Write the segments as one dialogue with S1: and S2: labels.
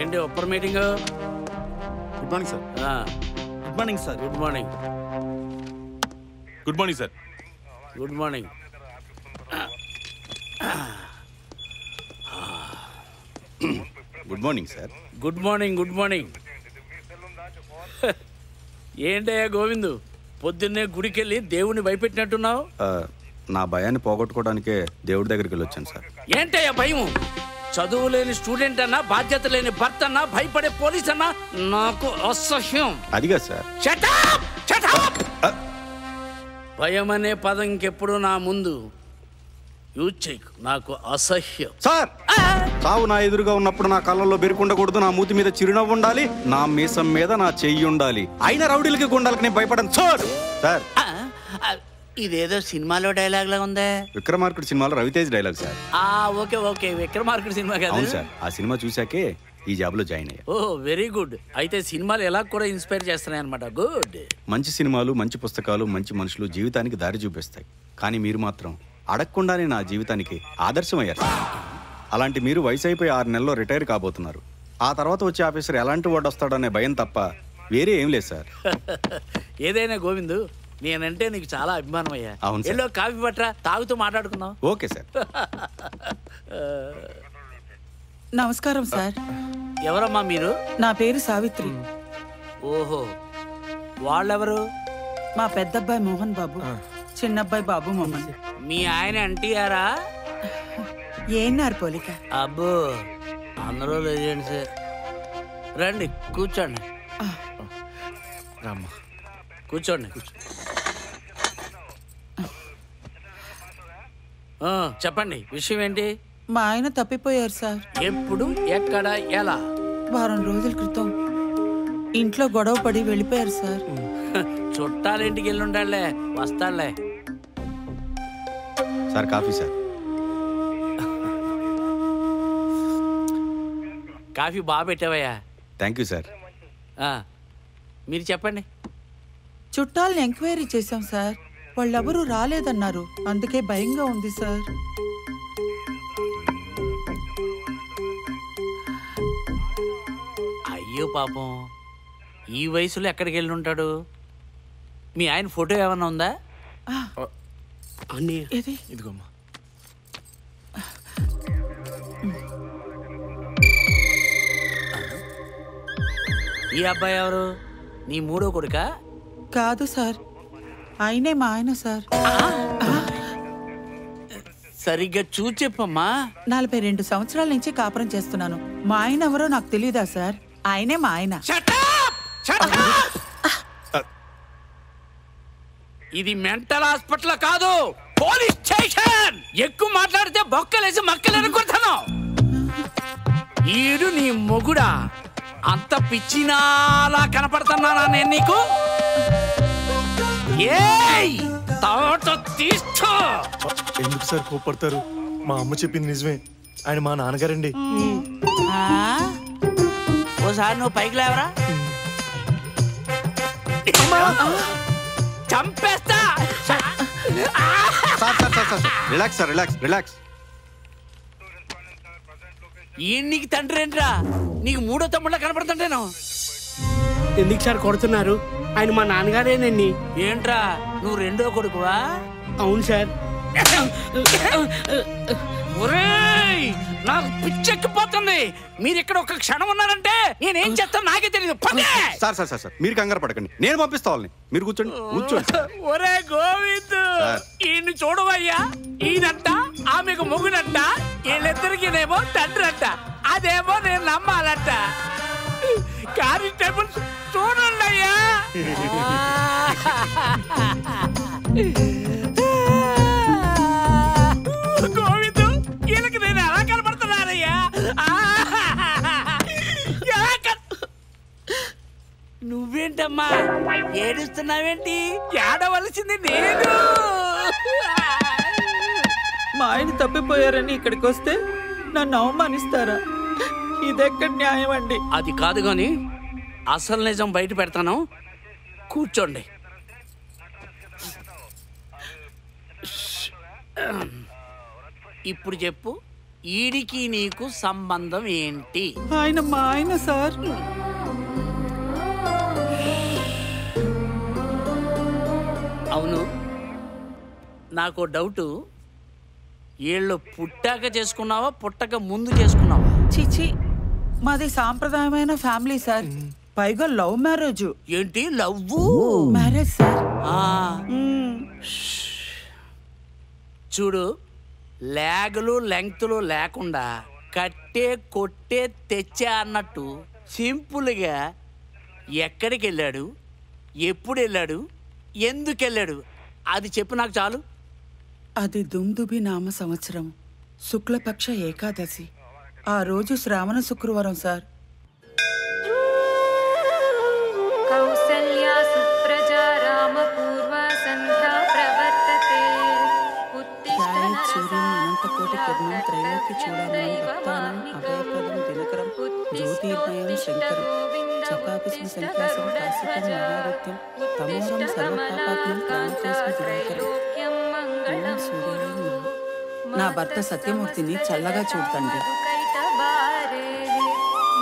S1: ఏంటి ఒప్పర్ meeting?
S2: Good morning sir.
S1: Good morning sir. Good morning.
S2: Good morning sir.
S1: Good morning.
S2: Good morning sir.
S1: Good morning. Good morning. ఏంటయ్యా గోవిందు, పొద్దున్నే గుడికెళ్ళి దేవుణ్ణి భయపెట్టినట్టున్నావు?
S2: నా భయాన్ని పోగొట్టుకోవడానికే దేవుడి దగ్గరికి వెళ్ళి వచ్చాను సార్.
S1: ఏంటయ్యా భయం? చదువు లేని స్టూడెంట్ అన్నా, బాధ్యత లేని భర్త అన్నా, భయపడే పోలీస్ అన్నా నాకు అసహ్యం.
S2: అదిగా సార్.
S1: భయం అనే పదం ఇంకెప్పుడు నా ముందు యూజ్ చేయకు, నాకు అసహ్యం.
S2: సార్, చావు నా ఎదురుగా ఉన్నప్పుడు నా కళ్ళల్లో బెరుకుండకూడదు, నా మూతి మీద చిరునవ్వు ఉండాలి, నా మీసం మీద నా చెయ్యి ఉండాలి. అయినా రౌడీలకి గుండాలకి నేను భయపడను సార్. సార్,
S1: ఇదేదో సినిమాలో డైలాగ్ లా ఉందే.
S2: విక్రమార్కుడు సినిమాలో Raviteja dialogue sir.
S1: Okay okay, Vikramarkudu cinema కదా.
S2: అవును సార్, ఆ సినిమా చూసాకే ఈ జాబ్ లో జాయిన్ అయ్యా.
S1: ఓ వెరీ గుడ్. అయితే సినిమాలు ఎలా కూడా ఇన్స్పైర్ చేస్తున్నాయి అనమాట. గుడ్.
S2: మంచి సినిమాలు, మంచి పుస్తకాలు, మంచి మనుషులు జీవితానికి దారి చూపిస్తాయి. కానీ మీరు మాత్రం అడగకుండానే నా జీవితానికి ఆదర్శం అయ్యారు. అలాంటి మీరు వయసు అయిపోయి 6 నెలల్లో రిటైర్ కాబోతున్నారు. ఆ తర్వాత వచ్చే ఆఫీసర్ ఎలాంటి వాడు వస్తాడనే భయం తప్ప వేరే ఏం లేదు సార్.
S1: ఏదైనా గోవిందు, నేనంటే నీకు చాలా అభిమానం అయ్యా.
S2: అవును సార్.
S1: ఎల్లో కాఫీ పట్రా, తాగుతూ మాట్లాడుకుందాం.
S2: Okay sir.
S3: నమస్కారం సార్.
S1: ఎవరమ్మా మీరు?
S3: నా పేరు సావిత్రి.
S1: ఓహో, వాళ్ళెవరు?
S3: మా పెద్దబ్బాయి మోహన్ బాబు, చిన్నబ్బాయి బాబు మోహన్.
S1: మీ ఆయన ఎన్టీఆరా?
S3: ఏన్నారు పోలిక?
S1: అబ్బో, అందరూ లేజెండ్స్. రండి కూర్చోండి.
S2: రామ్మా,
S1: కూర్చోండి. చెప్పండి, విషయం ఏంటి?
S3: మా ఆయన తప్పిపోయారు సార్.
S1: ఎప్పుడు, ఎక్కడ, ఎలా?
S3: వారం రోజుల క్రితం ఇంట్లో గొడవ పడి వెళ్ళిపోయారు సార్.
S1: చుట్టాలింటికి వెళ్ళి ఉండాలే, వస్తాడులే.
S2: Sir coffee sir.
S1: కాఫీ బాగా పెట్టావయ్యా.
S2: Thank you sir.
S1: మీరు చెప్పండి.
S3: చుట్టాలని ఎంక్వైరీ చేశాం సార్. వాళ్ళెవరూ రాలేదన్నారు. అందుకే భయంగా ఉంది సార్.
S1: అయ్యో పాపం, ఈ వయసులో ఎక్కడికి వెళ్ళి ఉంటాడు? మీ ఆయన ఫోటో ఏమన్నా ఉందా?
S3: ఇది
S2: ఇదిగోమ్మా.
S1: ఈ అబ్బాయి ఎవరు? నీ మూడో కొడుకా?
S3: కాదు సార్, ఆయనే మా ఆయన సార్.
S1: సరిగ్గా చూసి చెప్పమ్మా.
S3: 42 సంవత్సరాల నుంచి కాపురం చేస్తున్నాను. మా ఆయన ఎవరో నాకు తెలియదా సార్? ఆయనే మా ఆయన.
S1: ఇది మెంటల్ హాస్పిటల్ కాదు, పోలీస్ స్టేషన్. ఎక్కువ మాట్లాడితే బొక్కలేసి మక్కలు అనుకుంటాను. ఈడు నీ మొగుడా? అంత పిచ్చినాలా కనపడుతున్నానా నేను నీకు?
S4: ఎందుకు సార్ కోపడతారు? మా అమ్మ చెప్పింది నిజమే. ఆయన మా నాన్నగారండి.
S1: ఓసారి నువ్వు పైకి లేవరా, చంపేస్తా.
S2: Relax sir, relax relax.
S1: ఈ నీకు తండ్రి ఏంట్రా? నీకు మూడో తమ్ముళ్ళ కనపడుతుంటేను.
S5: ఎందుకు సార్ కొడుతున్నారు? ఆయన మా నాన్నగారేనండి.
S1: ఏంట్రా, నువ్వు రెండో కొడుకువా?
S5: అవును సార్.
S1: ఒరేయ్, నాకు పిచ్చెక్కిపోతుంది. మీరు ఇక్కడ ఒక క్షణం ఉన్నారంటే నేనేం చేస్తాను నాకే తెలియదు.
S2: సార్ సార్ సార్ సార్, మీరు కంగారు పడకండి, నేను పంపిస్తా వాళ్ళని. మీరు కూర్చోండి, కూర్చోండి.
S1: ఒరే గోవింద్, ఈయన్ని చూడవయ్యా. ఈయనంట ఆమెకు మొగుడంట, వీళ్ళిద్దరికినేమో తండ్రి అంట. అదేమో నేను నమ్మాలంట. కానిస్టేబుల్ చూడండి అయ్యా. గోవిందు, వీళ్ళకి నేను ఎలా కనపడుతున్నానయ్యా? నువ్వేంటమ్మా ఏడుస్తున్నావేంటి? ఏడవలసింది నేను.
S3: మా ఆయన తప్పిపోయారని ఇక్కడికి వస్తే నన్ను అవమానిస్తారా? ఇదెక్కడ న్యాయం అండి?
S1: అది కాదు గాని అసలు నిజం బయట పెడతాను, కూర్చోండి. ఇప్పుడు చెప్పు, ఈడికి నీకు సంబంధం ఏంటి?
S3: ఆయన మా ఆయన సార్.
S1: అవును, నాకు డౌటు, వీళ్ళు పుట్టాక చేసుకున్నావా పుట్టక ముందు చేసుకున్నావా?
S3: చిచి, మాది సాంప్రదాయమైన ఫ్యామిలీ సార్. పైగా లవ్ మ్యారేజ్.
S1: ఏంటి లవ్వు?
S3: Marriage sir.
S1: చూడు, లేగలు లెంగ్తులు లేకుండా కట్టే కొట్టే తెచ్చా అన్నట్టు సింపుల్గా ఎక్కడికి వెళ్ళాడు, ఎప్పుడు వెళ్ళాడు, ఎందుకు వెళ్ళాడు అది చెప్పు నాకు చాలు.
S3: అది దుమ్దుబి నామ సంవత్సరం శుక్లపక్ష ఏకాదశి. ఆ రోజు శ్రావణ శుక్రవారం సార్.
S6: కౌసల్యా సుప్రజా రామ పూర్వ సంధ్యా ప్రవర్తతే.
S3: సూర్యం అనంతకోటి కిరణం త్రైలోకి చూడమని భక్తానం అభయప్రదం దినకరం జ్యోతిర్మయం శంకరం చకాపిస్మ శంకాసం కాశికం మహారథ్యం తమోరం సర్వపాపాత్మం ప్రాణతోస్మి దినకరం. నా భర్త సత్యమూర్తిని చల్లగా చూడండి.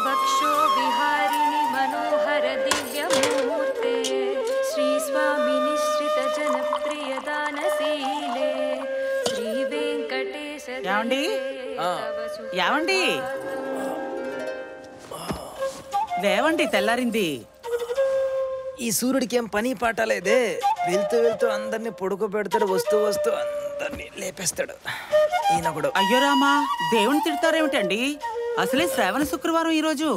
S6: భక్షో విహారిణి మనోహర దివ్యమూర్తే శ్రీ స్వామి నిశ్రిత జనప్రియ దానశీలే శ్రీ వెంకటేశ.
S3: ఏమండి ఏమండి లేవండి, తెల్లారింది.
S7: ఈ సూర్యుడికి ఏం పని పాట లేదే. వెళ్తూ వెళ్తూ అందరినీ పొడుకు పెడతాడు, వస్తూ వస్తూ అందరినీ లేపేస్తాడు. ఈయన కూడా.
S3: అయ్యో రామా, దేవుని తిడతారేమిటండి? అసలే శ్రావణ శుక్రవారం ఈరోజు.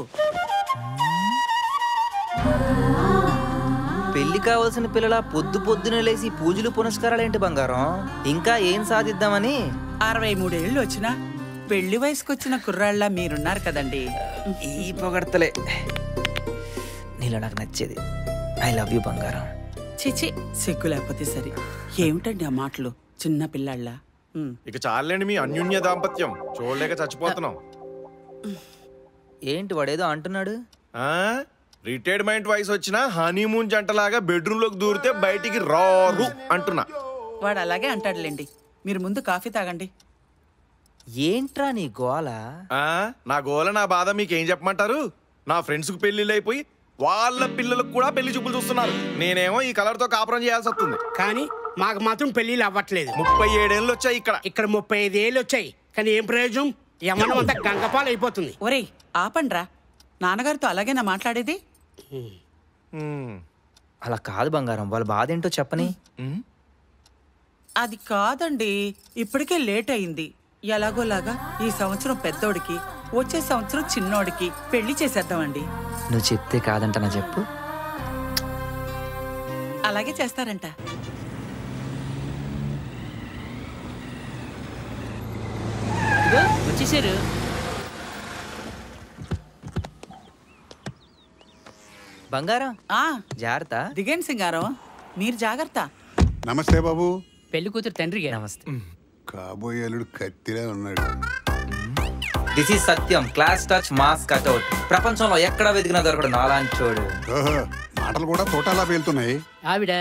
S7: పెళ్లి కావాల్సిన పిల్లల పొద్దునే లేచి పూజలు పునస్కారాలేంటి బంగారం? ఇంకా ఏం సాధిద్దామని?
S3: 63 ఏళ్ళు వచ్చినా పెళ్లి వయసుకొచ్చిన కుర్రాళ్ళ మీరున్నారు కదండి.
S7: ఈ పొగడతలే నీలో నాకు నచ్చేది. ఐ లవ్ యూ బంగారం.
S3: చిచి, సిగ్గు లేకపోతే సరే. ఏమిటండి ఆ మాటలు, చిన్న పిల్లాళ్ళ.
S4: ఇక చాలండి మీ అన్యోన్య దాంపత్యం, చూడలేక చచ్చిపోతున్నాం.
S7: ఏంటి వాడేదో అంటున్నాడు?
S4: రిటైర్మెంట్ వయసు వచ్చిన హనీమూన్ జంటలాగా బెడ్రూమ్ లోకి దూరితే బయటికి రారు అంటున్నా.
S3: వాడు అలాగే అంటాడులేండి. మీరు ముందు కాఫీ తాగండి.
S7: ఏంట్రా నీ గోల?
S4: నా గోల నా బాధ మీకేం చెప్పమంటారు? నా ఫ్రెండ్స్ కు పెళ్లిళ్ళు అయిపోయి వాళ్ళ పిల్లలకు కూడా పెళ్లి చూపులు చూస్తున్నారు. నేనేమో ఈ కలర్ తో కాపురం చేయాల్సి వస్తుంది.
S5: కానీ మాకు మాత్రం పెళ్లిళ్ళు అవ్వట్లేదు.
S4: 37 ఏళ్ళు వచ్చాయి ఇక్కడ.
S5: 35 ఏళ్ళు వచ్చాయి. కానీ ఏం ప్రయోజనం? యమనం అంతా గంగపాలు అయిపోతుంది.
S3: ఒరేయ్ ఆపండ్రా, నాన్నగారితో అలాగేనా మాట్లాడేది?
S7: అలా కాదు బంగారం, వాళ్ళ బాధ ఏంటో చెప్పని.
S3: అది కాదండి, ఇప్పటికే లేట్ అయింది. ఎలాగోలాగా ఈ సంవత్సరం పెద్దోడికి, వచ్చే సంవత్సరం చిన్నోడికి పెళ్లి చేసేద్దామండి.
S7: నువ్వు చెప్తే కాదంటనా చెప్పు.
S3: అలాగే చేస్తారంట.
S1: వచ్చేసారు.
S7: బంగారం జాగ్రత్త.
S3: దిగండి సింగారం, మీరు జాగ్రత్త.
S8: నమస్తే బాబు.
S1: పెళ్లి కూతురు తండ్రికి
S7: నమస్తే.
S8: కాబోయే అల్లుడు కత్తిలా ఉన్నాడు.
S7: This is Satyam, class touch mass cutout. ప్రపంచంలో ఎక్కడ వెతికినా దొరకడు నాలాంటి చూడు.
S8: మాటలు కూడా తోటలా పేలుతున్నాయి.
S1: ఆవిడ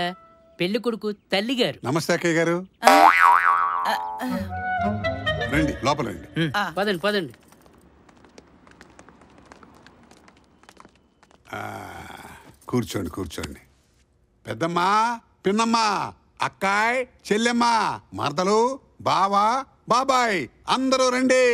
S1: పెళ్లి కొడుకు తల్లి గారు.
S8: నమస్తే అక్కయ్య గారు. రండి లోపల రండి.
S1: పదండి పదండి.
S8: కూర్చోండి కూర్చోండి. పెద్దమ్మా, పిన్నమ్మా, అక్కాయ్, చెల్లెమ్మ, మరదలు, బావా, బాబాయ్ అందరూ రండి.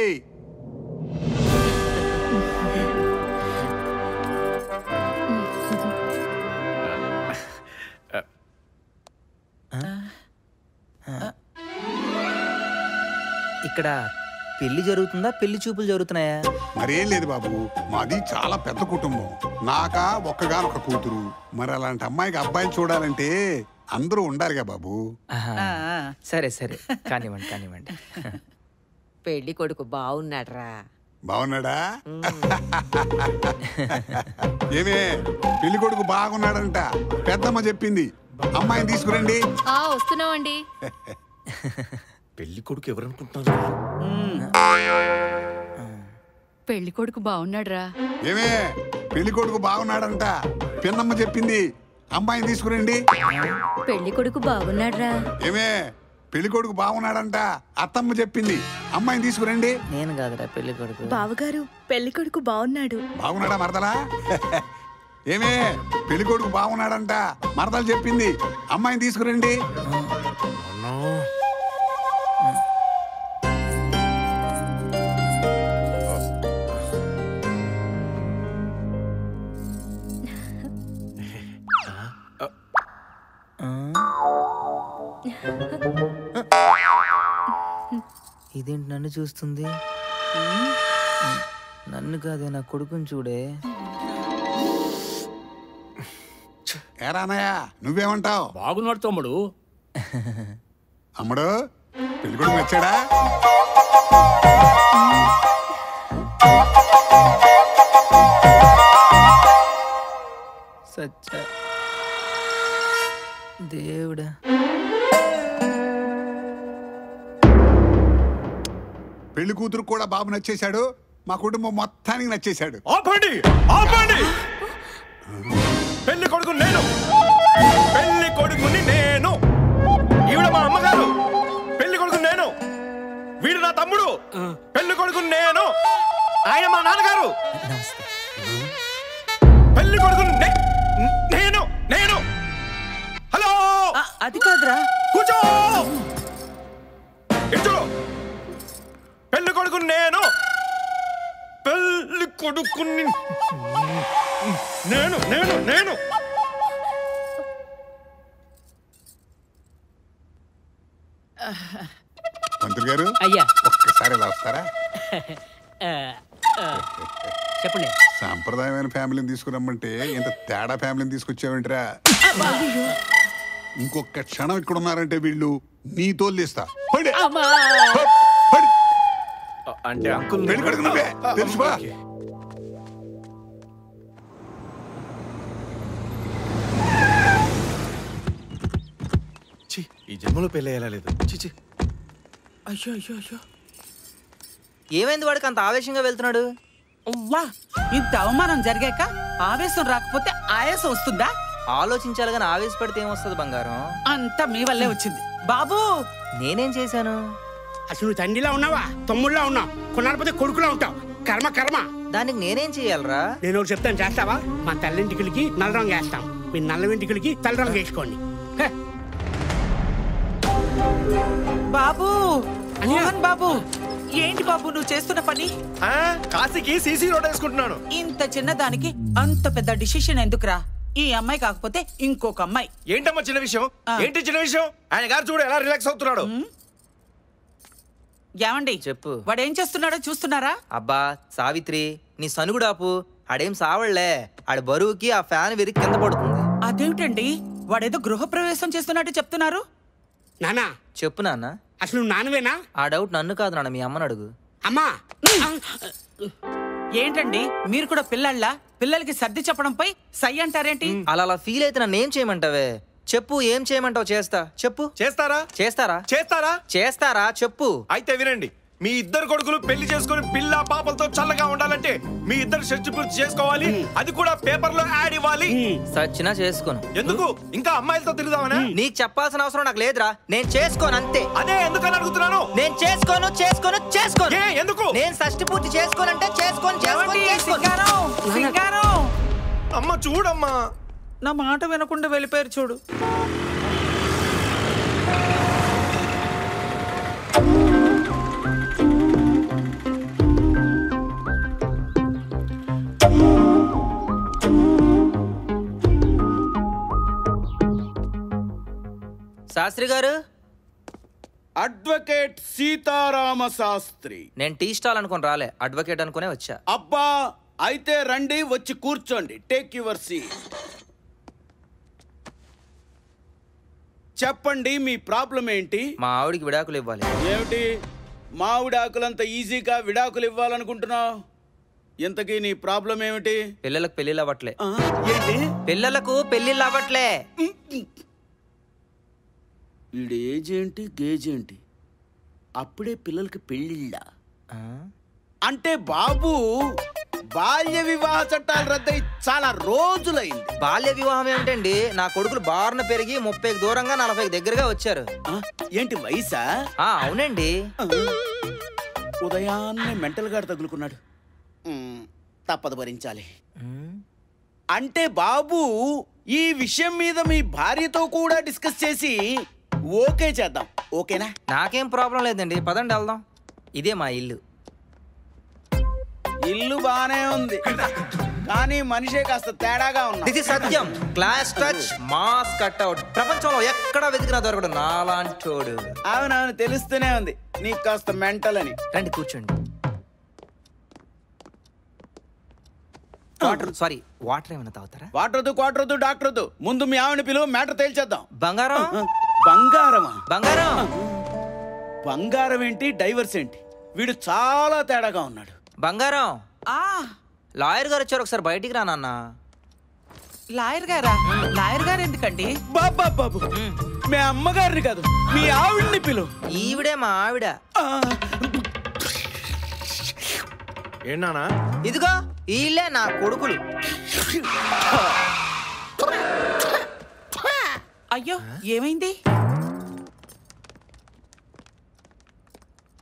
S7: ఇక్కడ పెళ్లి జరుగుతుందా, పెళ్లి చూపులు జరుగుతున్నాయా?
S8: మరేం లేదు బాబు, మాది చాలా పెద్ద కుటుంబం. నాకా ఒక్కగానొక్క కూతురు. మరి అలాంటి అమ్మాయికి అబ్బాయిని చూడాలంటే అందరూ ఉండాలిగా బాబు.
S7: సరే సరే, కానివ్వండి కానివ్వండి.
S9: పెళ్లి కొడుకు బాగున్నాడ్రా.
S8: బాగున్నాడా? ఏమే, పెళ్లి కొడుకు బాగున్నాడంట పెద్దమ్మ చెప్పింది. అమ్మాయిని తీసుకురండి.
S9: వస్తున్నామండి.
S4: పెళ్లి కొడుకు ఎవరనుకుంటున్నారు?
S9: పెళ్లి కొడుకు బాగున్నాడ్రా.
S8: ఏమే, పెళ్లి కొడుకు బాగున్నాడంట పిన్నమ్మ చెప్పింది. అమ్మాయిని తీసుకురండి.
S9: పెళ్లి కొడుకు బాగున్నాడ్రా.
S8: ఏమే, పెళ్లి కొడుకు బాగున్నాడంట. అత్తమ్మ చెప్పింది. అమ్మాయిని తీసుకురండి.
S7: నేను కాదురా పెళ్లి కొడుకు.
S10: బావగారు పెళ్లి కొడుకు బాగున్నాడు.
S8: బాగున్నాడా మరదలా? ఏమే పెళ్లి కొడుకు బాగున్నాడంట. మరదలు చెప్పింది. అమ్మాయిని తీసుకురండి.
S7: ఇదేంటి నన్ను చూస్తుంది? నన్ను కాదే నా కొడుకుని చూడే.
S8: ఏరానయ్య నువ్వేమంటావు?
S1: బాగున్నాడు తమ్ముడు.
S8: అమ్ముడు పెళ్లి కొడుకు నచ్చాడా?
S7: సచ్చా దేవుడా.
S8: పెళ్లి కూతురు కూడా బాబు నచ్చేశాడు. మా కుటుంబం మొత్తానికి నచ్చేశాడు.
S4: ఆపండి ఆపండి. పెళ్లి కొడుకు నేను. పెళ్లి కొడుకుని నేను. ఈవిడ మా అమ్మగారు. పెళ్లి కొడుకు నేను. వీడు నా తమ్ముడు. పెళ్లి కొడుకు నేను. ఆయన మా నాన్నగారు. పెళ్లి కొడుకు నేను. నేను. హలో.
S3: అది కాదురా.
S4: కూర్చో. ఇటు. పెళ్లి కొడుకు నేను. పెళ్లి కొడుకుని నేను. నేను నేను
S8: మంత్రి గారు
S5: అయ్యా
S8: ఒక్కసారి ఇలా వస్తారా?
S5: చెప్పండి.
S8: సాంప్రదాయమైన ఫ్యామిలీని తీసుకురమ్మంటే ఇంత తేడా ఫ్యామిలీని తీసుకొచ్చావేంట్రా? ఇంకొక క్షణం ఇక్కడ ఉన్నారంటే వీళ్ళు నీ తోలిస్తా.
S4: అంటే అంకుల్
S8: పెళ్లి కొడుకు నువ్వే తెలుసుకో.
S4: ఈ జన్మలో పెళ్లి అయ్యేలా లేదు. చిచి.
S3: అయ్యో అయ్యో అయ్యో.
S7: ఏమైంది వాడికి అంత ఆవేశంగా వెళ్తున్నాడు?
S3: వా, ఇంత అవమానం జరిగాక ఆవేశం రాకపోతే ఆయాసం వస్తుందా?
S7: ఆలోచించాలి కానీ ఆవేశపడితే ఏమొస్తుంది బంగారం?
S3: అంతా మీ వల్లే వచ్చింది బాబు.
S7: నేనేం చేశాను?
S5: అసలు నువ్వు తండ్రిలా ఉన్నావా తమ్ముళ్ళలా ఉన్నావు? కొన్నాళ్ళపోతే కొడుకులా ఉంటావు. కర్మ కర్మ.
S7: దానికి నేనేం చెయ్యాలరా?
S5: నేను ఒకటి చెప్తాను చేస్తావా? మా తల్లింటికి నల్ల రంగు వేస్తాం. మీ నల్ల వెంటికలకి తెల్ల రంగు వేసుకోండి.
S3: బాబు మోహన్ బాబు, ఏంటి బాబు నువ్వు చేస్తున్న పని?
S4: కాశీకి సీసీ రోడ్ వేసుకుంటున్నాను.
S3: ఇంత చిన్నదానికి అంత పెద్ద డిసిషన్ ఎందుకురా? ఈ అమ్మాయి కాకపోతే ఇంకొక అమ్మాయి.
S4: ఏంటమ్మా చిన్న విషయం? ఏంటి చిన్న విషయం? ఆయన గారు చూడు ఎలా రిలాక్స్ అవుతున్నాడు.
S3: ఏమండి
S7: చెప్పు.
S3: వాడు ఏం చేస్తున్నాడో చూస్తున్నారా?
S7: అబ్బా సావిత్రి, నీ సనుగుడాపు. ఆడేం సావళ్లే. ఆడి బరువుకి ఆ ఫ్యాన్ విరిగి కింద పడుతుంది.
S3: అదేమిటండి వాడేదో గృహప్రవేశం చేస్తున్నట్టు చెప్తున్నారు.
S5: నానా
S7: చెప్పు నాన్న.
S5: అసలు నువ్వు నాన్నవేనా?
S7: ఆ డౌట్ నన్ను కాదు నాన్న, మీ అమ్మని అడుగు.
S5: అమ్మా
S3: ఏంటండి మీరు కూడా పిల్లల్లా పిల్లలకి సర్ది చెప్పడంపై సై అంటారేంటి?
S7: అలా ఫీల్ అయితే నన్ను ఏం చేయమంటావే? చెప్పు, ఏం చేయమంటావు? చేస్తా. చెప్పు.
S4: చేస్తారా?
S7: చేస్తారా?
S4: చేస్తారా?
S7: చేస్తారా? చెప్పు.
S4: అయితే వినండి. మీ ఇద్దరు కొడుకులు పెళ్లి చేసుకుని పిల్ల పాపలతో చల్లగా ఉండాలంటే మీ ఇద్దరు షష్టి పూర్తి చేసుకోవాలి. అది కూడా పేపర్ లో యాడ్ ఇవ్వాలి.
S7: సచ్చినా చేసుకోను.
S4: ఎందుకు? ఇంకా అమ్మాయిలతో తిరుగుదామనా?
S7: నీకు చెప్పాల్సిన అవసరం నాకు లేదురా. నేను చేసుకోను అంతే.
S4: అదే ఎందుకని అడుగుతున్నాను.
S7: నేను చేసుకోను చేసుకోను చేసుకోను.
S4: ఎందుకు?
S7: నేను షష్టి పూర్తి చేసుకోనంటే చేసుకోను చేసుకోను.
S4: అమ్మ చూడమ్మా.
S3: నా మాట వినకుండా వెళ్ళిపోయారు చూడు.
S7: శాస్త్రి గారు.
S1: అడ్వకేట్ సీతారామ శాస్త్రి.
S7: నేను టీ స్టాల్ అనుకుని రాలే, అడ్వకేట్ అనుకునే వచ్చా.
S1: అబ్బా అయితే రండి, వచ్చి కూర్చోండి. Take your seat. చెప్పండి మీ ప్రాబ్లం ఏంటి?
S7: మా ఆవిడికి విడాకులు ఇవ్వాలి.
S1: ఏమిటి మావిడి ఆకులంత ఈజీగా విడాకులు ఇవ్వాలనుకుంటున్నావు? ఇంతకీ నీ ప్రాబ్లం ఏమిటి?
S7: పిల్లలకు పెళ్లిళ్ళు అవ్వట్లే.
S1: ఏంటి?
S7: పిల్లలకు పెళ్లిళ్ళు అవ్వట్లే.
S1: వీడి ఏజ్ ఏంటి గేజ్ ఏంటి? అప్పుడే పిల్లలకి పెళ్ళిళ్ళ? అంటే బాబు బాల్య వివాహ చట్టాలు రద్దయి చాలా రోజులైంది.
S7: బాల్య వివాహం ఏమిటండి? నా కొడుకులు బారున పెరిగి 30కి దూరంగా 40కి దగ్గరగా వచ్చారు.
S1: ఏంటి వయసా?
S7: అవునండి.
S1: ఉదయాన్నే మెంటల్ గాడు తగులుకున్నాడు. తప్పదు, భరించాలి. అంటే బాబు ఈ విషయం మీద మీ భార్యతో కూడా డిస్కస్ చేసి ఓకే చేద్దాం, ఓకేనా?
S7: నాకేం ప్రాబ్లం లేదండి, పదండి వెళ్దాం. ఇదే మా ఇల్లు.
S1: ఇల్లు బానే ఉంది, కానీ మనిషే కాస్త తేడాగా ఉన్నా.
S7: ఇది సత్యం. Class touch, mass cutout. ప్రపంచంలో ఎక్కడా వెతికినా దొరకడు నాలాంటోడు.
S1: అవునవును, తెలుస్తూనే ఉంది నీకు కాస్త మెంటల్ అని.
S7: రండి కూర్చోండి. వాటర్ ఏమైనా తాగుతారా?
S1: వాటర్ వద్దు, డాక్టర్ వద్దు. ముందు మీ ఆవిడ పిలువ, మ్యాటర్ తేల్చేద్దాం.
S7: బంగారం.
S1: బంగారమా?
S7: బంగారం.
S1: బంగారం ఏంటి, డైవర్స్ ఏంటి? వీడు చాలా తేడాగా ఉన్నాడు.
S7: బంగారం, లాయర్ గారు వచ్చారు, ఒకసారి బయటికి రా నాన్న.
S3: లాయర్ గారా? లాయర్ గారు ఎందుకండి?
S1: బాబు మీ అమ్మగారిని కాదు, మీ ఆవిడ్ని పిలువ.
S7: ఈవిడే మా ఆవిడ.
S4: ఏంటన్నా?
S7: ఇదిగో వీళ్ళే నా కొడుకులు.
S3: అయ్యో, ఏమైంది?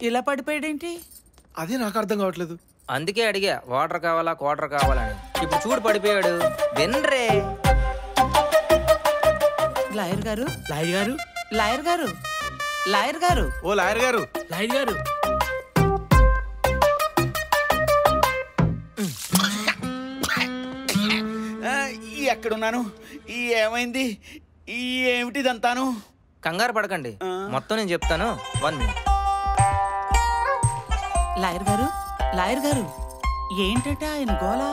S3: ఇలా పడిపోయాడేంటి?
S4: అదే నాకు అర్థం కావట్లేదు.
S7: అందుకే అడిగా, వాటర్ కావాలా క్వార్టర్ కావాలని. ఇప్పుడు చూడు పడిపోయాడు. వినరే.
S3: లాయర్ గారు,
S5: లాయర్ గారు,
S3: లాయర్ గారు, లాయర్ గారు.
S4: ఓ లాయర్ గారు,
S5: లాయర్ గారు.
S1: ఎక్కడున్నాను? ఏమైంది? ఏమిటిదంతాను?
S7: కంగారు పడకండి, మొత్తం నేను చెప్తాను. 1 minute.
S3: లాయర్ గారు, లాయర్ గారు, ఏంటట ఆయన గోలా?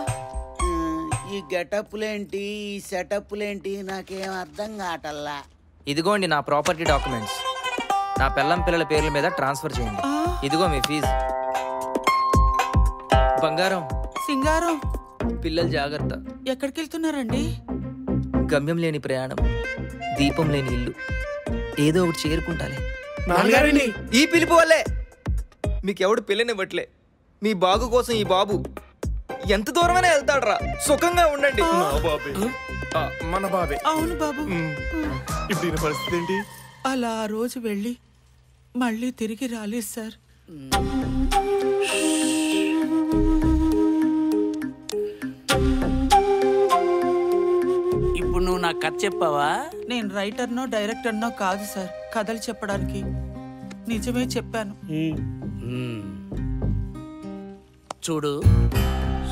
S1: ఈ గెటప్లేంటి, ఈ సెటప్లేంటి, నాకేం అర్థం కావటల్లా.
S7: ఇదిగోండి నా ప్రాపర్టీ డాక్యుమెంట్స్. నా పెళ్ళం పిల్లల పేర్ల మీద ట్రాన్స్ఫర్ చేయండి. ఇదిగో మీ ఫీజు. బంగారం,
S3: సింగారం,
S7: పిల్లలు జాగ్రత్త.
S3: ఎక్కడికి వెళ్తున్నారండి?
S7: గమ్యం లేని ప్రయాణం, దీపం లేని ఇల్లు. ఏదో ఒకటి చేరుకుంటాలే.
S4: నాన్నగారండి.
S7: ఈ పిలుపు వల్లే మీకెవడు పెళ్ళనివ్వట్లే. మీ బాగు కోసం ఈ బాబు ఎంత దూరమైనా వెళ్తాడ్రా. సుఖంగా ఉండండి.
S4: మన బాబే.
S3: అవును బాబు.
S4: ఇప్పుడు పరిస్థితి ఏంటి?
S3: అలా ఆ రోజు వెళ్ళి మళ్ళీ తిరిగి రాలేదు సార్.
S1: ఇప్పుడు నువ్వు నాకు కథ చెప్పావా?
S3: నేను రైటర్నో డైరెక్టర్నో కాదు సార్ కథలు చెప్పడానికి. నిజమే చెప్పాను.
S1: చూడు,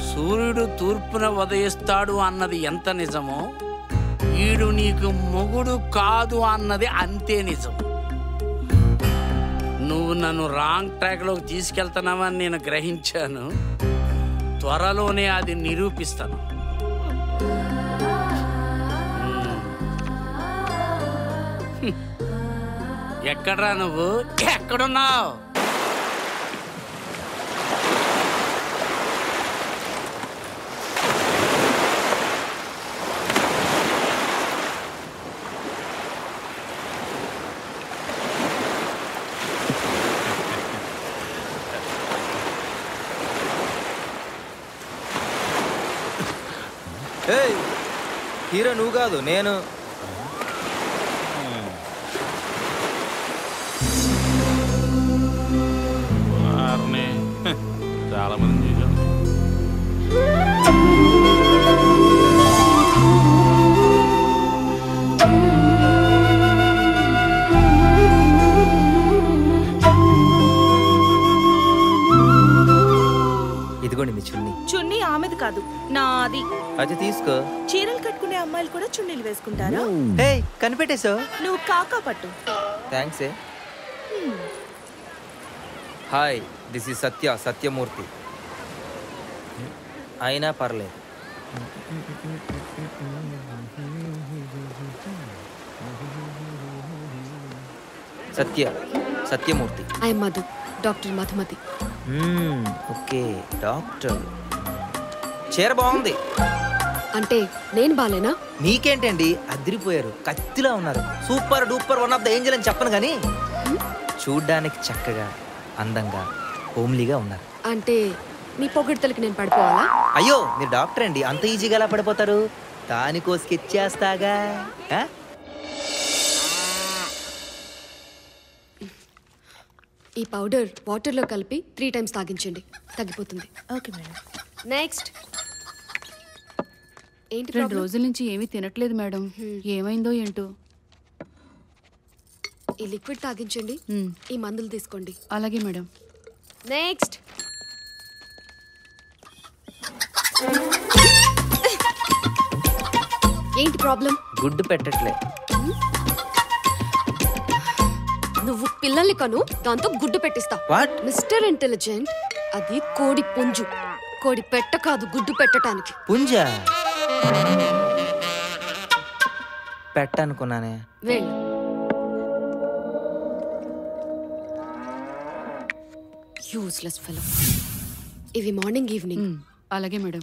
S1: సూర్యుడు తూర్పున ఉదయిస్తాడు అన్నది ఎంత నిజమో, ఈడు నీకు మొగుడు కాదు అన్నది అంతే నిజం. నువ్వు నన్ను రాంగ్ ట్రాక్లోకి తీసుకెళ్తున్నావని నేను గ్రహించాను. త్వరలోనే అది నిరూపిస్తాను. ఎక్కడ్రా నువ్వు? ఎక్కడున్నావు?
S7: హీరో నువ్వు కాదు, నేను.
S11: చాలా మంది చూసాం.
S7: ఇదిగోండి మీ చున్నీ.
S10: చున్నీ ఆమెది కాదు, నాది.
S7: అది తీసుకో.
S10: చీరలు కట్టుకునే అమ్మాయిలు కూడా చున్నీలు వేసుకుంటారా?
S7: హే, కనిపెట్టేశావు.
S10: నువ్వు కాకా పట్టు.
S7: Thanks. Hi, this is Satyamurthy. అయినా పర్లేదు. Satyamurthy.
S12: I Madhu, doctor Madhumathi.
S7: Okay, doctor. చీర బాగుంది.
S12: అంటే నేను బాలేనా?
S7: మీకేంటండి, అదిరిపోయారు, కత్తిలా ఉన్నారు. Super duper, one of the angel అని చెప్పను కానీ చూడ్డానికి చక్కగా, అందంగా, హోమ్లీగా ఉన్నారు.
S12: అంటే నీ పొగిడితలకి నేను పడిపోవాలా?
S7: అయ్యో మీరు డాక్టర్ అండి, అంత ఈజీగా ఎలా పడిపోతారు? దానికో స్కెచ్ చేస్తాగా.
S12: ఈ పౌడర్ వాటర్లో కలిపి 3 times తాగించండి, తగ్గిపోతుంది.
S10: Okay madam.
S12: నెక్స్ట్. ఏంటి
S9: 2 రోజుల నుంచి ఏమీ తినట్లేదు మేడం. ఏమైందో ఏంటో.
S12: ఈ లిక్విడ్ తాగించండి, ఈ మందులు తీసుకోండి.
S9: అలాగే మేడం.
S12: నెక్స్ట్. ఏంటి ప్రాబ్లం?
S7: గుడ్డు పెట్టట్లే.
S12: నువ్వు పిల్లల్ని కను, దాంతో గుడ్డు పెట్టిస్తా. మిస్టర్ ఇంటెలిజెంట్, అది కోడి పుంజు. కోడి పెట్ట కాదు, గుడ్డు పెట్టడానికి.
S7: పుంజా? పెట్టనుకున్నానే.
S12: వెళ్ళు. Useless fellow. ఇవి మార్నింగ్ ఈవినింగ్.
S9: అలాగే మేడం.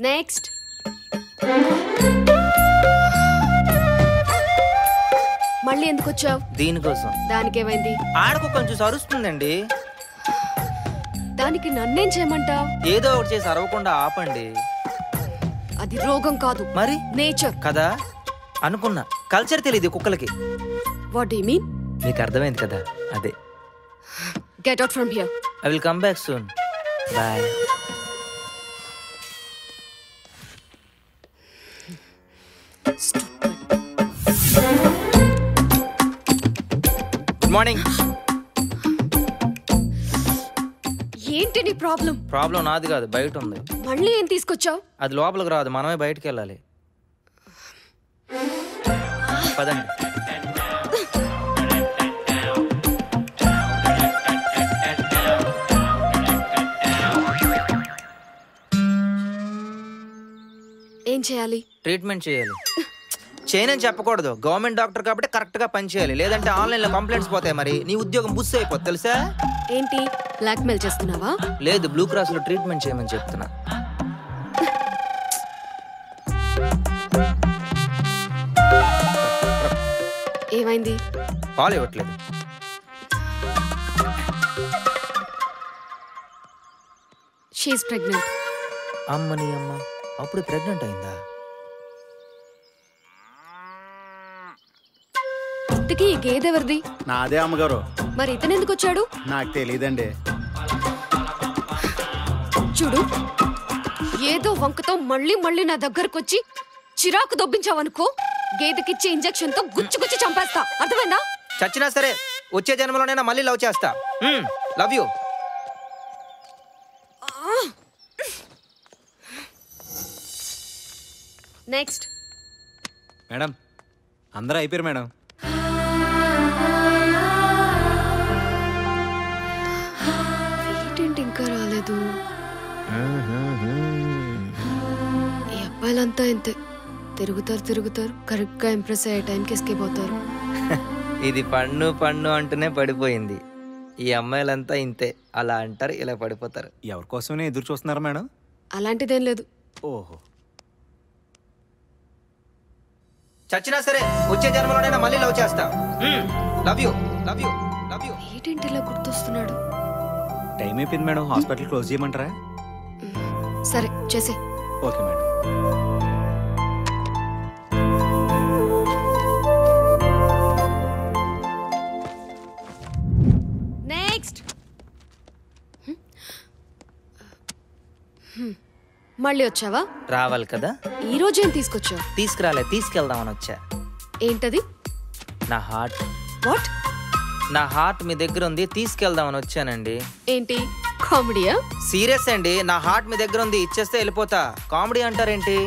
S12: నెక్స్ట్. మళ్ళీ ఎందుకు వచ్చావు?
S7: దీనికోసం.
S12: దానికేమైంది?
S7: ఆడకు కొంచెం అరుస్తుందండి.
S12: దానికి నన్నేం చేయమంటావు?
S7: ఏదో ఒకటి చేసి అరవకుండా ఆపండి.
S12: అది రోగం కాదు,
S7: మరి
S12: నేచర్
S7: కదా. అనుకున్నా, కల్చర్ తెలియదు కుక్కలకి.
S12: What do you mean?
S7: మీకు అర్థమైంది కదా, అదే.
S12: Get out from here.
S7: I will come back soon. Bye. Good morning.
S12: ఏంటి నీ ప్రాబ్లం?
S7: ప్రాబ్లం నాది కాదు, బయట ఉంది.
S12: మళ్ళీ ఏం తీసుకొచ్చావు?
S7: అది లోపలికి రాదు, మనమే బయటికి వెళ్ళాలి. పదండి.
S12: ఏం చేయాలి?
S7: ట్రీట్మెంట్ చేయాలి. చేయనని చెప్పకూడదు, గవర్నమెంట్ డాక్టర్ కాబట్టి కరెక్ట్ గా పని చేయాలి. లేదంటే ఆన్లైన్ లో కంప్లైంట్స్ పోతాయి, మరి నీ ఉద్యోగం బుస్ అయిపోతుంది తెలుసా.
S12: ఏంటి బ్లాక్ మెయిల్ చేస్తున్నావా?
S7: లేదు, బ్లూ క్రాస్ లో ట్రీట్మెంట్ చేయమని చెప్తున్నా.
S12: ఏమైంది?
S7: పాలు ఇవ్వట్లేదు.
S12: She's pregnant.
S7: అమ్మని అమ్మ, అప్పుడు ప్రెగ్నెంట్ అయిందా?
S12: ఇంతకీ ఈ గేదెవరిది?
S1: నాదే అమ్మగారు.
S12: మరి ఇతను ఎందుకు వచ్చాడు?
S1: నాకు తెలియదండి.
S12: చూడు, ఏదో వంకతో మళ్ళీ మళ్ళీ నా దగ్గరకు వచ్చి చిరాకు దొబ్బించావనుకో, గేదెకిచ్చే ఇంజెక్షన్ తో గుచ్చి గుచ్చి చంపేస్తా. అర్థమైందా?
S7: చచ్చినా సరే వచ్చే జన్మలోనైనా మళ్ళీ లవ్ చేస్తా. Love you.
S12: నెక్స్ట్.
S2: మేడం, అందరూ అయిపోయారు మేడం.
S12: ఏంటి ఇంకా రాలేదు? ఈ అబ్బాయిలంతా ఇంతే, తిరుగుతారు, కరెక్ట్ గా ఇంప్రెస్ అయ్యే టైంకి ఎస్కేప్ అవుతారు.
S7: ఇది పన్ను అంటూనే పడిపోయింది. ఈ అమ్మాయిలంతా ఇంతే, అలా అంటారు, ఇలా పడిపోతారు.
S2: ఎవరి కోసమే ఎదురు చూస్తున్నారా మేడం?
S12: అలాంటిదేం లేదు.
S2: ఓహో.
S7: చచ్చినా సరే వచ్చే జన్మలోనైనా మళ్ళీ లవ్ చేస్తా. Love you.
S12: ఏంటి ఇలా గుర్తొస్తున్నాడు?
S2: టైం అయిపోయింది మేడం, హాస్పిటల్ క్లోజ్ చేయమంటారా?
S12: సరే చేసే.
S2: Okay madam.
S12: నెక్స్ట్. మళ్ళీ వచ్చావా?
S7: రావాలి కదా.
S12: ఈ రోజు ఏం తీసుకొచ్చావు?
S7: తీసుకురాలే, తీసుకెళ్దామని వచ్చా.
S12: ఏంటది?
S7: నా హార్ట్.
S12: వాట్?
S7: నా హార్ట్ మీ దగ్గర ఉంది, తీసుకెళ్దామని వచ్చానండి.
S12: ఏంటి కామెడీయా?
S7: సీరియస్ అండి, నా హార్ట్ మీ దగ్గర ఉంది, ఇచ్చేస్తే వెళ్ళిపోతా. కామెడీ అంటారేంటి?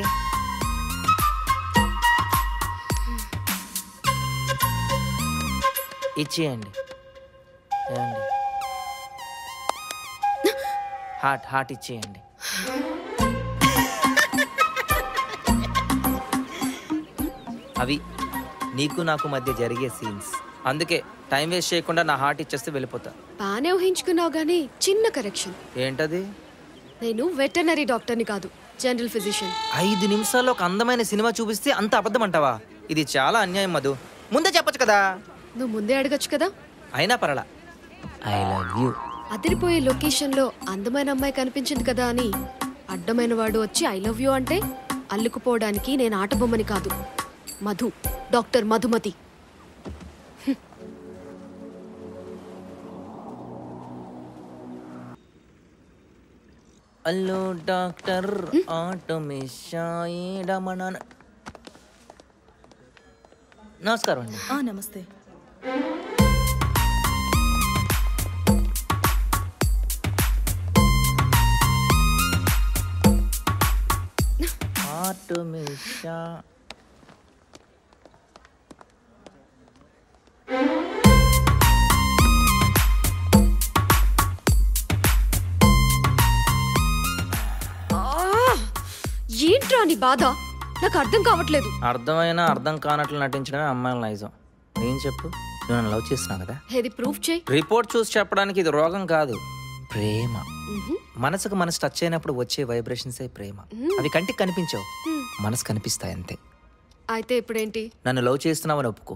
S7: ఇచ్చేయండి. హార్ట్ ఇచ్చేయండి. అవి నీకు నాకు మధ్య జరిగే సీన్స్. అందుకే టైం వేస్ట్ చేయకుండా నా హార్ట్ ఇచ్చేస్తే వెళ్ళిపోతా.
S12: బానే ఊహించుకున్నావు గానీ చిన్న కరెక్షన్.
S7: ఏంటది?
S12: నేను వెటర్నరీ డాక్టర్ని కాదు, జనరల్ ఫిజిషియన్.
S7: 5 నిమిషాల్లో ఒక అందమైన సినిమా చూపిస్తే అంత అబద్ధం అంటావా? ఇది చాలా అన్యాయం మధు, ముందే చెప్పొచ్చు కదా.
S12: నువ్వు ముందే అడగచ్చు కదా.
S7: అయినా పర్లా. I love you.
S12: అదిరిపోయే లొకేషన్లో అందమైన అమ్మాయి కనిపించింది కదా అని అడ్డమైన వాడు వచ్చి ఐ లవ్ యూ అంటే అల్లుకుపోవడానికి నేను ఆట బొమ్మని కాదు. Madhu, doctor Madhumathi.
S7: Hello doctor ఆటోమేషాయడమన. నమస్కారం అండి.
S10: నమస్తే.
S7: ఆటోమేషా
S12: ఏంట్రా నీ బాధ? నాకు అర్థం కావట్లేదు.
S7: అర్థమైనా అర్థం కానట్లు నటించడమే అమ్మాయిల నైజం. నేను చెప్పు, నువ్వు నన్ను లవ్ చేస్తున్నావు కదా,
S12: ఇది ప్రూఫ్ చేయి.
S7: రిపోర్ట్ చూసి చెప్పడానికి ఇది రోగం కాదు, ప్రేమ. మనసుకు మనసు టచ్ అయినప్పుడు వచ్చే వైబ్రేషన్సే ప్రేమ. అవి కంటికి కనిపించవు, మనసు కనిపిస్తాయి అంతే.
S12: అయితే ఇప్పుడేంటి?
S7: నన్ను లవ్ చేస్తున్నావని ఒప్పుకో.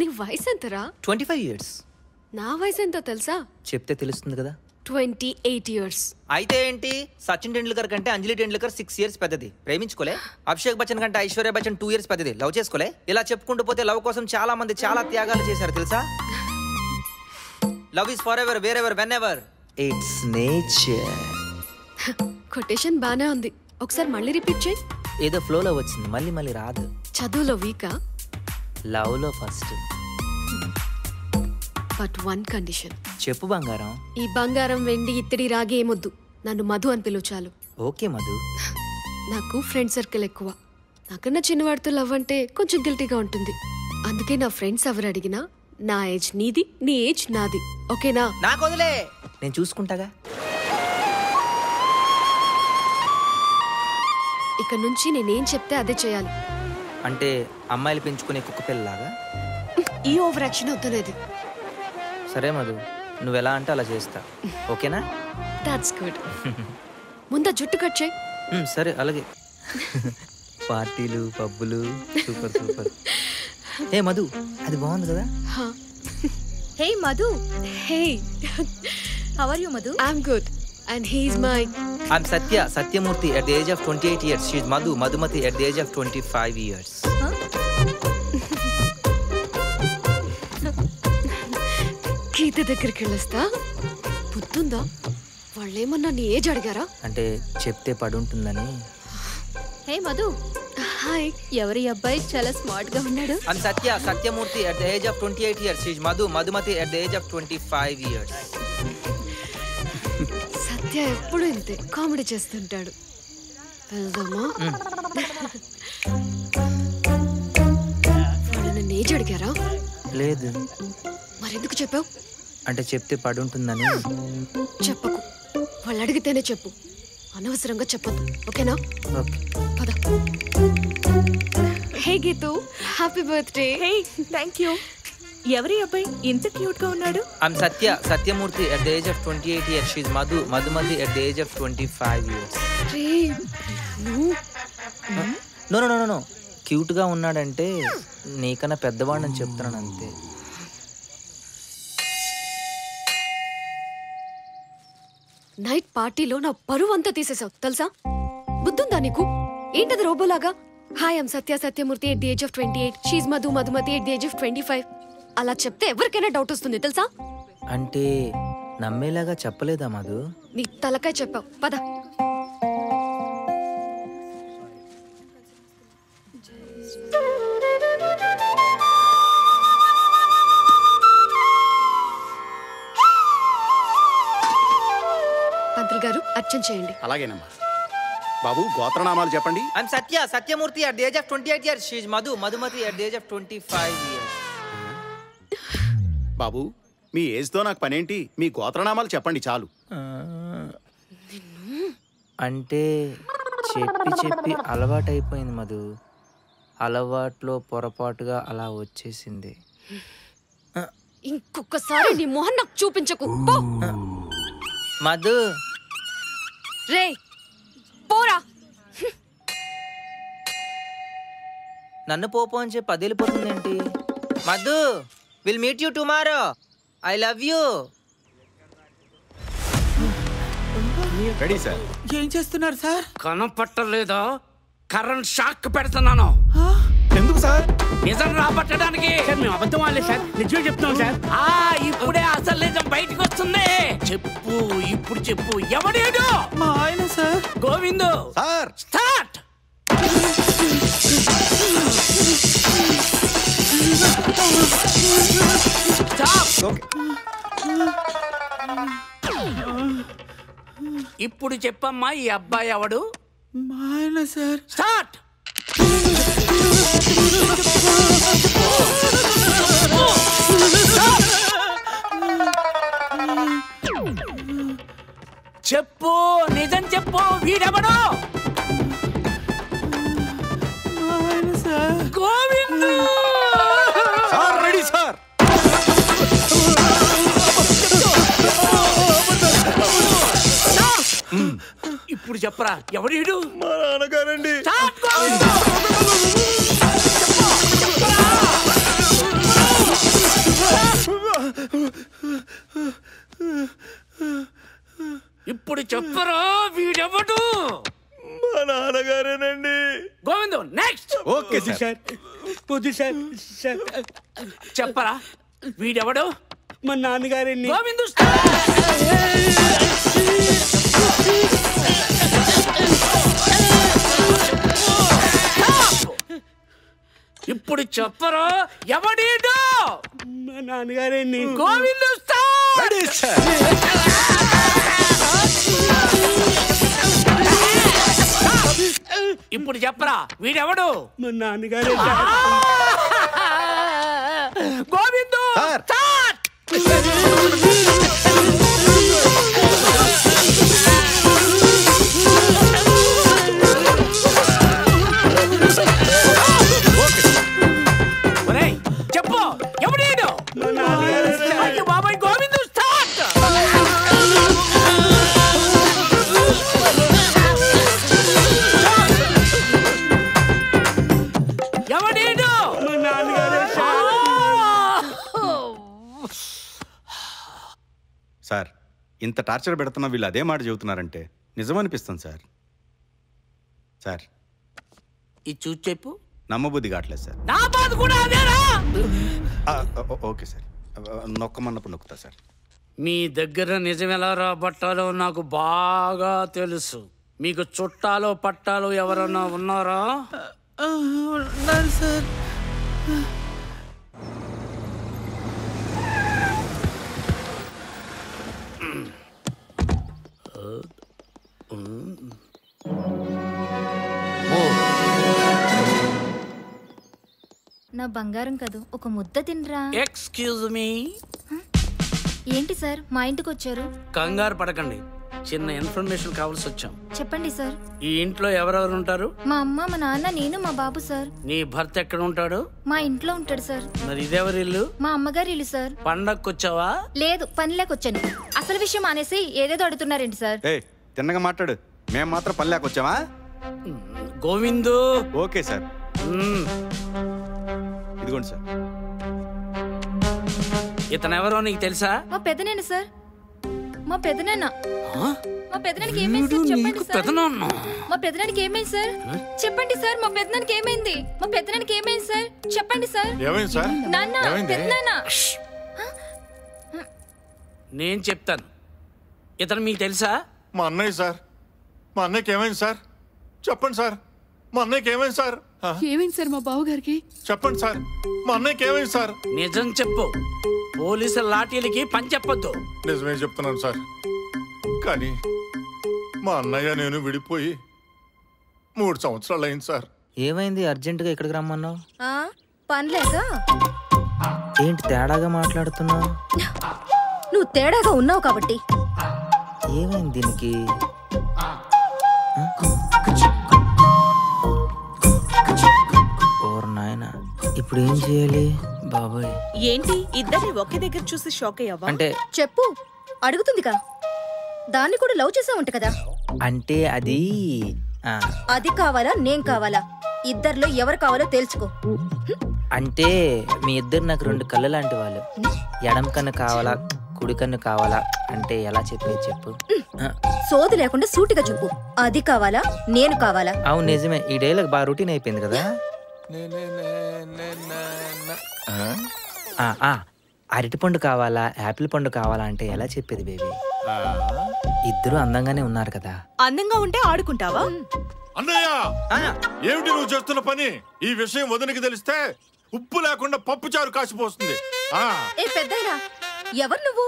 S12: నీ వయసు ఎంతరా?
S7: 25 years.
S12: నా వయసు ఎంతో తెలుసా?
S7: చెప్తే తెలుస్తుంది కదా.
S12: 28 years.
S7: అయితే ఏంటి, సచిన్ టెండూల్కర్ కంటే అంజలి టెండూల్కర్ 6 years పెద్దది. ప్రేమించుకోలే. అభిషేక్ బచ్చన్ కంటే ఐశ్వర్య బచ్చన్ 2 years పెద్దది. లవ్ చేసుకోలే. ఇలా చెప్పుకుంటూ పోతే లవ్ కోసం చాలా మంది చాలా త్యాగాలు చేశారు తెలుసా. Love is for ever, wear ever, when ever. It's nature.
S12: Quotation బానే ఉంది, ఒకసారి మళ్ళీ రిపీట్ చేయి.
S7: ఏదో ఫ్లోలో వచ్చింది, మళ్ళీ మళ్ళీ రాదు.
S12: చదువులో వీకా?
S7: లవ్ లో ఫస్ట్.
S12: But one condition.
S7: చెప్పు బంగారం.
S12: ఈ బంగారం, వెండి, ఇత్తడి, రాగి ఏమొద్దు. నన్ను మధు అని పిలువు చాలు.
S7: ఓకే మధు.
S12: నాకు ఫ్రెండ్ సర్కిల్ ఎక్కువ. నాకన్నా చిన్నవాడితో లవ్ అంటే కొంచెం గిల్టీగా ఉంటుంది. అందుకే నా ఫ్రెండ్స్ ఎవరు అడిగినా నా ఏజ్ నీది, నీ ఏజ్ నాది. ఓకేనా?
S7: నాకు వదిలే, నేను చూసుకుంటాగా.
S12: ఇక నుంచి నేనేం చెప్తే అదే చేయాలి.
S7: అంటే అమ్మాయిలు పెంచుకునే కుక్క పిల్లలాగా?
S12: ఈ ఓవర్ యాక్షన్ వద్దనేది.
S7: సరే మధు, నువ్వు ఎలా అంటే అలా చేస్తా. ఓకేనా?
S12: That's good. ముందా జుట్టు కట్ చేయి.
S7: సరే అలాగే. పార్టీలు, పబ్బులు, సూపర్ సూపర్. ఏ మధు, అది బాగుంది కదా.
S10: Hey Madhu.
S12: Hey,
S10: how are you Madhu?
S12: I'm good and he is my.
S7: I'm Satya, Satyamurthy at the age of 28 years. She is Madhu, Madhumati at the age of 25 years.
S12: గీత దగ్గరికి వెళ్ళొస్తా. బుద్ధుందా? వాళ్ళేమన్నా నీ ఏజ్ అడిగారా?
S7: అంటే చెప్తే పడుంటుందని.
S10: హే మధు.
S12: హాయ్.
S10: ఎవరి అబ్బాయి చాలా స్మార్ట్ గా ఉన్నాడు?
S7: I'm Satya, Satyamurthy at the age of 28 years. She is Madhu, Madhumati at the age of 25 years.
S12: సత్య ఎప్పుడు ఇంతే కామెడీ చేస్తుంటాడు. వెళ్దామా? వాళ్ళు నన్ను ఏజ్ అడిగారా?
S7: లేదు.
S12: మరెందుకు చెప్పావు?
S7: అంటే చెప్తే పడుంటుందని.
S12: చెప్పకు. వాళ్ళు అడిగితేనే చెప్పు, అనవసరంగా చెప్పొద్దు. ఓకేనా?
S7: ఓకే
S12: పద. Hey Geethu, happy birthday.
S10: Hey, thank you. ఎవరి అబ్బాయి ఇంత క్యూట్ గా ఉన్నాడు?
S7: I'm Satya, Satyamurthy at the age of 28 years. She is Madhu, Madhumati at the age of 25 years.
S12: రే నువ్వు
S7: no no no no, cute గా ఉన్నాడంటే నీకన్నా పెద్దవాడని చెప్తున్నాను అంతే.
S12: నైట్ పార్టీలో నా పరువు అంతా తీసేసావు తెలుసా? బుద్ధుందా నీకు? ఏంటది రోబోలాగా? Hi I'm Satya, Satyamurthy at the age of 28. She's Madhu, Madhumathi at the age of 25. అలా చెప్తే ఎవరికైనా డౌట్ వస్తుంది తెలుసా?
S7: అంటే నమ్మేలాగా చెప్పలేదా మధు?
S12: నీ తలకాయ చెప్పావు. పద. పంతులు గారు అర్చన చేయండి.
S4: అలాగేనమ్మా. బాబు గోత్రనామాలు చెప్పండి.
S7: I'm Satya, Satyamurthy at the age of 28 years. She is Madhu, Madhumati at the age of 25 years.
S4: బాబు మీ ఏజ్తో నాకు పనేంటి, మీ గోత్రనామాలు చెప్పండి చాలు.
S7: అంటే చెప్పి చెప్పి అలవాటైపోయింది మధు. అలవాట్లో పొరపాటుగా అలా వచ్చేసింది.
S12: ఇంకొకసారి నీ మొహం నాకు చూపించకు. పో.
S7: మధు.
S12: రే పోరా.
S7: నన్ను పోపో అని చెప్పి అది వెళ్ళిపోతుంది ఏంటి? Madhu, will meet you tomorrow. I love you.
S2: Ready sir.
S3: ఏం చేస్తున్నారు సార్?
S5: కనపట్టలేదా? కరెంట్ షాక్ పెడుతున్నాను.
S4: ఎందుకు సార్?
S5: నిజం రాబట్టడానికి. సార్ మేము అబద్ధం వాళ్ళే సార్, నిజమే చెప్తున్నాం సార్. ఇప్పుడే అసలు నిజం బయటకు వస్తుంది. చెప్పు, ఇప్పుడు చెప్పు. ఎవడేడు?
S3: మా ఆయన సార్.
S5: గోవిందు
S2: సార్.
S5: స్టార్ట్. ఇప్పుడు చెప్పమ్మా, ఈ అబ్బాయి ఎవడు?
S3: మా ఆయన సార్.
S5: స్టార్ట్. చెప్పు, నిజం చెప్పు. వీడెవడు?
S3: మా ఆయన sir.
S5: Govindu.
S2: Sir ready sir.
S5: ఇప్పుడు చెప్పరా, ఎవడీడు?
S4: మా నాన్నగారండి.
S5: ఇప్పుడు చెప్పరా, వీడెవడు?
S4: మా నాన్నగారేనండి.
S5: గోవిందు నెక్స్ట్.
S2: Okay sir.
S5: చెప్పరా, వీడెవడు?
S3: మా నాన్నగారండి.
S5: గోవిందు. ఇప్పుడు చెప్పరా, ఎవడీడు?
S3: మా నాన్నగారండి.
S5: గోవిందు.
S2: Ready sir.
S5: ఇప్పుడు చెప్పరా, వీడెవడు?
S3: మా నాన్నగారే.
S5: గోవిందు.
S2: సార్.
S5: చెప్పు, ఎవడేడు? అయ్యో బాబాయ్, గోవిందు. స్టార్ట్. ఎవడేడు?
S3: మా నాన్నగారే.
S2: సార్, ఇంత టార్చర్ పెడుతున్నా వీళ్ళు అదే మాట చెబుతున్నారంటే నిజమనిపిస్తుంది సార్. సార్,
S5: ఇది చూసి చెప్పు.
S2: నమ్మబుద్ధి కావట్లేదు సార్.
S5: నా బాధ కూడా అదేరా.
S2: ఓకే సార్, నొక్కమన్నప్పుడు నొక్కుతా సార్.
S5: మీ దగ్గర నిజం ఎలా రాబట్టాలో నాకు బాగా తెలుసు. మీకు చుట్టాలో పట్టాలో ఎవరన్నా ఉన్నారా?
S3: ఉన్నారు సార్.
S11: నా బంగారం కదూ, ఒక ముద్ద తినరా.
S5: Excuse me.
S11: ఏంటి సార్ మా ఇంటికి వచ్చారు?
S5: కంగారు పడకండి, చిన్న ఇన్ఫర్మేషన్ కావాల్సి వచ్చాం.
S11: చెప్పండి సార్.
S5: ఈ ఇంట్లో ఎవరెవరు ఉంటారు?
S11: మా అమ్మ, మా నాన్న, నేను, మా బాబు సార్.
S5: నీ భర్త ఎక్కడ ఉంటాడు?
S11: మా ఇంట్లో ఉంటాడు సార్.
S5: మరి ఇదెవరి ఇల్లు?
S11: మా అమ్మగారి ఇల్లు సార్.
S5: పండక్కి వచ్చావా?
S11: లేదు, పనిలేకొచ్చాను. అసలు విషయం అనేసి ఏదేదో అడుగుతున్నారేంటి సార్?
S2: తిన్నగా మాట్లాడు. మేము మాత్రం పని లేకొచ్చామా?
S5: గోవిందు.
S2: Okay sir. ఇదిగోండి సార్.
S5: ఇతను ఎవరో నీకు తెలుసా?
S11: మా పెద్దనాన్న సార్. మా పెద్దనాన్న. మా పెద్దనాన్నకి ఏమైంది సార్? చెప్పండి సార్. మా పెద్దనాన్నకి ఏమైంది సార్? చెప్పండి సార్. మా పెద్దనాన్నకి ఏమైంది? మా పెద్దనాన్నకి ఏమైంది సార్? చెప్పండి సార్.
S4: ఏమైంది సార్?
S11: నాన్న, పెద్దనాన్న.
S5: నేను చెప్తాను. ఇతను మీకు తెలుసా?
S4: మా అన్నయ్య సార్. మా అన్నయ్యకి ఏమైంది సార్? చెప్పండి సార్. మా అన్నయ్యకి ఏమైంది సార్?
S9: ఏమైంది సార్ మా బావగారికి?
S4: చెప్పండి సార్. మా అన్నయ్యకి ఏమైంది సార్?
S5: నిజం చెప్పు. పోలీసుల లాఠీలకి పని చెప్పొద్దు.
S4: నిజమే చెప్తున్నాను సార్. కానీ మా అన్నయ్య నేను విడిపోయి 3 సంవత్సరాలు అయింది సార్.
S7: ఏమైంది? అర్జెంటుగా ఇక్కడికి రమ్మన్నావు?
S11: పనిలేక.
S7: ఏంటి తేడాగా మాట్లాడుతున్నావు?
S11: నువ్వు తేడాగా ఉన్నావు కాబట్టి.
S7: ఏమైంది దీనికి? ఓర్ నాయనా, ఇప్పుడు ఏం చేయాలి బాబాయ్?
S10: ఏంటి ఇద్దరిని ఒకే దగ్గర చూసి షాక్ అయ్యావా?
S7: అంటే
S11: చెప్పు, అడుగుతుందిగా. దాన్ని కూడా లవ్ చేసావుంట కదా.
S7: అంటే అది
S11: అది కావాలా నేను కావాలా? ఇద్దరిలో ఎవరు కావాలో తెలుసుకో.
S7: అంటే మీ ఇద్దరు నాకు 2 కళ్ళు లాంటి వాళ్ళు. ఎడం కన్ను కావాలా కుడి కన్ను కావాలా అంటే ఎలా చెప్పేది చెప్పు.
S13: సోది లేకుండా సూటిగా చెప్పు. అది కావాలా నేను కావాలా?
S7: అవును నిజమే, ఈ డైలాగ్ బాగా రొటీన్ అయిపోయింది కదా. అరటిపండు కావాలా యాపిల్ పండు కావాలా అంటే ఎలా చెప్పేది బేబీ? ఇద్దరు అందంగానే ఉన్నారు కదా.
S10: అందంగా ఉంటే ఆడుకుంటావా?
S4: అన్నయ్య ఏమిటి నువ్వు చేస్తున్న పని? ఈ విషయం వదినకి తెలిస్తే ఉప్పు లేకుండా పప్పు చారు కాసిపోస్తుంది.
S13: ఏ పెద్దయినా ఎవరు నువ్వు?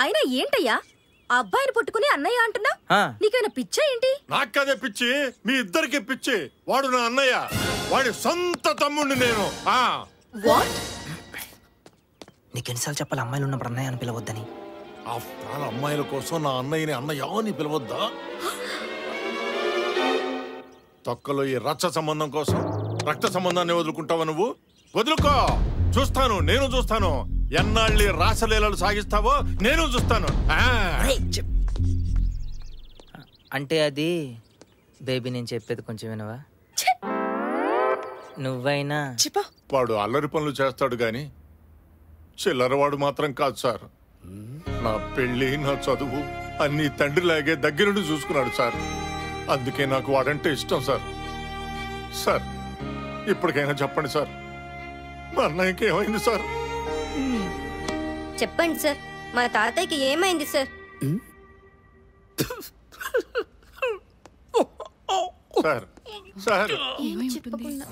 S13: అయినా ఏంటయ్యా అబ్బాయిని పట్టుకుని అన్నయ్య అంటున్నా? నీకైనా పిచ్చా ఏంటి?
S4: నాకదే పిచ్చి, మీ ఇద్దరికి పిచ్చి. వాడు నా అన్నయ్య, వాడి సొంత తమ్ముడిని నేను.
S7: నీకెన్నిసార్లు చెప్పాలి అమ్మాయిలు ఉన్నప్పుడు అన్నయ్య అని పిలవద్దని?
S4: ఆఫ్టర్ అమ్మాయిల కోసం నా అన్నయ్యని అన్నయ్య అని పిలవద్దా? తొక్కలో ఈ రచ్చ సంబంధం కోసం రక్త సంబంధాన్ని వదులుకుంటావా నువ్వు? వదులుకో, చూస్తాను, నేను చూస్తాను. ఎన్నాళ్ళి రాసలీలలు సాగిస్తావో నేను చూస్తాను.
S7: అంటే అది బేబీ, నేను చెప్పేది కొంచెం వినవా? నువ్వైనా
S4: వాడు అల్లరి పనులు చేస్తాడు గాని చిల్లరవాడు మాత్రం కాదు సార్. నా పెళ్లి, నా చదువు అన్ని తండ్రిలాగే దగ్గరుండి చూసుకున్నాడు సార్. అందుకే నాకు వాడంటే ఇష్టం సార్. సార్ ఇప్పటికైనా చెప్పండి సార్, మా అన్నయ్యకి ఏమైంది సార్?
S13: చెప్పండి సార్, మా తాతయ్యకి ఏమైంది సార్?
S4: సార్ సార్
S13: చెప్పకుండా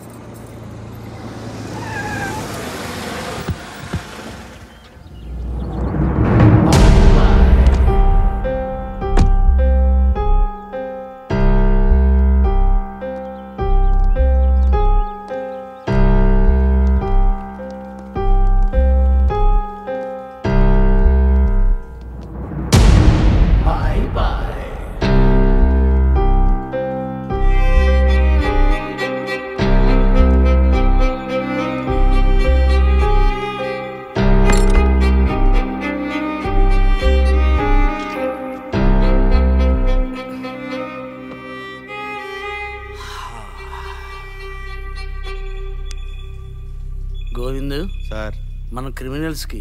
S5: గోవింద్
S2: సార్,
S5: మనం క్రిమినల్స్కి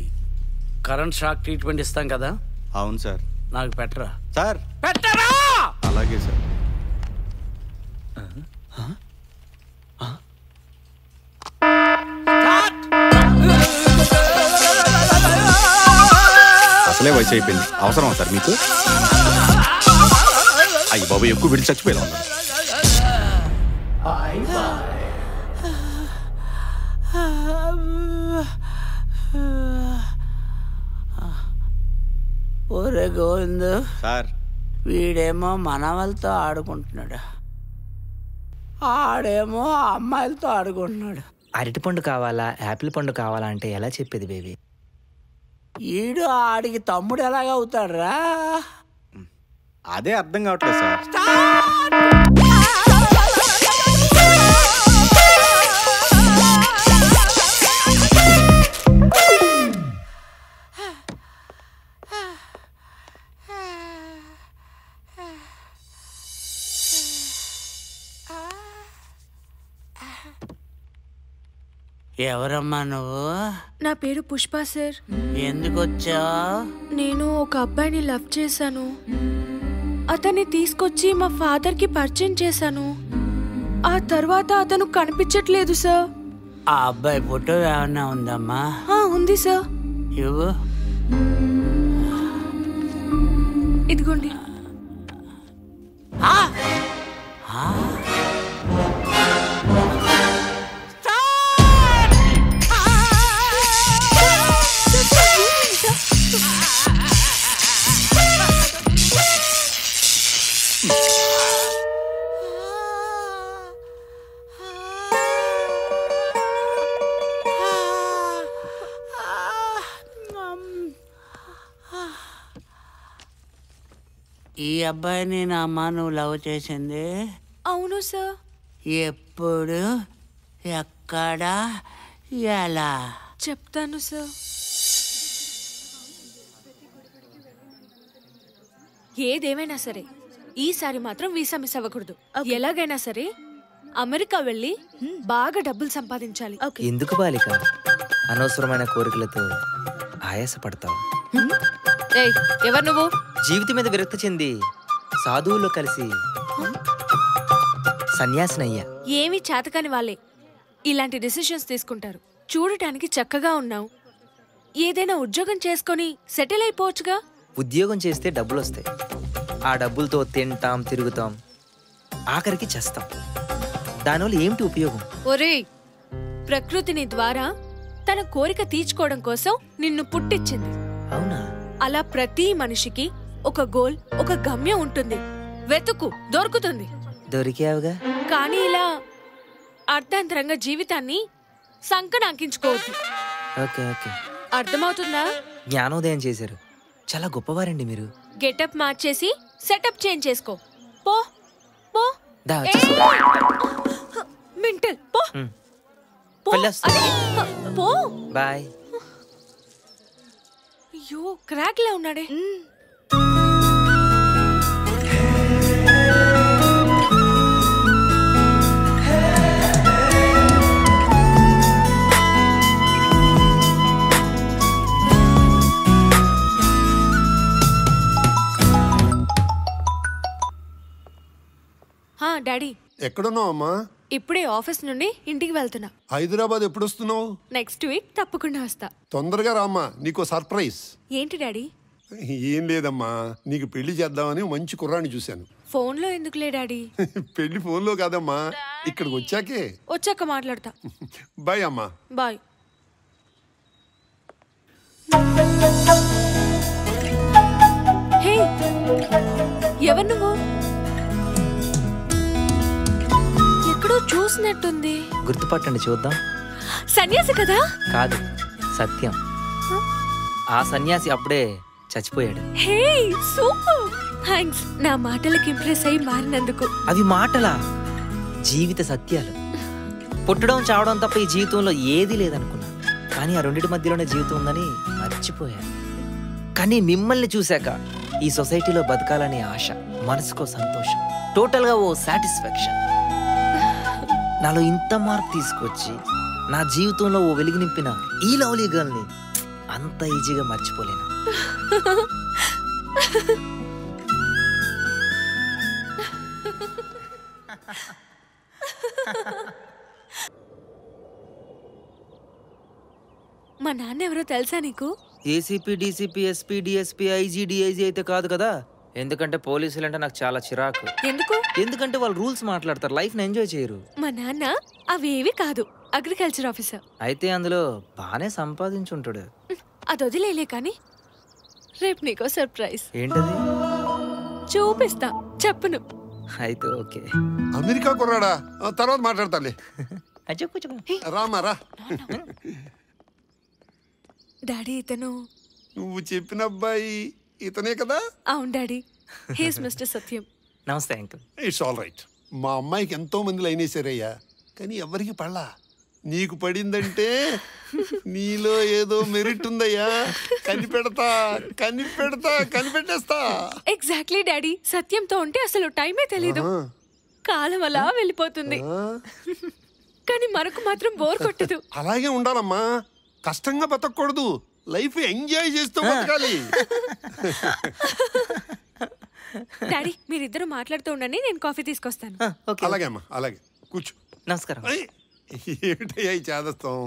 S5: కరెంట్ షాక్ ట్రీట్మెంట్ ఇస్తాం కదా?
S2: అవును సార్.
S5: నాకు పెట్టరా
S2: సార్?
S5: పెట్టరా?
S2: అలాగే సార్. అసలే వయసు అయిపోయింది, అవసరమా సార్ మీకు? అయ్యి బాబు, ఎక్కువ విడిచి చచ్చిపోయేలా ఉన్నారు.
S5: ఒరే గోవింద్
S2: సార్,
S5: వీడేమో మనవలతో ఆడుకుంటున్నాడు, ఆడేమో అమ్మాయిలతో ఆడుకుంటున్నాడు.
S7: అరటిపండు కావాలా యాపిల్ పండు కావాలా అంటే ఎలా చెప్పేది బేబీ?
S5: ఈడు ఆడికి తమ్ముడు ఎలాగ అవుతాడురా?
S2: అదే అర్థం కావట్లేదు సార్.
S5: ఎవరమ్మా నువ్వు?
S9: నా పేరు పుష్ప సార్.
S5: ఎందుకు వచ్చావు?
S9: నేను ఒక అబ్బాయిని లవ్ చేశాను. అతన్ని తీసుకొచ్చి మా ఫాదర్ కి పరిచయం చేశాను. ఆ తర్వాత అతను కనిపించట్లేదు సార్.
S5: ఆ అబ్బాయి ఫోటో ఏమన్నా ఉందమ్మా?
S9: ఉంది సార్.
S5: ఇవ్వు.
S9: ఇదిగోండి.
S5: ఈ అబ్బాయిని నా అమ్మ నువ్వు లవ్ చేసింది?
S9: అవును సార్.
S5: ఎప్పుడు, ఎక్కడ, ఎలా?
S9: చెప్తాను సార్. ఏదేమైనా సరే ఈసారి మాత్రం వీసా మిస్ అవ్వకూడదు. ఎలాగైనా సరే అమెరికా వెళ్ళి బాగా డబ్బులు సంపాదించాలి.
S7: ఎందుకు బాలిక అనవసరమైన కోరికలతో ఆయాసపడతావు?
S12: ఏయ్, ఎవరు నువ్వు?
S7: జీవితం మీద విరక్తి చెంది సాధువుల్లో కలిసి సన్యాసినయ్యా.
S9: ఏమీ చేతకాని వాళ్ళే ఇలాంటి డిసిషన్స్ తీసుకుంటారు. చూడటానికి చక్కగా ఉన్నావు. ఏదైనా ఉద్యోగం చేసుకొని సెటిల్ అయిపోవచ్చుగా.
S7: ఉద్యోగం చేస్తే డబ్బులు వస్తాయి. ఆ డబ్బులతో తింటాం, తిరుగుతాం, ఆఖరికి చేస్తాం. దానివల్ల ఏమిటి ఉపయోగం?
S9: ఒరేయ్, ప్రకృతిని ద్వారా తన కోరిక తీర్చుకోవడం కోసం నిన్ను పుట్టించింది.
S7: అవునా?
S9: అలా ప్రతి మనిషికి ఒక గోల్, ఒక గమ్యం ఉంటుంది. వెతుకు, దొరుకుతుంది.
S7: దొరికావుగా.
S9: కానీ ఇలా అర్థాంతరంగా జీవితాన్ని సంకనాకించుకోవద్దు.
S7: ఓకే ఓకే,
S9: అర్థమవుతుందా?
S7: జ్ఞానోదయం చేశారు. చాలా గొప్పవారండి మీరు.
S9: గెటప్ మార్చేసి సెటప్ చేంజ్ చేసుకో. పో పో.
S7: దా,
S9: మెంటల్. పో పో. పో.
S7: బాయ్.
S9: అయ్యో, క్రాక్ లా ఉన్నాడే. డాడీ,
S14: ఎక్కడున్నావు అమ్మా?
S9: ఇప్పుడే ఆఫీస్ నుండి ఇంటికి వెళ్తున్నా.
S14: హైదరాబాద్ ఎప్పుడు వస్తున్నావు?
S9: నెక్స్ట్ వీక్ తప్పకుండా వస్తా.
S14: తొందరగా రామ్మా, నీకో సర్ప్రైజ్.
S9: ఏంటి డాడీ?
S14: ఏం లేదమ్మా, నీకు పెళ్లి చేద్దామని మంచి కుర్రాన్ని చూశాను.
S9: ఫోన్లో ఎందుకులే డాడీ?
S14: పెళ్లి ఫోన్లో కాదమ్మా, ఇక్కడికి వచ్చాకే.
S9: వచ్చాక మాట్లాడతా.
S14: బాయ్ అమ్మా.
S9: బాయ్. హే, ఎవరు నువ్వు? ఎక్కడో చూసినట్టుంది.
S7: గుర్తుపట్టండి, చూద్దాం.
S9: సన్యాసి కదా?
S7: కాదు, సత్యం. ఆ సన్యాసి అప్పుడే చచ్చిపోయాడు.
S9: హే, సూపర్. థాంక్స్, నా మాటలకి ఇంప్రెస్ అయి మారినందుకు.
S7: అవి మాటలా? జీవిత సత్యాలు. పుట్టడం, చావడం తప్ప ఈ జీవితంలో ఏదీ లేదనుకున్నా. కానీ ఆ రెండింటి మధ్యలోనే జీవితం ఉందని మర్చిపోయాను. కానీ మిమ్మల్ని చూశాక ఈ సొసైటీలో బతకాలనే ఆశ, మనసుకో సంతోషం, టోటల్గా ఓ సాటిస్ఫాక్షన్. నాలో ఇంత మార్పు తీసుకొచ్చి నా జీవితంలో ఓ వెలుగు నింపిన ఈ లవ్లీ గర్ల్ని అంత ఈజీగా మర్చిపోలేను.
S9: మా నాన్న ఎవరో తెలుసా నీకు?
S7: ACP, DCP, SP, DSP, IG, DIG అయితే కాదు కదా. ఎందుకంటే పోలీసులు అంటే నాకు చాలా చిరాకు.
S9: ఎందుకు?
S7: ఎందుకంటే వాళ్ళు రూల్స్ మాట్లాడతారు, లైఫ్ ని ఎంజాయ్ చేయరు.
S9: మా నాన్న అవేవి కాదు, అగ్రికల్చర్ ఆఫీసర్.
S7: అయితే అందులో బానే సంపాదించుంటాడు.
S9: అది వదిలేలే కానీ రేపు నీకో సర్ప్రైజ్.
S7: ఏంటది?
S9: చూపిస్తా, చెప్పును.
S7: అయితే ఓకే.
S14: అమెరికా కుర్రాడా? తర్వాత మాట్లాడతాలే. రామా రా.
S9: డాడీ, ఇతను
S14: నువ్వు చెప్పిన అబ్బాయి ఇతనే కదా?
S9: అవును డాడీ, హీస్ మిస్టర్ సత్యం.
S7: నమస్తే అంకుల్.
S14: It's all right. మా అమ్మాయికి ఎంతో మంది లైనేసారయ్యా, కానీ ఎవరికి పడలా. నీకు పడిందంటే నీలో ఏదో మెరిట్ ఉందయ్యా. కనిపెడతా కనిపెడతా కనిపెట్టేస్తా.
S9: ఎగ్జాక్ట్లీ డాడీ, సత్యంతో ఉంటే అసలు టైమే తెలీదు. కాలం అలా వెళ్ళిపోతుంది, కానీ మనకు మాత్రం బోర్ కొట్టదు.
S14: అలాగే ఉండాలమ్మా, కష్టంగా బతకూడదు, లైఫ్ ఎంజాయ్ చేస్తూ బతకాలి.
S9: డాడీ, మీరిద్దరు మాట్లాడుతూ ఉండండి, నేను కాఫీ తీసుకొస్తాను.
S14: అలాగే అమ్మా, అలాగే కూర్చో.
S7: నమస్కారం.
S14: ఏమిటయ్యా ఈ చేదస్తాం?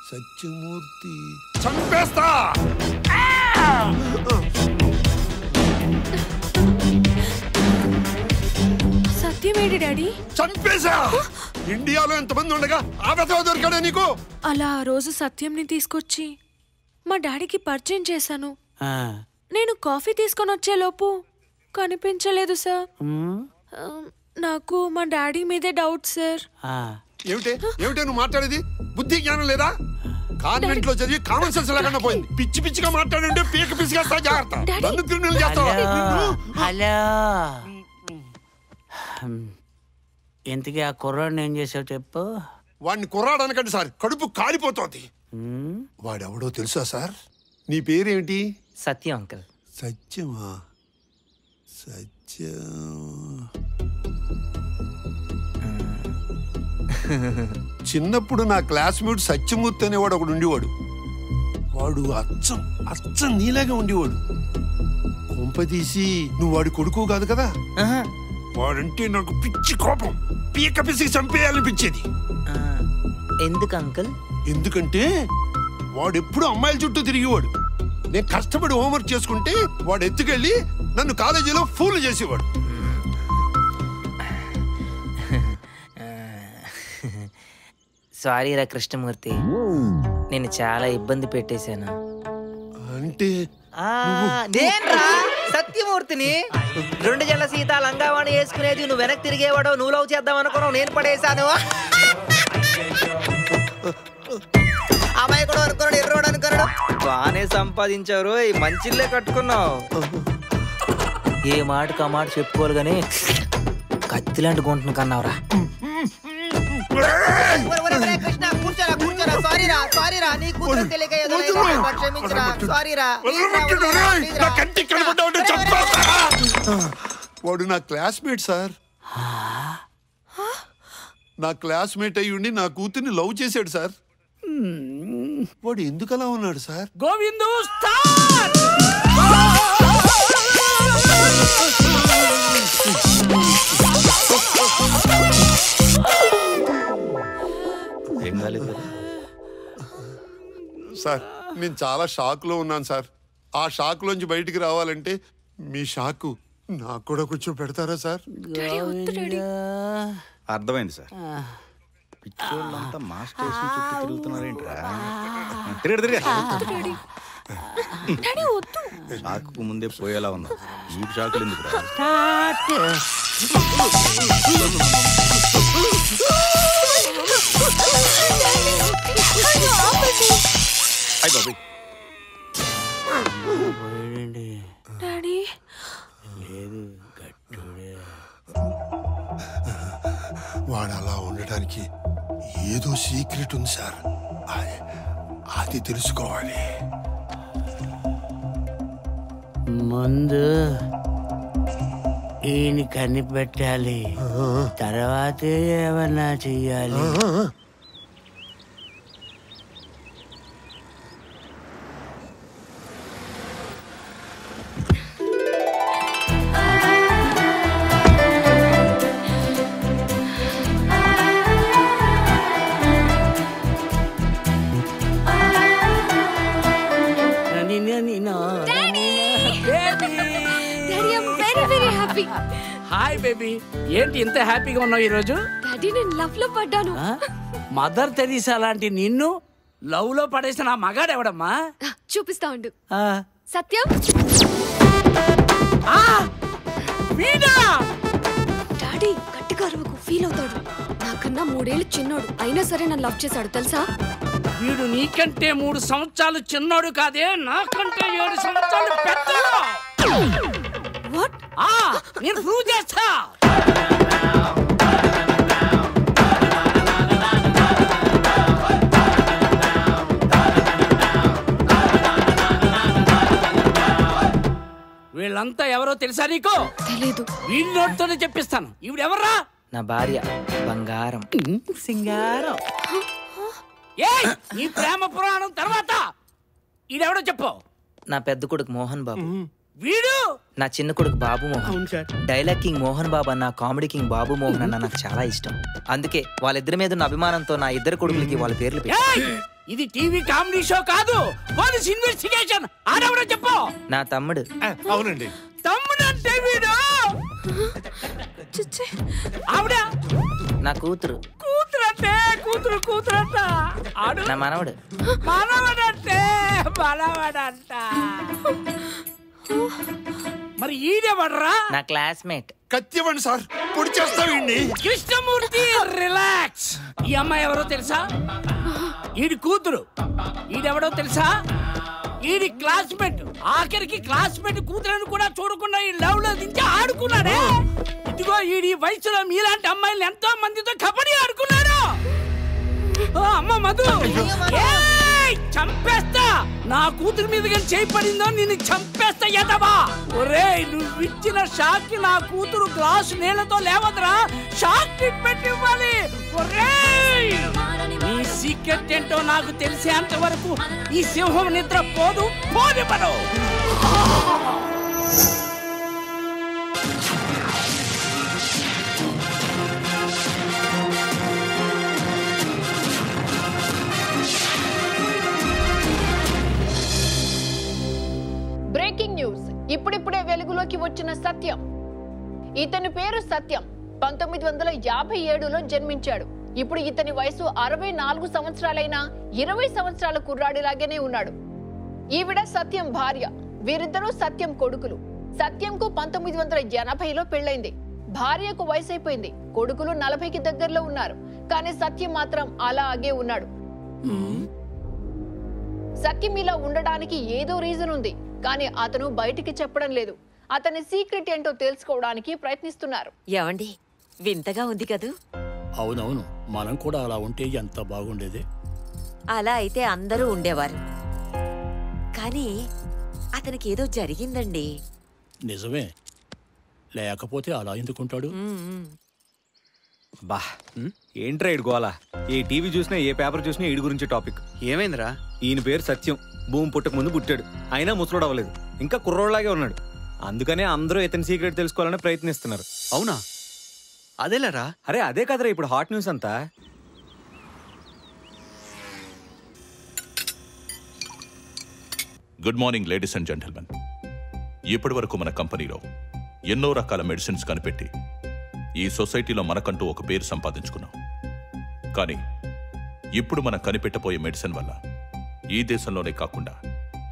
S14: సత్యమూర్తి చంపేస్తా.
S9: సత్యమేంటి డాడీ?
S14: చంపేశా. ఇండియాలో ఎంతమంది ఉండగా ఆ వెధవ దొరికాడా నీకు?
S9: అలా ఆ రోజు సత్యంని తీసుకొచ్చి మా డాడీకి పరిచయం చేశాను. నేను కాఫీ తీసుకొని వచ్చేలోపు కనిపించలేదు సార్. నాకు మా డాడీ మీదే డౌట్ సార్.
S14: ఏమిటే ఏమిటే నువ్వు మాట్లాడేది? బుద్ధి జ్ఞానం లేదా? కాన్వెంట్ లో చదివి కామన్ సెన్స్ లేకుండా పోయింది. పిచ్చి పిచ్చిగా మాట్లాడంటే పీక పిసిగేస్తా, జాగ్రత్త. నన్ను క్రిమినల్ చేస్తావా?
S5: హలో, ఇంతకీ ఆ కుర్రాడిని ఏం చేసావు చెప్పు.
S14: వాడిని కుర్రాడు అనకండి సార్, కడుపు కాలిపోతోంది. వాడెవడో తెలుసా సార్? నీ పేరేమిటి?
S7: సత్యం అంకుల్.
S14: సత్యమా? సత్యం చిన్నప్పుడు నా క్లాస్మేట్ సత్యమూర్తి అనేవాడు ఒకడు ఉండేవాడు. వాడు అచ్చం నీలాగా ఉండేవాడు. కొంపదీసి నువ్వు వాడి కొడుకు కాదు కదా? వాడంటే నాకు పిచ్చి కోపం, పీక పిసికి చంపేయాలనిపించేది.
S7: ఎందుకు అంకుల్?
S14: ఎందుకంటే వాడు ఎప్పుడు అమ్మాయిల చుట్టూ తిరిగేవాడు. నేను కష్టపడి హోంవర్క్ చేసుకుంటే వాడు ఎత్తుకెళ్ళి నన్ను కాలేజీలో ఫూల్ చేసేవాడు.
S7: సారీ రా కృష్ణమూర్తి, నేను చాలా ఇబ్బంది పెట్టేశాను.
S14: అంటే
S7: నేన్రా సత్యమూర్తిని. 2 జల్ల సీత లంగావాణి వేసుకునేది నువ్వు వెనక్కి తిరిగేవాడో, నువ్వు లవ్ చేద్దాం అనుకున్నావు, నేను పడేశాను. అమ్మాయి కూడా అనుకున్నాడు, ఎర్రోడు అనుకున్నాడు. బానే సంపాదించారు, ఈ మంచిల్లే కట్టుకున్నావు. ఏ మాటకు ఆ మాట చెప్పుకోరు గానీ కత్తిలాంటి గుంటను కన్నావురా.
S14: వాడు నా క్లాస్మేట్ సార్. నా క్లాస్మేట్ అయ్యి ఉండి నా కూతుర్ని లవ్ చేశాడు సార్. వాడు ఎందుకు అలా ఉన్నాడు సార్?
S5: గోవిందు
S2: ఏం కాలేదు
S14: సార్. నేను చాలా షాక్ లో ఉన్నాను సార్. ఆ షాక్ లోంచి బయటికి రావాలంటే మీ షాకు నాకు కూడా కొంచెం పెడతారా సార్?
S2: అర్థమైంది సార్. పిచ్చోళ్ళంతా మా స్టేషన్ చుట్టూ తిరుగుతున్నారేంట్రా? తిరిగి షాకు ముందే పోయేలా ఉన్నా. ఈ షాకులు ఎందుకు?
S14: వాడు అలా ఉండడానికి ఏదో సీక్రెట్ ఉంది సార్. అది తెలుసుకోవాలి.
S5: ముందు ఈయన కనిపెట్టాలి, తర్వాతే ఏమన్నా చెయ్యాలి. హాయ్ బేబీ, ఏంటి ఇంత హ్యాపీగా ఉన్నావు ఈరోజు?
S12: డాడీ నేను లవ్ లో పడ్డాను.
S5: మదర్ తెరీసా లాంటి నిన్ను లవ్ లో పడేసిన ఆ మగాడెవడమ్మా?
S12: చూపిస్తా ఉండు. సత్యం, డాడీ గట్టిగా అరవకు, ఫీల్ అవుతాడు. నాకన్నా 3 ఏళ్ళు చిన్నోడు, అయినా సరే నన్ను లవ్ చేశాడు తెలుసా?
S5: వీడు నీకంటే 3 సంవత్సరాలు చిన్నోడు కాదే, నాకంటే 7 సంవత్సరాలు పెద్దోడు.
S12: వాట్?
S5: నేను ప్రూవ్ చేస్తా. వీళ్ళంతా ఎవరో తెలుసా నీకు?
S12: తెలీదు.
S5: వీడి నోటితోనే చెప్పిస్తాను. ఈవిడెవర్రా?
S7: నా భార్య బంగారం.
S5: సింగారం. ఏయ్, నీ ప్రేమ పురాణం తర్వాత ఈడెవడో చెప్పు.
S7: నా పెద్ద కొడుకు మోహన్ బాబు.
S5: వీడు
S7: నా చిన్న కొడుకు బాబు మోహన్. డైలాగ్ కింగ్ మోహన్ బాబు అన్న, కామెడీ కింగ్ బాబు మోహన్ అన్న నాకు చాలా ఇష్టం. అందుకే వాళ్ళిద్దరి మీద ఉన్న అభిమానంతో నా 2 కొడుకులకి వాళ్ళ పేర్లు పెట్టాను.
S5: ఇది టీవీ కామెడీ షో కాదు, పోలీస్ ఇన్వెస్టిగేషన్. ఆడెవడో చెప్పు.
S7: నా తమ్ముడు.
S14: అవునండి.
S5: తమ్ముడు అంటే వీడు. ఆవిడ
S7: నా కూతురు.
S5: కూతురంటే కూతురంట. ఆడు
S7: నా మనవడు.
S5: మనవడంటే మనవడంట. మరి ఈడెవడ్రా?
S7: నా క్లాస్మేట్.
S14: కత్తివ్వండి సార్, పొడి చేస్తావండి.
S5: కృష్ణమూర్తి రిలాక్స్. ఈ అమ్మాయి ఎవరో తెలుసా? ఈడి కూతురు. ఈడెవడో తెలుసా? ఈడి క్లాస్మేట్. ఆఖరికి క్లాస్మేట్ కూతురని కూడా చూడకుండా ఈ లవ్ లో దించి ఆడుకున్నాడే. ఇదిగో ఈడి వయసులో మీలాంటి అమ్మాయిలు ఎంతో మందితో కబడ్డీ ఆడుకున్నాడు. అమ్మ మధు, ఒరేయ్ చంపేస్తా, నా కూతురు మీద కానీ చేయి పడిందో నిన్ను చంపేస్తా ఎదవా. ఒరేయ్ నువ్వు ఇచ్చిన షాక్ కి నా కూతురు గ్లాసు నీళ్లతో లేవదురా, షాక్ ట్రీట్మెంట్ ఇవ్వాలి. ఒరేయ్ నీ సీక్రెట్ ఏంటో నాకు తెలిసేంత వరకు ఈ సింహం నిద్ర పోదు, పోనివ్వను.
S15: Breaking news. ఇప్పుడిప్పుడే వెలుగులోకి వచ్చిన సత్యం. ఇతని పేరు సత్యం. 1957లో జన్మించాడు. ఇప్పుడు ఇతని వయసు 64 సంవత్సరాలైనా 20 సంవత్సరాల కుర్రాడిలాగానే ఉన్నాడు. ఈవిడ సత్యం భార్య. వీరిద్దరూ సత్యం కొడుకులు. సత్యంకు 1980లో పెళ్ళైంది. భార్యకు వయసు అయిపోయింది. కొడుకులు 40కి దగ్గరలో ఉన్నారు. కానీ సత్యం మాత్రం అలాగే ఉన్నాడు. సత్యం ఇలా ఉండడానికి ఏదో రీజన్ ఉంది, కానీ అతను బయటికి చెప్పడం లేదు. అతని సీక్రెట్ ఏంటో తెలుసుకోవడానికి ప్రయత్నిస్తున్నారు.
S16: ఏమండి వింతగా ఉంది కదూ?
S5: అవునవును, మనం కూడా అలా ఉంటే ఎంత బాగుండేది.
S16: అలా అయితే అందరూ ఉండేవారు. కానీ అతనికి ఏదో జరిగిందండి.
S5: నిజమే, లేకపోతే అలా ఎందుకుంటాడు?
S2: బా ఏంట్రా ఈడు గోలా? ఏ టీవీ చూసినా ఏ పేపర్ చూసినా ఈడు గురించి టాపిక్. ఏమైందిరా? ఈయన పేరు సత్యం. భూమి పుట్టక ముందు పుట్టాడు. అయినా ముసలోడు అవ్వలేదు, ఇంకా కుర్రోడ్లాగే ఉన్నాడు. అందుకనే అందరూ ఇతని సీక్రెట్ తెలుసుకోవాలని ప్రయత్నిస్తున్నారు. అవునా? అదేలేరా. అరే అదే కదరా ఇప్పుడు హాట్ న్యూస్ అంతా.
S17: Good morning ladies and gentlemen. ఇప్పటి వరకు మన కంపెనీలో ఎన్నో రకాల మెడిసిన్స్ కనిపెట్టి ఈ సొసైటీలో మనకంటూ ఒక పేరు సంపాదించుకున్నాం. కానీ ఇప్పుడు మనం కనిపెట్టబోయే మెడిసిన్ వల్ల ఈ దేశంలోనే కాకుండా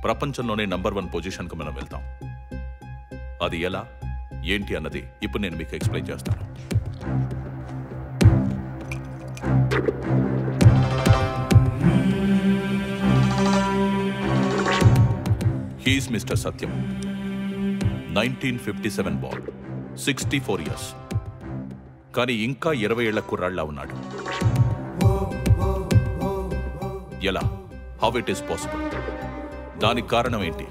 S17: ప్రపంచంలోనే నంబర్ 1 పొజిషన్కి మనం వెళ్తాం. అది ఎలా ఏంటి అన్నది ఇప్పుడు నేను మీకు ఎక్స్ప్లెయిన్ చేస్తాను. హీస్ మిస్టర్ సత్యం. 1957 బాల్, 64 ఇయర్స్. కానీ ఇంకా 20 ఏళ్ల కుర్రాళ్లా ఉన్నాడు. ఎలా? How it is possible? దానికి కారణం ఏంటి?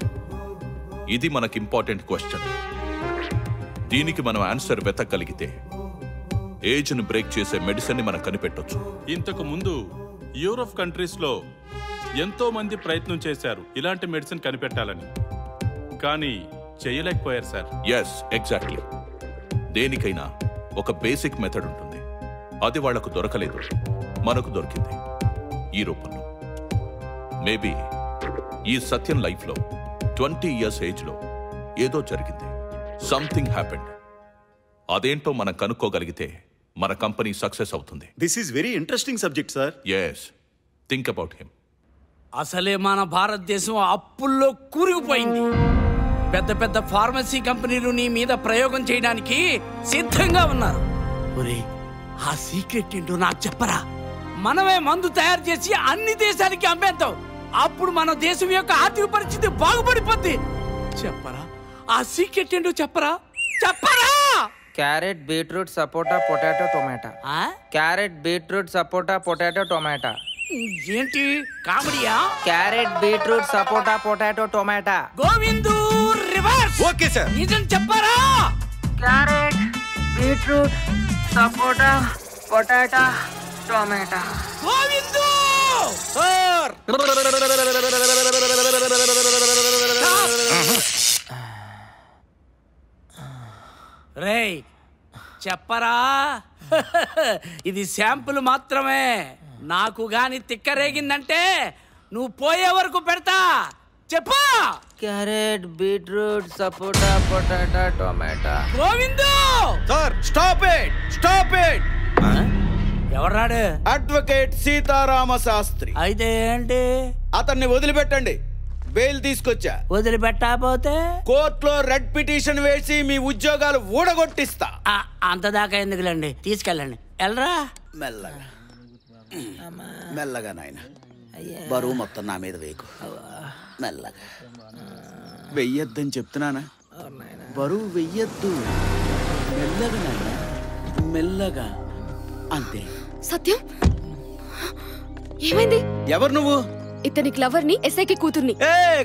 S17: ఇది మనకి ఇంపార్టెంట్ క్వశ్చన్. దీనికి మనం ఆన్సర్ వెతకగలిగితే ఏజ్ను బ్రేక్ చేసే మెడిసిన్ ని మనం కనిపెట్టొచ్చు.
S18: ఇంతకు ముందు యూరోప్ కంట్రీస్ లో ఎంతో మంది ప్రయత్నం చేశారు ఇలాంటి మెడిసిన్ కనిపెట్టాలని, కానీ చేయలేకపోయారు సార్.
S17: Yes, exactly. దేనికైనా ఒక బేసిక్ మెథడ్ ఉంటుంది. అది వాళ్లకు దొరకలేదు, మనకు దొరికింది ఈ రూపంలో. మేబీ ఈ సత్యం లైఫ్ లో 20 ఇయర్స్ ఏజ్ లో ఏదో జరిగింది. Something happened. అదేంటో మనం కనుక్కోగలిగితే మన కంపెనీ సక్సెస్ అవుతుంది.
S2: This is very interesting subject sir.
S17: Yes, think about him.
S5: అసలే మన భారతదేశం అప్పుల్లో కూరుకుపోయింది. పెద్ద పెద్ద ఫార్మసీ కంపెనీలు నీ మీద ప్రయోగం చేయడానికి సిద్ధంగా ఉన్నారు. ఒరే ఆ సీక్రెట్ ఏంటో నాకు చెప్పరా. మనమే మందు తయారు చేసి అన్ని దేశాలకి అమ్మేద్దాం. అప్పుడు మన దేశం యొక్క ఆర్థిక పరిస్థితి బాగుపడిపోద్ది. చెప్పరా ఆ సీక్రెట్ ఏంటో చెప్పరా, చెప్పరా.
S7: క్యారెట్, బీట్రూట్, సపోటా, పొటాటో, టొమాటో. క్యారెట్, బీట్రూట్, సపోటా, పొటాటో, టొమాటో.
S5: ఏంటి కామెడీయా?
S7: క్యారెట్, బీట్రూట్, సపోటా, potato, tomato.
S5: Govindu reverse.
S2: Okay sir.
S5: నిజం చెప్పరా.
S7: క్యారెట్, బీట్రూట్, సపోటా, పొటాటో, టొమాటో.
S5: గోవిందు
S2: సార్.
S5: రేయ్ చెప్పరా. ఇది శాంపుల్ మాత్రమే. నాకు గాని తిక్కరేగిందంటే నువ్వు పోయే వరకు పెడతా. చెప్పా.
S7: Carrot, beetroot, sapota, potato, tomato.
S5: Govindu
S1: sir, stop it, stop it.
S5: ఎవరాడు?
S1: అడ్వకేట్ సీతారామ శాస్త్రి.
S5: అయితే ఏంటి?
S1: అతన్ని వదిలిపెట్టండి. బెయిల్ తీసుకొచ్చా.
S5: వదిలిపెట్టకపోతే
S1: కోర్టులో రెడ్ పిటిషన్ వేసి మీ ఉద్యోగాలు ఊడగొట్టిస్తా.
S5: అంతదాకా ఎందుకులేండి, తీసుకెళ్ళండి. వెళ్ళరా.
S1: మెల్లగా మెల్లగా నాయన. బరువు మొత్తం నా మీద వేయకు. మెల్లగా. వెయ్యొద్దని చెప్తున్నానా? బరువు వెయ్యొద్దు. మెల్లగా నాయన, మెల్లగా. అంతే.
S12: సత్యం ఏమైంది?
S1: ఎవరు నువ్వు?
S12: ఇతనికి లవర్ ని ఎస్ఐకి కూతుర్ని.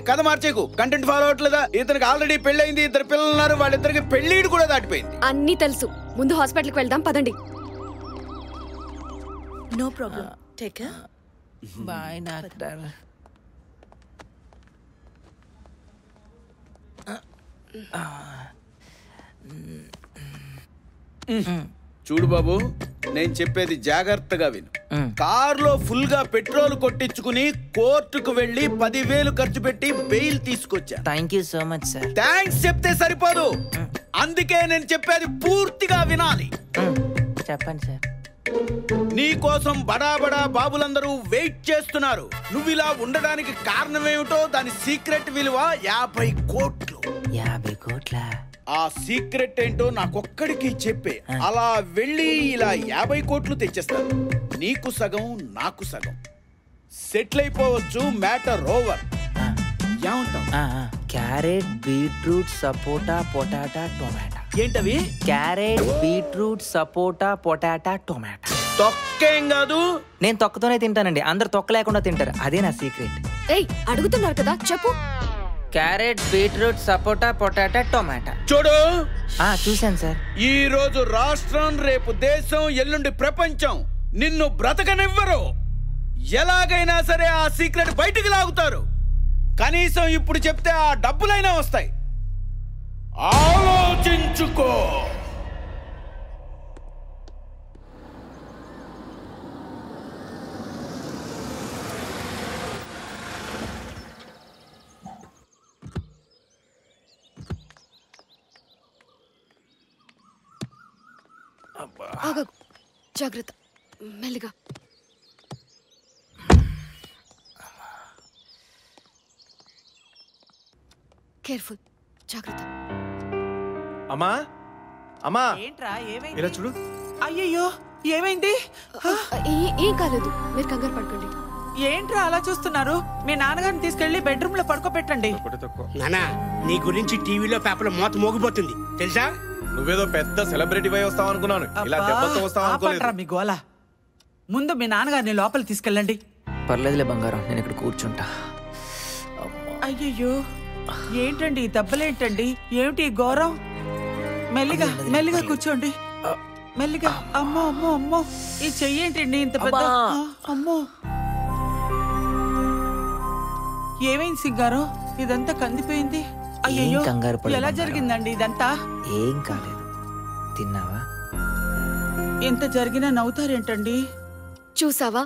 S1: కథ మార్చేకు. Content follow అవట్లేదా? ఇతనికి ఆల్రెడీ పెళ్ళైంది, 2 పిల్లలు ఉన్నారు. వాళ్ళిద్దరికి పెళ్లిడు కూడా దాటిపోయింది.
S12: అన్నీ తెలుసు. ముందు హాస్పిటల్కి వెళ్దాం పదండి.
S10: No problem. Take care.
S7: Bye doctor.
S1: చూడు బాబు, నేను చెప్పేది జాగ్రత్తగా విను. కార్లో ఫుల్ గా పెట్రోల్ కొట్టించుకుని కోర్టుకు వెళ్లి 10,000 ఖర్చు పెట్టి బెయిల్ తీసుకొచ్చా.
S7: Thank you so much sir.
S1: Thanks చెప్తే సరిపోదు, అందుకే నేను చెప్పేది పూర్తిగా వినాలి.
S7: చెప్పండి సార్.
S1: నీ కోసం బడా బడా బాబులందరూ వెయిట్ చేస్తున్నారు. నువ్వు ఇలా ఉండడానికి కారణమేమిటో దాని సీక్రెట్ విలువ 50 కోట్లు.
S7: 50 కోట్ల?
S1: ఆ సీక్రెట్ ఏంటో నాకొక్కడికి చెప్పే. అలా వెళ్ళి ఇలా 50 కోట్లు తెచ్చేస్తాను. నీకు సగం, నాకు సగం. సెటిల్ అయిపోవచ్చు. Matter over. ఏమంటావు?
S7: క్యారెట్, బీట్రూట్, సపోటా, పొటాటా, టొమాటో.
S1: ఏంటవి?
S7: క్యారెట్, బీట్రూట్, సపోటా, పొటాటా, టొమాటో.
S1: తొక్కేం కాదు.
S7: నేను తొక్కతోనే తింటానండి. అందరు తొక్క లేకుండా తింటారు. అదే నా సీక్రెట్.
S12: ఏయ్, అడుగుతున్నారు కదా, చెప్పు.
S7: క్యారెట్, బీట్రూట్, సపోటా, పొటాటా, టొమాటో.
S1: చూడు,
S7: చూశాను సార్.
S1: ఈ రోజు రాష్ట్రం, రేపు దేశం, ఎల్లుండి ప్రపంచం నిన్ను బ్రతకనివ్వరు. ఎలాగైనా సరే ఆ సీక్రెట్ బయటికి లాగుతారు. కనీసం ఇప్పుడు చెప్తే ఆ డబ్బులైనా వస్తాయి. ఆలోచించుకో.
S12: ఆగకు, జాగ్రత్త, మెల్లిగా. కేర్ఫుల్, జాగ్రత్త.
S4: అమ్మా, అమ్మా,
S3: ఏంట్రా ఏమైంది?
S4: ఇలా చూడు.
S3: అయ్యయ్యో, ఏమైంది?
S12: ఏం కాలేదు, మీరు కంగారు పడకండి.
S3: ఏంట్రా అలా చూస్తున్నారు? మీ నాన్నగారిని తీసుకెళ్లి బెడ్రూమ్ లో పడుకోబెట్టండి.
S5: నానా, నీ గురించి టీవీలో పేపర్లో మోత మోగిపోతుంది తెలుసా?
S4: నువ్వేదో పెద్ద సెలబ్రిటీ అయి వస్తావు అనుకున్నాను. ఇలా దెబ్బతో వస్తావు అనుకోలేదు.
S3: మీ గోల. ముందు మీ నాన్నగారిని లోపల తీసుకెళ్ళండి.
S7: పర్లేదులే బంగారం, నేను ఇక్కడ కూర్చుంటా.
S3: అయ్యయ్యో, ఏంటండి ఈ దెబ్బలేంటండి? ఏమిటి ఈ ఘోరం? మెల్లిగా మెల్లిగా కూర్చోండి. మెల్లిగా. అమ్మో అమ్మో అమ్మో, ఈ చెయ్యేంటండి ఇంత పెద్ద? అమ్మో, ఏమైంది సింగారం? ఇదంతా కందిపోయింది. అయ్యో, ఎలా జరిగిందండి ఇదంతా?
S7: ఏం కాలేదు. తిన్నావా?
S3: ఎంత జరిగినా నవ్వుతారేంటండి?
S12: చూసావా,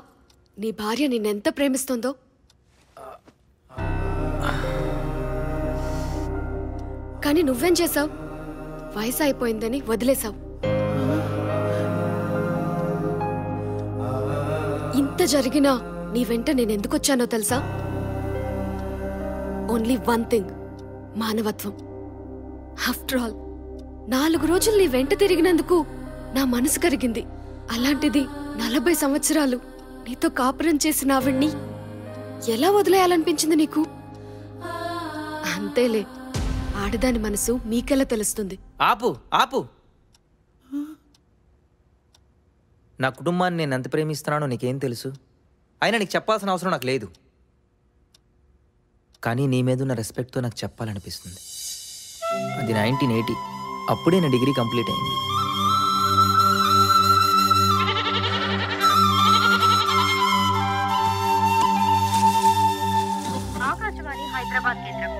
S12: నీ భార్య నిన్నెంత ప్రేమిస్తుందో. కానీ నువ్వేం చేసావు? వయసు అయిపోయిందని వదిలేసావు. ఇంత జరిగినా నీ వెంట నేనెందుకు వచ్చానో తెలుసా? ఓన్లీ వన్ థింగ్, మానవత్వం. ఆఫ్టర్ ఆల్ 4 రోజులు నీ వెంట తిరిగినందుకు నా మనసు కరిగింది. అలాంటిది 40 సంవత్సరాలు నీతో కాపురం చేసిన ఆవిడ్ని ఎలా వదిలేయాలనిపించింది నీకు? అంతేలే, ఆడదాని మనసు మీకెలా తెలుస్తుంది?
S7: ఆపు ఆపు. నా కుటుంబాన్ని నేను ఎంత ప్రేమిస్తున్నానో నీకేం తెలుసు? అయినా నీకు చెప్పాల్సిన అవసరం నాకు లేదు. కానీ నీ మీద ఉన్న రెస్పెక్ట్తో నాకు చెప్పాలనిపిస్తుంది. అది 1980. అప్పుడే నా డిగ్రీ కంప్లీట్ అయింది.
S19: ఆకాశవాణి హైదరాబాద్ కేంద్రం.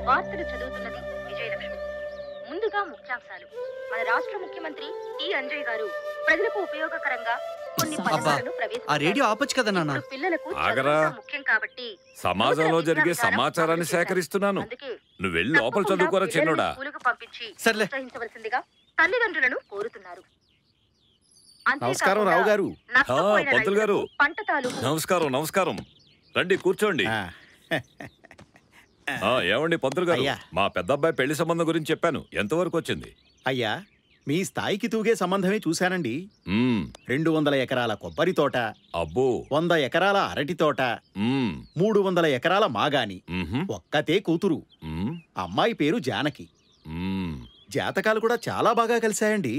S19: వార్తలు చదువుతున్నది విజయలక్ష్మి. ముందుగా ముఖ్యాంశాలు. మన రాష్ట్ర ముఖ్యమంత్రి టి అంజయ్ గారు ప్రజలకు ఉపయోగకరంగా కొన్ని పథకాలను
S20: ఆ రేడియో ఆపొచ్చు కదా నాన్న.
S19: పిల్లలకు
S21: ఆగరా.
S19: ముఖ్యం కాబట్టి
S21: సమాజంలో జరిగే సమాచారాన్ని సేకరిస్తున్నాను. నువ్వు వెళ్ళి లోపల చదువుకోరా చిన్నోడా.
S19: స్కూలుకు పంపించి ప్రోత్సహించవలసిందిగా తల్లిదండ్రులను కోరుతున్నారు.
S21: నమస్కారం రావు గారు. పంతులు గారు
S19: పంట తాలూకు
S21: నమస్కారం. నమస్కారం, రండి కూర్చోండి. ఏమండి పంతులు గారు, మా పెద్దబ్బాయి పెళ్లి సంబంధం గురించి చెప్పాను. ఎంతవరకు వచ్చింది?
S2: అయ్యా, మీ స్థాయికి తూగే సంబంధమే చూశానండి. 200 ఎకరాల కొబ్బరి తోట,
S21: అబ్బో
S2: 100 ఎకరాల అరటి తోట, 300 ఎకరాల మాగాని, ఒక్కతే కూతురు. అమ్మాయి పేరు జానకి. జాతకాలు కూడా చాలా బాగా కలిశాయండి.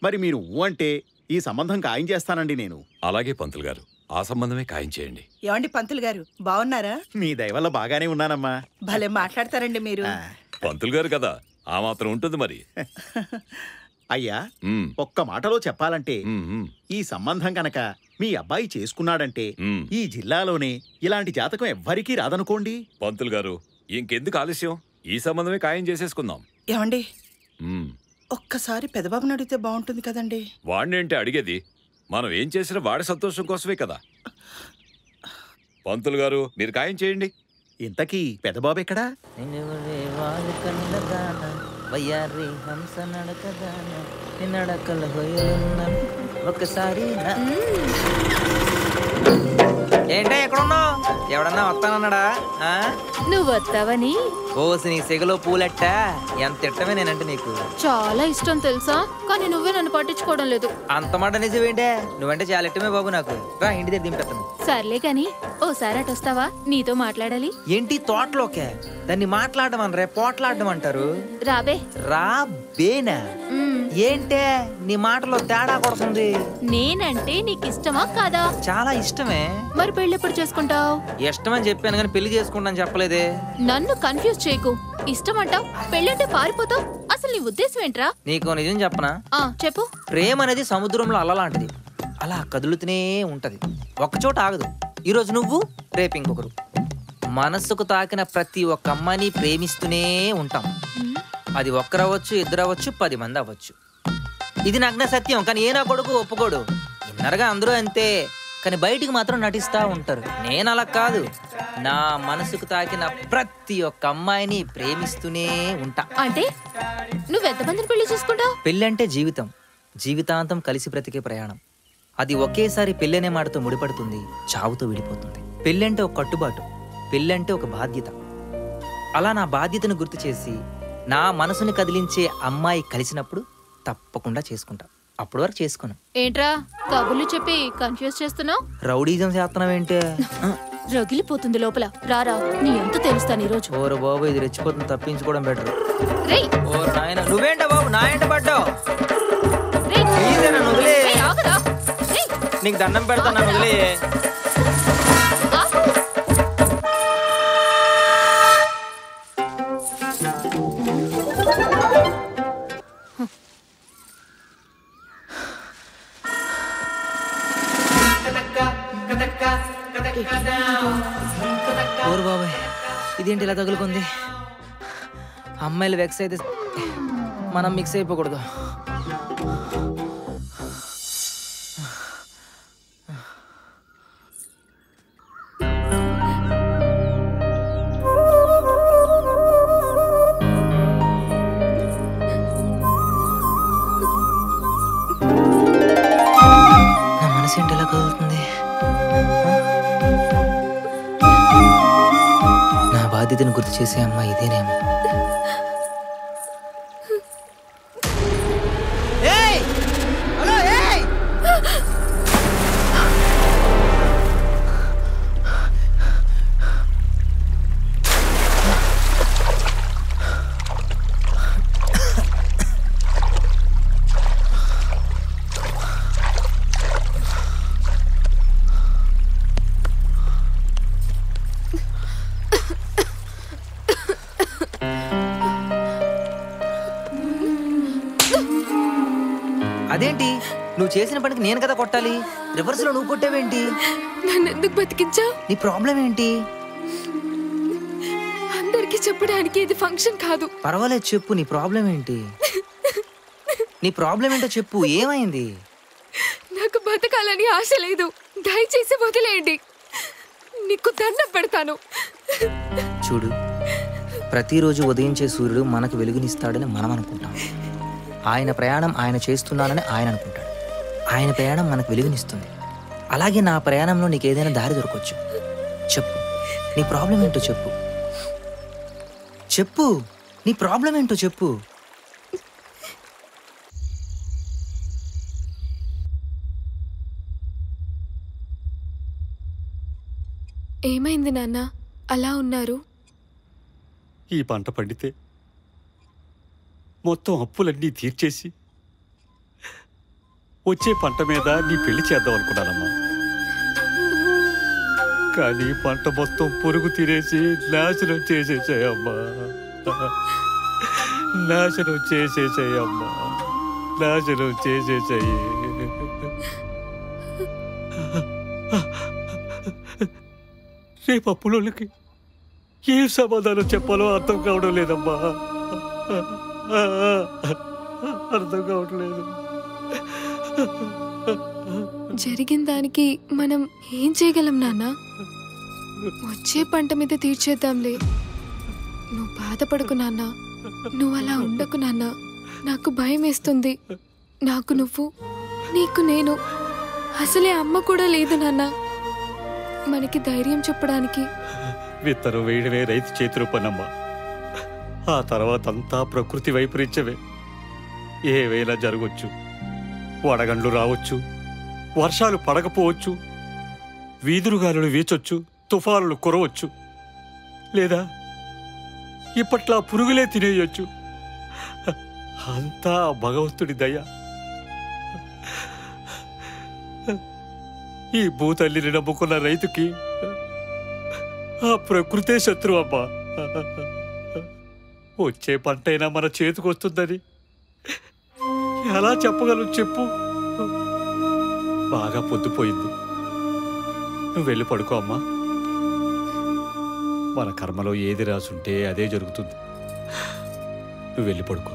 S2: మరి మీరు అంటే ఈ సంబంధం ఖాయం చేస్తానండి నేను.
S21: అలాగే పంతులు గారు, ఆ సంబంధమే ఖాయం చేయండి.
S3: ఏమండి పంతులు గారు బాగున్నారా?
S20: మీ దయ వల్ల బాగానే ఉన్నానమ్మా.
S3: భలే మాట్లాడతారండి మీరు.
S21: పంతులు గారు కదా, ఆ మాత్రం ఉంటుంది మరి.
S20: అయ్యా, ఒక్క మాటలో చెప్పాలంటే ఈ సంబంధం కనుక మీ అబ్బాయి చేసుకున్నాడంటే ఈ జిల్లాలోనే ఇలాంటి జాతకం ఎవ్వరికీ రాదనుకోండి.
S21: పంతులు గారు, ఇంకెందుకు ఆలస్యం? ఈ సంబంధమే ఖాయం చేసేసుకుందాం.
S3: ఏమండి ఒక్కసారి పెదబాబుని అడిగితే బాగుంటుంది కదండి.
S21: వాడినేంటి అడిగేది? మనం ఏం చేసినా వాడి సంతోషం కోసమే కదా. పంతులు గారు, మీరు ఖాయం చేయండి.
S20: ఇంతకీ పెదబాబు ఎక్కడా?
S7: ఒక్కసారి ఏంటో ఎక్కడున్నావు? ఎవడన్నా వస్తానన్నాడా?
S9: నువ్వు వస్తావని
S7: ఓసి నీ సెగలో పూలెట్ట ఎంత తిట్టమే నేనంటే నీకు
S9: చాలా ఇష్టం తెలుసా, కానీ నువ్వే నన్ను పట్టించుకోవడం లేదు.
S7: అంత మాట నిజమేంటే? నువ్వంటే చాలా ఇష్టమే బాబు నాకు. రా ఇంటి దగ్గర దింపెత్తాను.
S9: సర్లే కాని ఓసారి అటు వస్తావా? నీతో మాట్లాడాలి.
S7: ఏంటి తోటలోకే? దాన్ని మాట్లాడడం అనరే, పోట్లాడడం అంటారు.
S9: రాబే.
S7: రా బేనా? ఏంటే నీ మాటలో తేడా కొడుతుంది.
S9: నేనంటే నీకు ఇష్టమా కాదా?
S7: చాలా ఇష్టమే.
S9: మరి పెళ్లి ఎప్పుడు చేసుకుంటావు?
S7: ఇష్టమని చెప్పాను కానీ పెళ్లి చేసుకుంటాను చెప్పలేదే.
S9: నన్ను కన్ఫ్యూజ్ చేయకు. ఇష్టం అంటావు, పెళ్ళంటే పారిపోతావు. అసలు నీ ఉద్దేశం ఏంట్రా?
S7: నీకు నిజం చెప్పనా?
S9: చెప్పు.
S7: ప్రేమ అనేది సముద్రంలో అలలాంటిది. అలా కదులుతూనే ఉంటది, ఒక్కచోట ఆగదు. ఈరోజు నువ్వు, రేపు ఇంకొకరు. మనస్సుకు తాకిన ప్రతి ఒక్క అమ్మాయిని ప్రేమిస్తూనే ఉంటాం. అది ఒక్కరవ్వచ్చు, ఇద్దరవ్వచ్చు, 10 మంది అవ్వచ్చు. ఇది నగ్న సత్యం. కానీ ఏ నా కొడుకు ఒప్పుకోడు. ఇన్నరగా అందరూ అంతే, కానీ బయటికి మాత్రం నటిస్తా ఉంటారు. నేను అలా కాదు. నా మనసుకు తాకిన ప్రతి ఒక్క అమ్మాయిని ప్రేమిస్తూనే ఉంటా.
S9: అంటే నువ్వెంతమందిని పెళ్లి చేసుకుంటావు?
S7: పెళ్ళి అంటే జీవితం, జీవితాంతం కలిసి బ్రతికే ప్రయాణం. అది ఒకేసారి పెళ్ళనే మాటతో ముడిపడుతుంది, చావుతో విడిపోతుంది. పెళ్ళంటే ఒక కట్టుబాటు, పెళ్ళంటే ఒక బాధ్యత. అలా నా బాధ్యతను గుర్తు చేసి నా మనసుని కదిలించే అమ్మాయి కలిసినప్పుడు తప్పకుండా చేసుకుంటా. అప్పటి వరకు చేసుకోను.
S9: ఏంట్రా కబుర్లు చెప్పి కన్ఫ్యూజ్ చేస్తున్నావు?
S7: రౌడీజం చేస్తున్నావేంటే?
S9: రగిలిపోతుంది లోపల. రారా, నీ ఎంత తెలుస్తాను ఈరోజు.
S7: ఓరు బాబు, ఇది రెచ్చిపోతుంది, తప్పించుకోవడం బెటర్.
S9: రేయ్,
S7: ఓరు నాయన, నువ్వేంట బాబు నా ఎంట పడ్డావు? నీకు దండం పెడతాను, వదిలే. ఓరు బాబాయ్, ఇదేంటి ఇలా తగులుకుంది? అమ్మాయిలు వెక్స్ అయితే మనం మిక్స్ అయిపోకూడదు. నా మనసు ఏంటి ఇలా కదులుతుంది? నా బాధ్యతను గుర్తు చేసే అమ్మాయి ఇదేనేమో. అదేంటి, నువ్వు చేసిన పనికి నేను కదా కొట్టాలి? రివర్స్ లో నువ్వు కొట్టావేంటి?
S9: నన్ను ఎందుకు బతికించావు?
S7: నీ ప్రాబ్లం ఏంటి?
S9: అందరికి చెప్పడానికి ఇది ఫంక్షన్ కాదు.
S7: పర్వాలేదు, చెప్పు. నీ ప్రాబ్లం ఏంటి? నీ ప్రాబ్లం ఏంటో చెప్పు. ఏమైంది?
S9: నాకు బతకాలని ఆశ లేదు. దయచేసి వదిలేయండి. నీకు దండం పెడతాను.
S7: చూడు, ప్రతిరోజు ఉదయించే సూర్యుడు మనకు వెలుగునిస్తాడని మనం అనుకుంటాం. ఆయన ప్రయాణం ఆయన చేస్తున్నానని ఆయన అనుకుంటాడు. ఆయన ప్రయాణం మనకు వెలుగునిస్తుంది. అలాగే నా ప్రయాణంలో నీకు ఏదైనా దారి దొరకవచ్చు. చెప్పు, నీ ప్రాబ్లం ఏంటో చెప్పు. చెప్పు, నీ ప్రాబ్లం ఏంటో చెప్పు.
S9: ఏమైంది నాన్న, అలా ఉన్నారు?
S20: ఈ పంట పండితే మొత్తం అప్పులన్నీ తీర్చేసి వచ్చే పంట మీద నీ పెళ్లి చేద్దాం అనుకున్నానమ్మా.
S6: కానీ పంట మొత్తం పురుగు తినేసి నాశనం చేసేసాయమ్మా. నాశనం చేసేసాయమ్మా. నాశనం చేసేసాయి. రేపు అప్పులోళ్ళకి ఏ సమాధానం చెప్పాలో అర్థం కావడం లేదమ్మా. అర్థం కావట్లేదు.
S12: జరిగిన దానికి మనం ఏం చేయగలం నాన్న? వచ్చే పంట మీద తీర్చేద్దాంలే. నువ్వు బాధపడకు నాన్న. నువ్వు అలా ఉండకు నాన్న. నాకు భయం వేస్తుంది. నాకు నువ్వు, నీకు నేను. అసలే అమ్మ కూడా లేదు నాన్న మనకి ధైర్యం చెప్పడానికి.
S6: విత్తనం వేయడమే రైతు చేతులు పనమ్మా. ఆ తర్వాత అంతా ప్రకృతి వైపరీత్యమే. ఏవైనా జరగవచ్చు. వడగండ్లు రావచ్చు, వర్షాలు పడకపోవచ్చు, వీధురుగాలులు వీచొచ్చు, తుఫానులు కురవచ్చు, లేదా ఇప్పట్లా పురుగులే తినేయొచ్చు. అంతా భగవంతుడి దయ. ఈ భూతల్లిని నమ్ముకున్న రైతుకి ఆ ప్రకృతే శత్రువు అమ్మా. వచ్చే పంటైనా మన చేతికొస్తుందని ఎలా చెప్పగలను చెప్పు? బాగా పొద్దుపోయింది. నువ్వు వెళ్ళి పడుకో అమ్మా. మన కర్మలో ఏది రాసుంటే అదే జరుగుతుంది. నువ్వు వెళ్ళి పడుకో.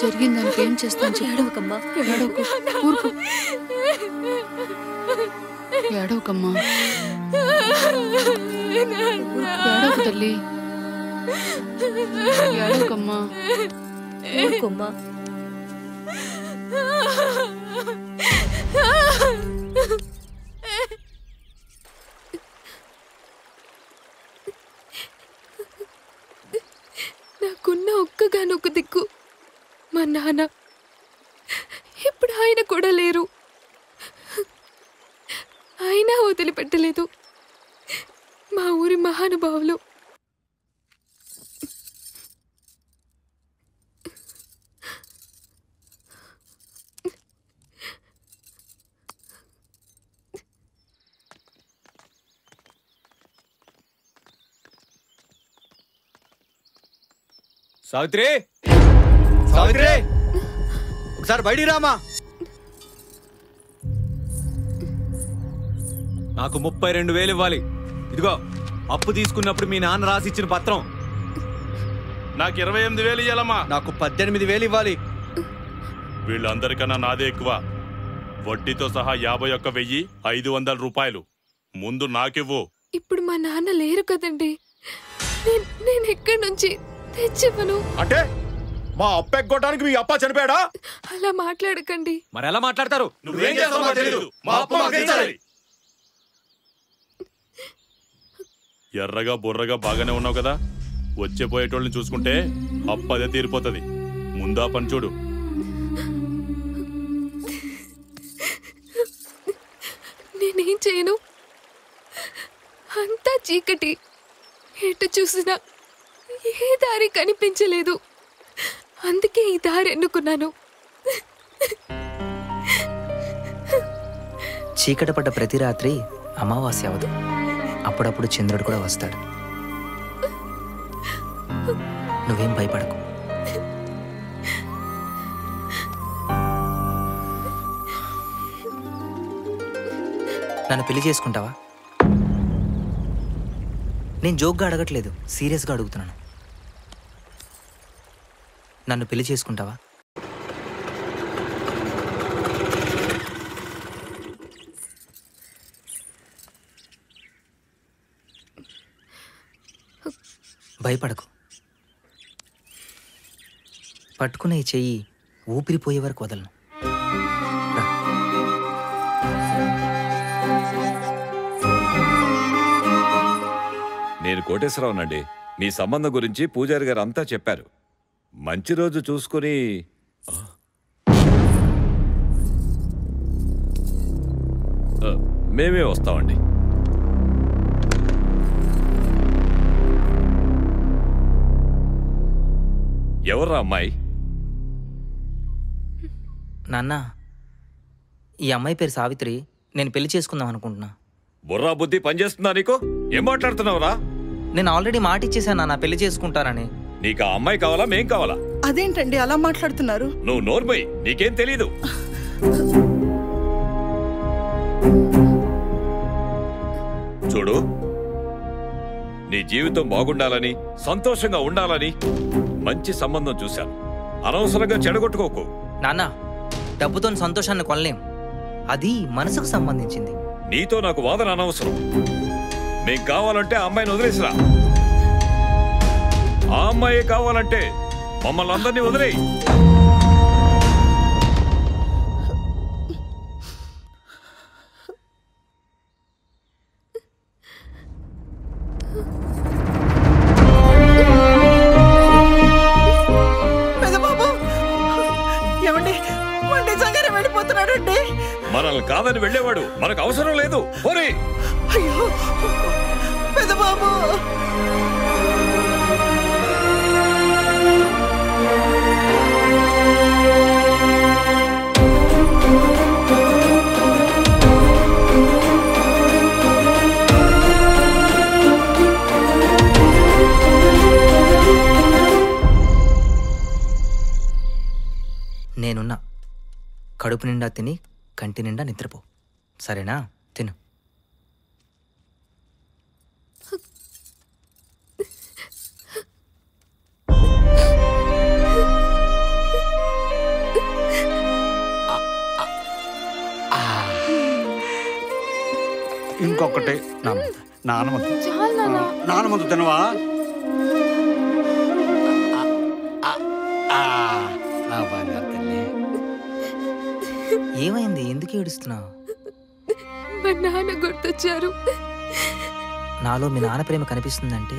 S12: జరిగిన దానికి ఏం చేస్తాను? ఏడవకమ్మా, ఏడవకు, ఊరుకు, ఏడవకమ్మా, ఏడవకు తల్లి, ఏడవకమ్మా,
S11: ఊరుకోమ్మా.
S12: నాకున్న ఒక్కగానొక్క దిక్కు మా నాన్న. ఇప్పుడు ఆయన కూడా లేరు. ఆయన వదిలిపెట్టలేదు. మా ఊరి మహానుభావులు.
S2: సావిత్రి, సావిత్రి, ఒకసారి బయటికి రామా. నాకు 32,000 ఇవ్వాలి. ఇదిగో అప్పు తీసుకున్నప్పుడు మీ నాన్న రాసి ఇచ్చిన పత్రం.
S18: నాకు 28,000 ఇవ్వాలమ్మా.
S2: నాకు 18,000 ఇవ్వాలి.
S18: వీళ్ళందరికన్నా నాదే ఎక్కువ. వడ్డీతో సహా 51,500 రూపాయలు ముందు నాకివ్వు.
S12: ఇప్పుడు మా నాన్న లేరు కదండి. నేను ఎక్కడి నుంచి తెచ్చివ్వను?
S4: అంటే మా అప్ప ఎగ్గొట్టడానికి మీ అప్ప చనిపోయాడా?
S12: అలా మాట్లాడకండి.
S2: మరి ఎలా మాట్లాడతారు?
S4: నువ్వేం చేస్తావో మాకు తెలీదు. మా అప్ప మాకు తెలుసాలి.
S18: ఎర్రగా బుర్రగా బాగానే ఉన్నావు కదా. వచ్చే పోయేటోళ్ళని చూసుకుంటే అప్పదే తీరిపోతుంది. ముందా పని చూడు.
S12: నేనేం చేయను? అంతా చీకటి. ఎటు చూసినా ఏ దారి కనిపించలేదు. అందుకే ఈ దారి ఎన్నుకున్నాను.
S7: చీకట పడ్డ ప్రతి రాత్రి అమావాస్య అవదు. అప్పుడప్పుడు చంద్రుడు కూడా వస్తాడు. నువ్వేం భయపడకు. నన్ను పెళ్లి చేసుకుంటావా? నేను జోక్గా అడగట్లేదు, సీరియస్గా అడుగుతున్నాను. నన్ను పెళ్లి చేసుకుంటావా? భయపడకు. పట్టుకున్న ఈ చెయ్యి ఊపిరిపోయే వరకు వదలను.
S21: నేను కోటేశ్వరరావునండి. మీ సంబంధం గురించి పూజారి గారు అంతా చెప్పారు. మంచి రోజు చూసుకుని మేమే వస్తామండి. ఎవర్రా అమ్మాయి?
S7: నాన్న, ఈ అమ్మాయి పేరు సావిత్రి. నేను పెళ్లి చేసుకుందాం అనుకుంటున్నా.
S21: బుర్రా బుద్ధి పనిచేస్తుందా నీకు? ఏం మాట్లాడుతున్నావురా?
S7: నేను ఆల్రెడీ మాట ఇచ్చేసాను నాన్న, పెళ్లి చేసుకుంటానని.
S21: నీకు ఆ అమ్మాయి కావాలా, మేం కావాలా?
S3: అదేంటండి అలా మాట్లాడుతున్నారు?
S21: నువ్వు నోర్మై, నీకేం తెలీదు. చూడు, నీ జీవితం బాగుండాలని, సంతోషంగా ఉండాలని మంచి సంబంధం చూశాను. అనవసరంగా చెడగొట్టుకోకు.
S7: నాన్న, డబ్బుతో సంతోషాన్ని కొనలేం. అది మనసుకు సంబంధించింది.
S21: నీతో నాకు వాదన అనవసరం. మేం కావాలంటే ఆ అమ్మాయిని వదిలేసిరా. ఆ అమ్మాయి కావాలంటే మమ్మల్ని అందరినీ వదిలేయి. మనల్ని కాదని వెళ్ళేవాడు మనకు అవసరం లేదు. పోనీ.
S3: అయ్యో పెదబాబు,
S7: నేనున్నా. కడుపు నిండా తిని కంటి నిండా నిద్రపో, సరేనా? తిను.
S2: ఇంకొకటి నానమందు తినవా?
S7: ఏమైంది? ఎందుకు ఏడుస్తున్నావు?
S9: మా నాన్న గుర్తొచ్చారు.
S7: నాలో మీ నాన్న ప్రేమ కనిపిస్తుందంటే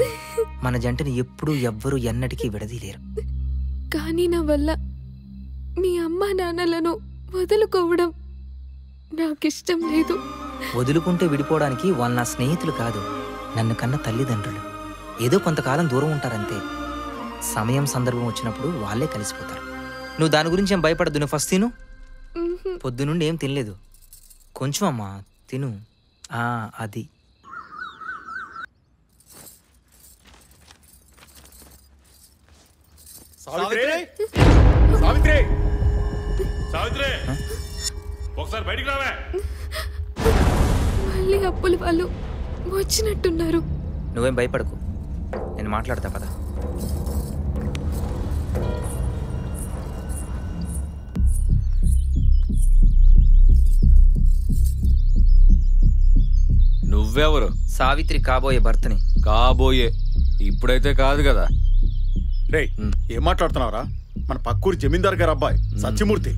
S7: మన జంటని ఎప్పుడూ ఎవ్వరూ ఎన్నటికీ విడదీయలేరు.
S9: కానీ నా వల్ల మీ అమ్మ నాన్నలను వదులుకోవడం నాకిష్టం లేదు.
S7: వదులుకుంటే విడిపోవడానికి వాళ్ళు నా స్నేహితులు కాదు, నన్ను కన్న తల్లిదండ్రులు. ఏదో కొంతకాలం దూరం ఉంటారంతే. సమయం సందర్భం వచ్చినప్పుడు వాళ్ళే కలిసిపోతారు. నువ్వు దాని గురించి ఏం భయపడద్దు. నువ్వు ఫస్ట్ తిను. పొద్దునుండి ఏం తినలేదు. కొంచెం అమ్మా తిను. అది
S18: ఒకసారి బయటికి రావే.
S9: మళ్ళీ అప్పుల వాళ్ళు వచ్చినట్టున్నారు.
S7: నువ్వేం భయపడకు, నేను మాట్లాడతా పద.
S6: నువ్వెవరు?
S7: సావిత్రి కాబోయే భర్తని.
S6: కాబోయే, ఇప్పుడైతే కాదు కదా.
S20: రే, ఏం మాట్లాడుతున్నావురా? మన పక్కూరు జమీందార్ గారు అబ్బాయి సత్యమూర్తి.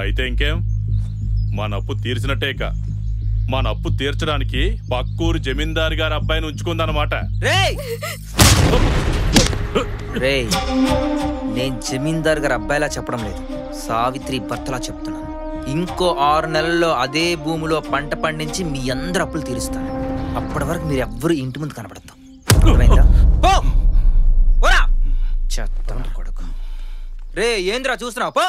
S18: అయితే ఇంకేం, మన అప్పు తీర్చినట్టేక. మన అప్పు తీర్చడానికి పక్కూరు జమీందార్ గారి అబ్బాయిని ఉంచుకుందన్నమాట.
S7: రే, నేను జమీందార్ గారి అబ్బాయిలా చెప్పడం లేదు, సావిత్రి భర్తలా చెప్తున్నాను. ఇంకో 6 నెలల్లో అదే భూమిలో పంట పండించి మీ అందరు అప్పులు తీరుస్తాను. అప్పటి వరకు మీరు ఎవ్వరూ ఇంటి ముందు కనపడతాం. కొడుకు. రే, ఏంద్రా చూస్తున్నావు? పో.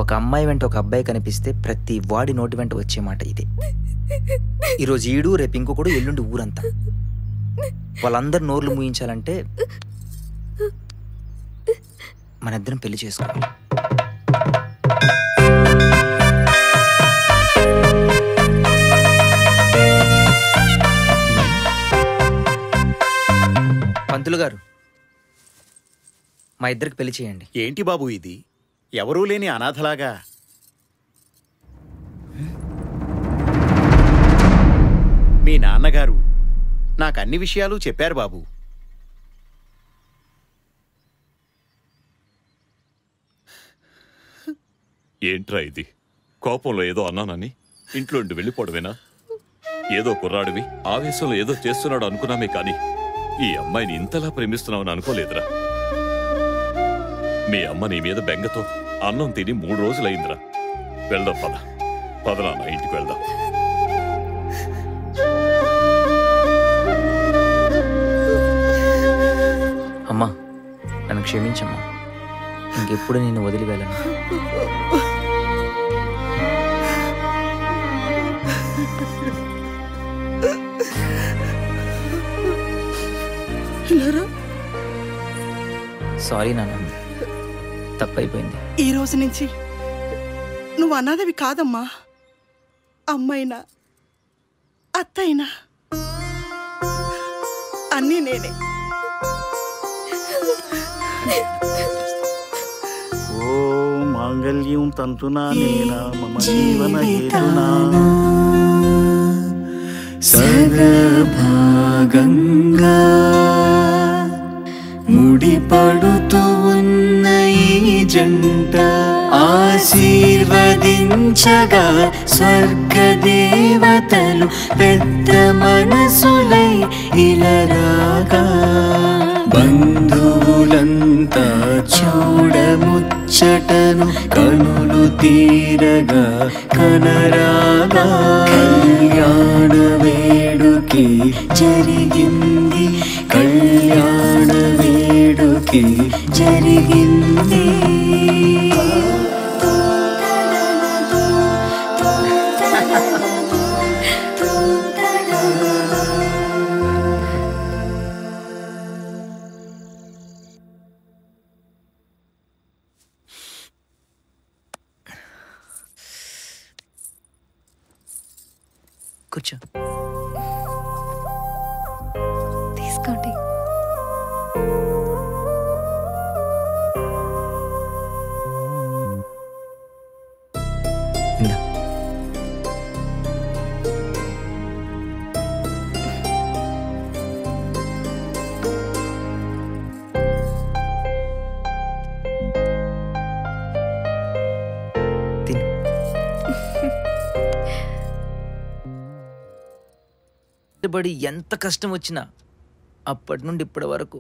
S7: ఒక అమ్మాయి వెంట ఒక అబ్బాయి కనిపిస్తే ప్రతి వాడి నోటి వెంట వచ్చే మాట ఇదే. ఈరోజు ఈడు, రేపు ఇంకొకడు, ఎల్లుండి ఊరంతా. వాళ్ళందరు నోర్లు మూయించాలంటే మన ఇద్దరం పెళ్లి చేసుకోవాలి. పంతులు గారు, మా ఇద్దరికి పెళ్లి చేయండి.
S20: ఏంటి బాబు ఇది? ఎవరూ లేని అనాథలాగా. మీ నాన్నగారు నాకు అన్ని విషయాలు చెప్పారు బాబు.
S21: ఏంట్రా ఇది? కోపంలో ఏదో అన్నానని ఇంట్లో నుండి వెళ్ళిపోవడమేనా? ఏదో కుర్రాడివి ఆవేశంలో ఏదో చేస్తున్నాడు అనుకున్నామే కానీ ఈ అమ్మాయిని ఇంతలా ప్రేమిస్తున్నావని అనుకోలేదురా. మీ అమ్మ నీ మీద బెంగతో అన్నం తిని 3 రోజులైందిరా. వెళ్దాం పద. పద నాన్న, ఇంటికి వెళ్దాం.
S7: అమ్మా, నన్ను క్షమించమ్మా. ఇంకెప్పుడు నేను వదిలి వెళ్ళను. సారీ నాన్న, తప్పైపోయింది.
S3: ఈ రోజు నుంచి నువ్వు అనాథవి కాదమ్మా. అమ్మైనా అత్తైనా అన్నీ నేనే.
S1: ఓ మాంగళ్యం తంతునా నేనా మమ జీవన హేతునా
S8: సగభాగంగా ముడిపడుతూ ఉన్న ఈ జంట ఆశీర్వదించగా స్వర్గదేవతలు పెద్ద మనసులై ఇలరాగా బంధువులంతా చూడముచ్చటను కనులు తీరగా కనరాగా కళ్యాణ వేడుకి జరిగింది, కళ్యాణ వేడుకి జరిగింది.
S7: కూర్చో.
S12: తీసుకోండి.
S7: బడి ఎంత కష్టం వచ్చినా అప్పటి నుండి ఇప్పటి వరకు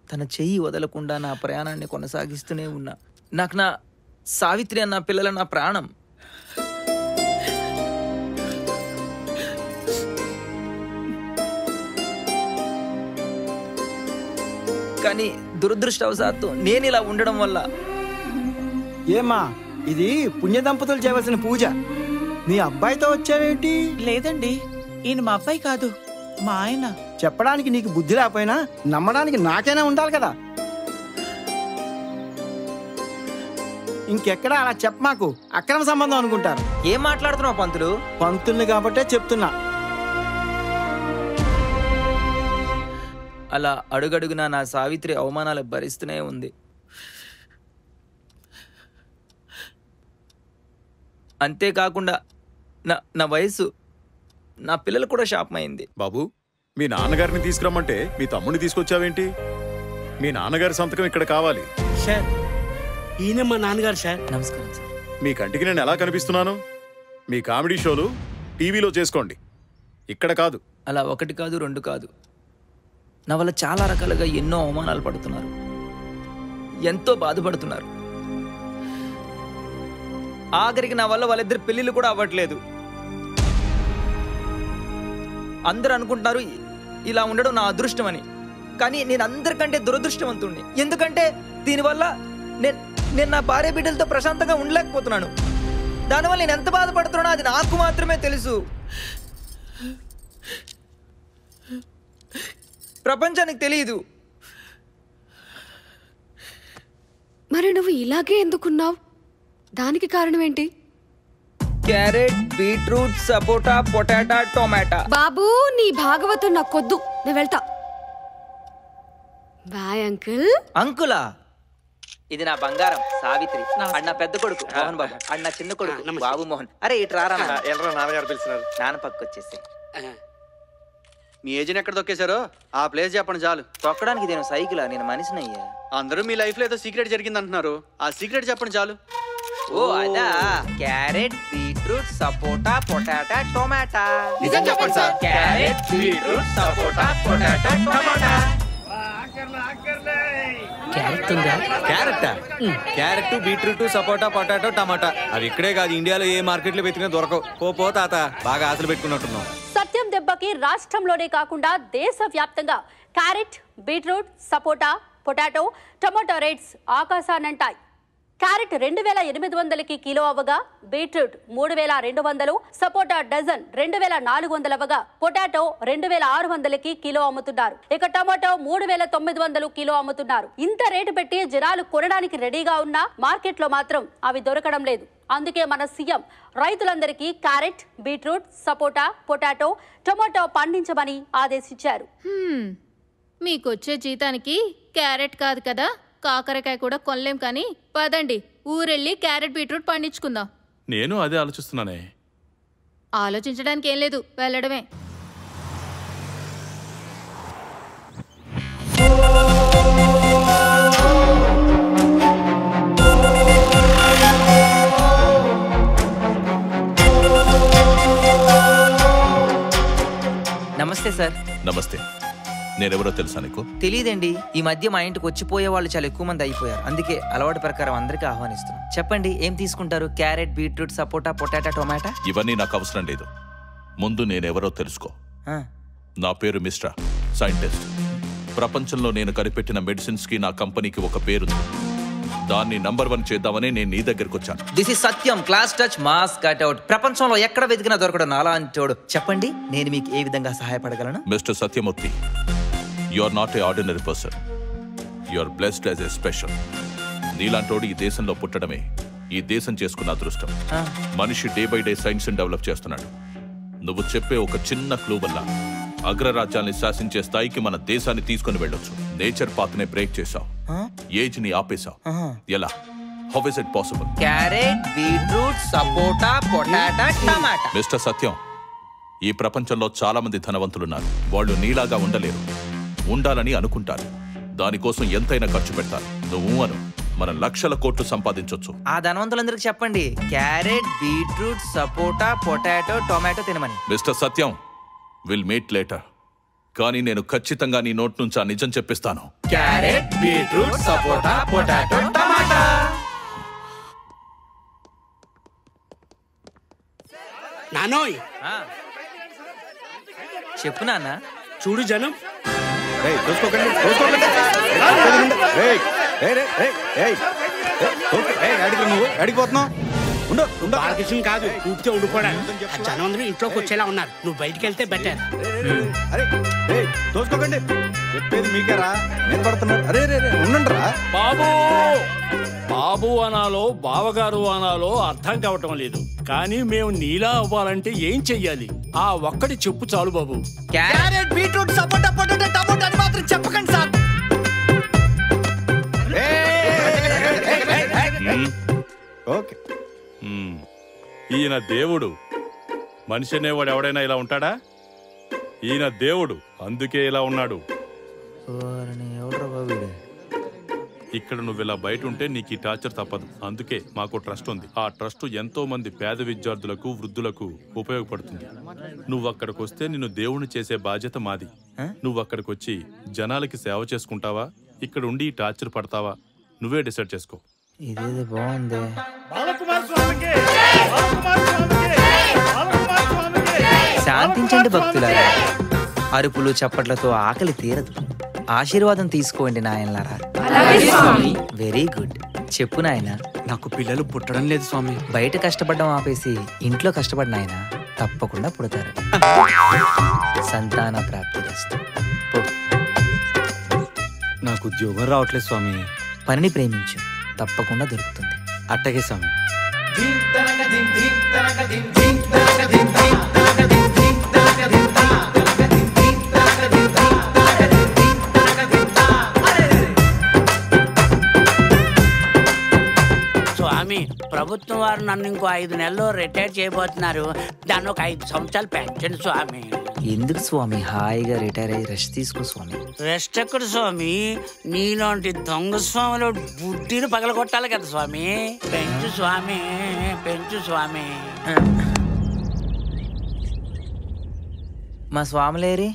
S7: తన చెయ్యి వదలకుండా నా ప్రయాణాన్ని కొనసాగిస్తూనే ఉన్నా. నాకు నా సావిత్రి అన్న పిల్లల నా ప్రాణం. కానీ దురదృష్టవశాత్తు నేను ఇలా ఉండడం వల్ల.
S22: ఏమా ఇది పుణ్య దంపతులు చేయవలసిన పూజ, నీ అబ్బాయితో వచ్చావేంటి?
S3: లేదండి, ఈయన మా అబ్బాయి కాదు, మా ఆయన.
S22: చెప్పడానికి నీకు బుద్ధి లేకపోయినా నమ్మడానికి నాకైనా ఉండాలి కదా. ఇంకెక్కడా అలా చెప్పమాకు, అక్రమ సంబంధం అనుకుంటారు.
S7: ఏం మాట్లాడుతున్నావు పంతులు?
S22: పంతుల్ని కాబట్టే చెప్తున్నా.
S7: అలా అడుగడుగునా నా సావిత్రి అవమానాలు భరిస్తూనే ఉంది. అంతేకాకుండా నా వయసు, నా పిల్లలు కూడా శాపమైంది.
S20: బాబు, మీ నాన్నగారిని తీసుకురమ్మంటే మీ తమ్ముడిని తీసుకొచ్చావేంటి? మీ నాన్నగారి సంతకం ఇక్కడ కావాలి.
S5: సార్, ఈయన మా నాన్నగారు సార్.
S7: నమస్కారం సార్.
S20: మీ కంటికి నేను ఎలా కనిపిస్తున్నాను? మీ కామెడీ షోలు టీవీలో చేసుకోండి, ఇక్కడ కాదు.
S7: అలా 1 కాదు 2 కాదు, నా వల్ల చాలా రకాలుగా ఎన్నో అవమానాలు పడుతున్నారు, ఎంతో బాధపడుతున్నారు. ఆఖరికి నా వల్ల వాళ్ళిద్దరు పెళ్ళిళ్ళు కూడా అవ్వట్లేదు. అందరూ అనుకుంటున్నారు ఇలా ఉండడం నా అదృష్టం అని. కానీ నేను అందరికంటే దురదృష్టవంతుణ్ణి. ఎందుకంటే దీనివల్ల నేను నా భార్య బిడ్డలతో ప్రశాంతంగా ఉండలేకపోతున్నాను. దానివల్ల నేను ఎంత బాధపడుతున్నానో అది నాకు మాత్రమే తెలుసు. ప్రపంచానికి తెలియదు.
S12: మరి నువ్వు ఇలాగే ఎందుకున్నావు? దానికి కారణం ఏంటి?
S7: క్యారెట్, బీట్రూట్, సపోటా, పొటాటా, టొమాటా.
S12: బాబు నీ భాగవతం నాకొద్దు, నేను వెళ్తా. Bye uncle.
S7: అంకులా? ఇది నా బంగారం సావిత్రి. అన్న పెద్ద కొడుకు మోహన్ బాబు, అన్న చిన్న కొడుకు బాబు మోహన్. అరే ఇటు రారా.
S2: ఎల్రా, నాన్నగారు పిలిచినారు.
S7: నాన్న పక్కకు వచ్చేసి.
S2: మీ ఏజ్ని ఎక్కడ తొక్కేశారో ఆ ప్లేస్ చెప్పండి చాలు.
S7: తొక్కడానికి నేను సైకిలా? నేను మనిషినయ్యా.
S2: అందరూ మీ లైఫ్ లో ఏదో సీక్రెట్ జరిగింది అంటున్నారు. ఆ సీక్రెట్ చెప్పండి చాలు.
S7: ఓ అదా, క్యారెట్, బీట్రూట్, సపోటా, పొటాటా, టొమాటా.
S5: నిజం చెప్పండి సార్.
S7: క్యారెట్, బీట్రూట్, సపోటా, పొటాటా, టొమాటా.
S2: క్యారెట్, బీట్రూట్, సపోటా, పొటాటో, టమాటా. అవి ఇక్కడే కాదు, ఇండియాలో ఏ మార్కెట్ లో వెతికినా దొరకవు. పో తాత, బాగా ఆశలు పెట్టుకున్నట్టున్నావు.
S13: సత్యం దెబ్బకి రాష్ట్రంలోనే కాకుండా దేశవ్యాప్తంగా క్యారెట్, బీట్రూట్, సపోటా, పొటాటో, టమాటో రేట్స్ ఆకాశానంటాయి. క్యారెట్ 2800కి కిలో అవ్వగా బీట్రూట్ 3200, సపోటా డజన్ 2400 అవ్వగా పొటాటో 2600కి కిలో అమ్ముతున్నారు. ఇక టమాటో 3900 కిలో అమ్ముతున్నారు. ఇంత రేటు పెట్టి జనాలు కొనడానికి రెడీగా ఉన్నా మార్కెట్లో మాత్రం అవి దొరకడం లేదు. అందుకే మన సీఎం రైతులందరికీ క్యారెట్, బీట్రూట్, సపోటా, పొటాటో, టమాటో పండించమని ఆదేశించారు.
S11: మీకొచ్చే జీతానికి క్యారెట్ కాదు కదా, కాకరకాయ కూడా కొనలేం. కానీ పదండి ఊరెళ్ళి క్యారెట్, బీట్రూట్ పండించుకుందాం.
S18: నేను అదే ఆలోచిస్తున్నానే.
S11: ఆలోచించడానికి ఏం లేదు, వెళ్ళడమే.
S7: నమస్తే సార్.
S17: నమస్తే. నేనెవరో తెలుసా నీకు?
S7: తెలియదండి. ఈ మధ్య మా ఇంటికి వచ్చిపోయే వాళ్ళు చాలా ఎక్కువ మంది అయిపోయారు. అందుకే అలవాటు ప్రకారం అందరికీ ఆహ్వానిస్తున్నాం. చెప్పండి ఏం తీసుకుంటారు? క్యారెట్, బీట్రూట్, సపోటా, పొటాటా, టొమాటా.
S17: ఇవన్నీ నాకు అవసరం లేదు. ముందు నేనెవరో తెలుసుకో. నా పేరు మిస్టర్ సైంటిస్ట్. ప్రపంచంలో నేను కనిపెట్టిన మెడిసిన్స్ కి నా కంపెనీకి ఒక పేరుంది. దాన్ని నంబర్ 1 చేద్దామని నేను నీ దగ్గరకు వచ్చాను.
S7: This is Satyam, class touch, mass cutout. ప్రపంచంలో ఎక్కడ వెతికినా దొరకడం నాలాంటోడు. చెప్పండి నేను మీకు ఏ విధంగా సహాయపడగలను?
S17: Mister Satyamurthy, you are not a ordinary person. You are blessed as a special. నీలాంటోడు ఈ దేశంలో పుట్టడమే ఈ దేశం చేసుకున్న అదృష్టం. మనిషి day by day science develop చేస్తున్నాడు. నువ్వు చెప్పే ఒక చిన్న క్లూ వల్ల అగ్రరాజ్యాల్ని శాసించే స్థాయికి మన దేశాన్ని తీసుకుని వెళ్ళొచ్చు. నేచర్ పాత్ నే బ్రేక్ చేసావు, ఏజ్ ని ఆపేశావు. ఎలా? How is it possible?
S7: Carrot, beetroot, sapota, potato, tomato.
S17: Mister Satyam, ఈ ప్రపంచంలో చాలా మంది ధనవంతులున్నారు. వాళ్ళు నీలాగా ఉండలేరు. ఉండాలని అనుకుంటారు. దానికోసం ఎంతైనా ఖర్చు పెడతారు. నువ్వు అను, మనం లక్షల కోట్లు సంపాదించొచ్చు.
S7: ఆ ధనవంతులందరికి చెప్పండి క్యారెట్, బీట్రూట్, సపోటా, పొటాటో, టొమాటో తినమని.
S17: Mister Satyam, will meet later. కానీ నేను ఖచ్చితంగా నీ నోట్ నుంచి ఆ నిజం చెప్పిస్తాను.
S7: క్యారెట్, బీట్రూట్, సపోటా, పొటాటో, టమాటా.
S5: నానోయ్
S7: చెప్పు నాన్న.
S5: చూడు జనం. బాలకృష్ణ కాదు, ఊపితే ఉండిపోవడానికి. ఆ జనం అందరూ ఇంట్లోకి వచ్చేలా ఉన్నారు. నువ్వు బయటికి వెళ్తే బెటర్.
S2: తోసుకోకండి, చెప్పేది మీకేరా. నేను పడుతున్నారు. అరే రే ఉండండిరా.
S5: బాబు బాబు అనాలో బావగారు అనాలో అర్థం కావటం లేదు. కానీ మేము నీలా అవ్వాలంటే ఏం చెయ్యాలి? ఆ ఒక్కటి చెప్పు చాలు బాబు.
S7: క్యారెట్, బీట్రూట్, సపోటా, పొటాటో, టమాటో అని మాత్రం చెప్పకండి సార్.
S2: ఓకే.
S18: ఈయన దేవుడు. మనిషి అనేవాడు ఎవడైనా ఇలా ఉంటాడా? ఈయన దేవుడు, అందుకే ఇలా ఉన్నాడు. ఇక్కడ నువ్వు ఇలా బయట ఉంటే నీకు ఈ టార్చర్ తప్పదు. అందుకే మాకు ట్రస్ట్ ఉంది. ఆ ట్రస్ట్ ఎంతో మంది పేద విద్యార్థులకు, వృద్ధులకు ఉపయోగపడుతుంది. నువ్వు అక్కడికి వస్తే నిన్ను దేవుణ్ణి చేసే బాధ్యత మాది. నువ్వు అక్కడికి వచ్చి జనాలకి సేవ చేసుకుంటావా, ఇక్కడ ఉండి ఈ టార్చర్ పడతావా, నువ్వే డిసైడ్ చేసుకో.
S7: ఇదేదో బాగుంది. శాంతించండి భక్తులారా. అరుపులు చప్పట్లతో ఆకలి తీరదు. ఆశీర్వాదం తీసుకోండి నాయనలారా. Very good. చెప్పు నాయన.
S6: నాకు పిల్లలు పుట్టడం లేదు స్వామి.
S7: బయట కష్టపడడం ఆపేసి ఇంట్లో కష్టపడిన ఆయన తప్పకుండా పుడతారు. సంతాన ప్రాప్తి రస్తు.
S6: నాకు ఉద్యోగం రావట్లేదు స్వామి.
S7: పనిని ప్రేమించు, తప్పకుండా దొరుకుతుంది.
S6: అట్టగే స్వామి.
S5: స్వామి, ప్రభుత్వం వారు నన్ను ఇంకో 5 నెలల్లో రిటైర్ చేయబోతున్నారు. దాన్ని ఒక 5 సంవత్సరాలు పెంచండి స్వామి.
S7: ఎందుకు స్వామి, హాయిగా రిటైర్ అయ్యి రెస్ట్ తీసుకో స్వామి.
S5: రెస్ట్ ఎక్కడ స్వామి? నీలాంటి దొంగ స్వామిలో బుద్ధిని పగలగొట్టాలి కదా స్వామి. పెంచు స్వామి, పెంచు స్వామి.
S7: మా స్వాములేరి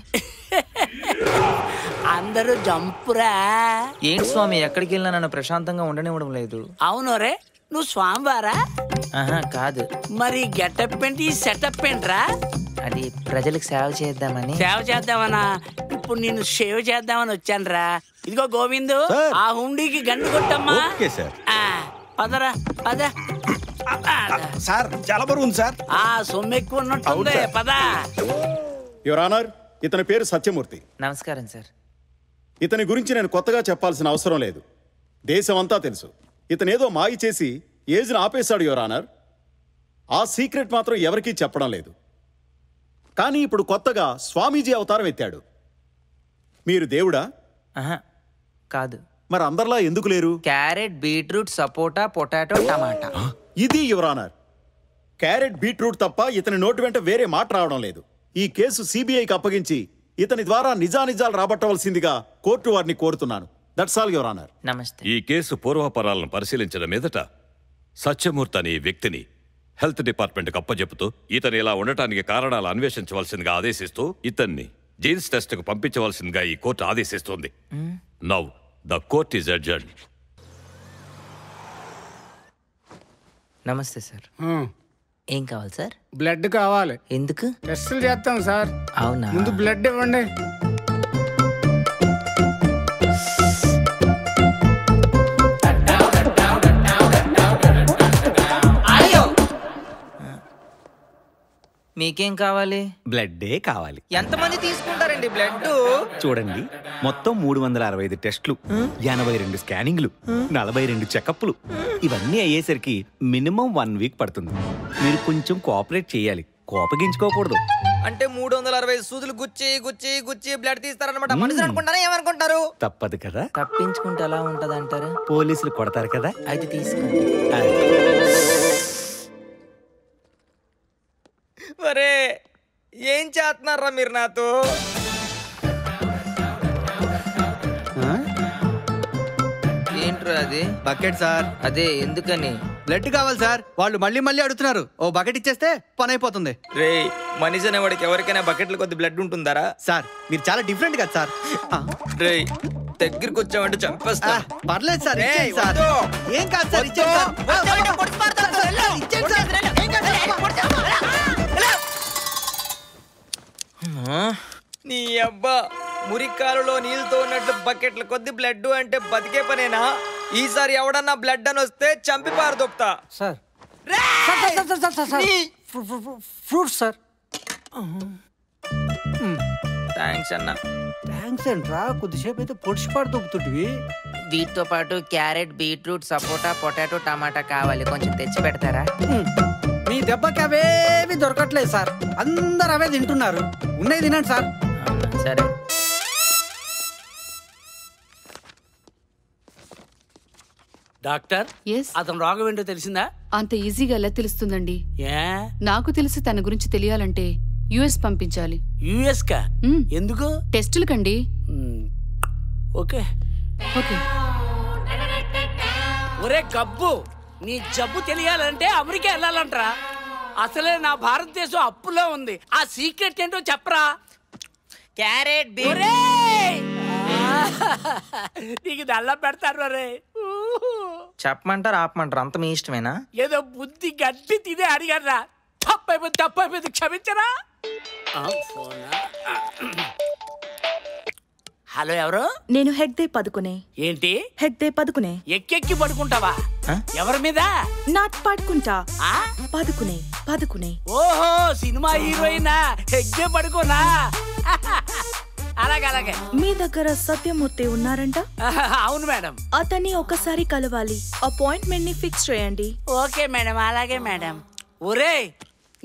S5: అందరూ జంపురా.
S7: ఏంటి స్వామి, ఎక్కడికి వెళ్ళినా నన్ను ప్రశాంతంగా ఉండనివ్వడం లేదు.
S5: అవును రే, నువ్వు స్వామివారా?
S7: ఆహా కాదు.
S5: మరి గెటప్ ఏంటి, సెటప్ ఏంట్రా?
S7: అది ప్రజలకు సేవ చేద్దామని.
S5: సేవ చేద్దామనా? ఇప్పుడు నేను సేవ చేద్దామని వచ్చానురా. ఇదిగో గోవిందు, ఆ హుండీకి గండు కొట్టమ్మా. పదరా పద.
S2: సార్ చాలా బరువు ఉంది సార్.
S5: ఆ సొమ్ము ఎక్కువ ఉన్నట్టుంది, పద.
S20: యువర్ ఆనర్, ఇతని పేరు సత్యమూర్తి.
S7: నమస్కారం సార్.
S20: ఇతని గురించి నేను కొత్తగా చెప్పాల్సిన అవసరం లేదు, దేశమంతా తెలుసు. ఇతనేదో మాయ చేసి ఏజ్ను ఆపేశాడు యువర్ ఆనర్. ఆ సీక్రెట్ మాత్రం ఎవరికీ చెప్పడం లేదు. కానీ ఇప్పుడు కొత్తగా స్వామీజీ అవతారం ఎత్తాడు. మీరు దేవుడా?
S7: కాదు.
S20: మరి అందరిలా ఎందుకు లేరు?
S7: క్యారెట్, బీట్రూట్, సపోటా, పొటాటో, టమాటా.
S20: ఇది యువర్ ఆనర్. క్యారెట్, బీట్రూట్ తప్ప ఇతని నోటి వెంట వేరే మాట రావడం లేదు. ఈ కేసు సిబిఐకి అప్పగించి ఇతని ద్వారా నిజానిజాలు రాబట్టవలసిందిగా కోర్టు వారిని కోరుతున్నాను. That's all your honour.
S7: నమస్తే.
S21: ఈ కేసు పూర్వాపరాలను పరిశీలించిన మీదట సత్యమూర్తి అనే వ్యక్తిని హెల్త్ డిపార్ట్మెంట్కి అప్పజెపుతూ ఇతను ఇలా ఉండటానికి కారణాలు అన్వేషించవలసిందిగా ఆదేశిస్తూ ఇతన్ని జీన్స్ టెస్ట్కు పంపించవలసిందిగా ఈ కోర్టు ఆదేశిస్తోంది. Now the court is adjourned.
S7: నమస్తే సార్. ఏం కావాలి సార్?
S14: బ్లడ్ కావాలి.
S7: ఎందుకు?
S14: టెస్టులు చేస్తాం సార్.
S7: అవునా?
S14: ముందు బ్లడ్ ఇవ్వండి.
S7: మీకేం కావాలి?
S2: బ్లడ్డే కావాలి.
S7: ఎంతమంది తీసుకుంటారండి బ్లడ్?
S2: చూడండి, మొత్తం 365 టెస్టులు, 82 స్కానింగ్లు, 42 చెకప్లు, ఇవన్నీ అయ్యేసరికి మినిమం 1 వీక్ పడుతుంది. మీరు కొంచెం కోఆపరేట్ చేయాలి, కోపగించుకోకూడదు.
S7: అంటే 365 సూదులు గుచ్చి గుచ్చి గుచ్చి బ్లడ్ తీస్తారన్నమాట. మనుషులు అనుకుంటారా, ఏమనుకుంటారు?
S2: తప్పదు కదా.
S7: తప్పించుకుంటే ఎలా ఉంటది అంటారు?
S2: పోలీసులు కొడతారు కదా.
S7: అయితే తీసుకోండి. మరే ఏం చేస్తున్నారా మీరు నాతో? ఏంట్రా అది?
S6: Bucket sir.
S7: అదే ఎందుకని?
S6: బ్లడ్ కావాలి సార్. వాళ్ళు మళ్ళీ మళ్ళీ అడుగుతున్నారు. ఓ బకెట్ ఇచ్చేస్తే పని అయిపోతుంది.
S7: రే, మనిషి అనేవాడికి ఎవరికైనా బకెట్ల కొద్ది బ్లడ్ ఉంటుందారా?
S6: సార్ మీరు చాలా డిఫరెంట్ కదా సార్.
S7: రే, దగ్గరికి వచ్చామంటే చంపేస్తా.
S6: పర్లేదు సార్, ఇచ్చేయండి సార్. ఏం కాదు సార్, ఇచ్చేయండి సార్.
S7: నీ అబ్బా, మురికాలలో నీళ్ళతో ఉన్నట్లు బకెట్ల కొద్ది బ్లడ్ అంటే బతికే పనేనా? ఈసారి ఎవడన్నా బ్లడ్ అని వస్తే చంపి పారదొప్తా.
S14: Sir fruit sir.
S7: థ్యాంక్స్ అన్న.
S14: థ్యాంక్స్ ఏంట్రా, కొద్దిసేపు అయితే పొడిచిపాటు దొబ్బుతుంటివి.
S7: వీటితో పాటు క్యారెట్, బీట్రూట్, సపోటా, పొటాటో, టమాటా కావాలి, కొంచెం తెచ్చి పెడతారా?
S14: మీ దెబ్బకి అవేవి దొరకట్లేదు సార్. అందరు అవే తింటున్నారు. ఉన్నాయి తినండి సార్.
S7: సరే.
S5: డాక్టర్, అతను రోగం ఏంటో తెలిసిందా?
S15: అంత ఈజీగా ఎలా తెలుస్తుందండి?
S5: ఏ?
S15: నాకు తెలిసి తన గురించి తెలియాలంటే యుఎస్ పంపించాలి.
S5: యుఎస్ కా? ఎందుకు?
S15: టెస్టులు కండి.
S5: Okay
S15: okay.
S5: ఒరే గబ్బు, నీ జబ్బు తెలియాలంటే అమెరికా వెళ్ళాలంటరా. అసలే నా భారతదేశం అప్పులో ఉంది. ఆ సీక్రెట్ ఏంటో చెప్పరా.
S7: క్యారెట్,
S5: నీకు దళ్ళ పెడతారు రే.
S7: చెప్పమంటారు ఆపమంటారు, అంత మీ ఇష్టమేనా?
S5: ఏదో బుద్ధి గడ్డి తినే అడిగారా. తప్పైపోయింది, క్షమించరా. హలో ఎవరు?
S10: నేను హెగ్దే పదుకునే.
S5: ఏంటి?
S10: హెగ్దే పదుకునే.
S5: ఎక్కెక్కి పడుకుంటావా? ఎవరి మీద?
S10: నాట్ పడుకుంటా. పదుకునే పదుకునే.
S5: ఓహో సినిమా హీరోయినా? హెగ్దే పడుకోనా? అలాగే.
S10: మీ దగ్గర సత్యమూర్తి ఉన్నారంట?
S5: అవును మేడం.
S10: అతన్ని ఒకసారి కలవాలి. అపాయింట్మెంట్ ని ఫిక్స్ చేయండి.
S5: ఓకే మేడం, అలాగే మేడం. ఒరే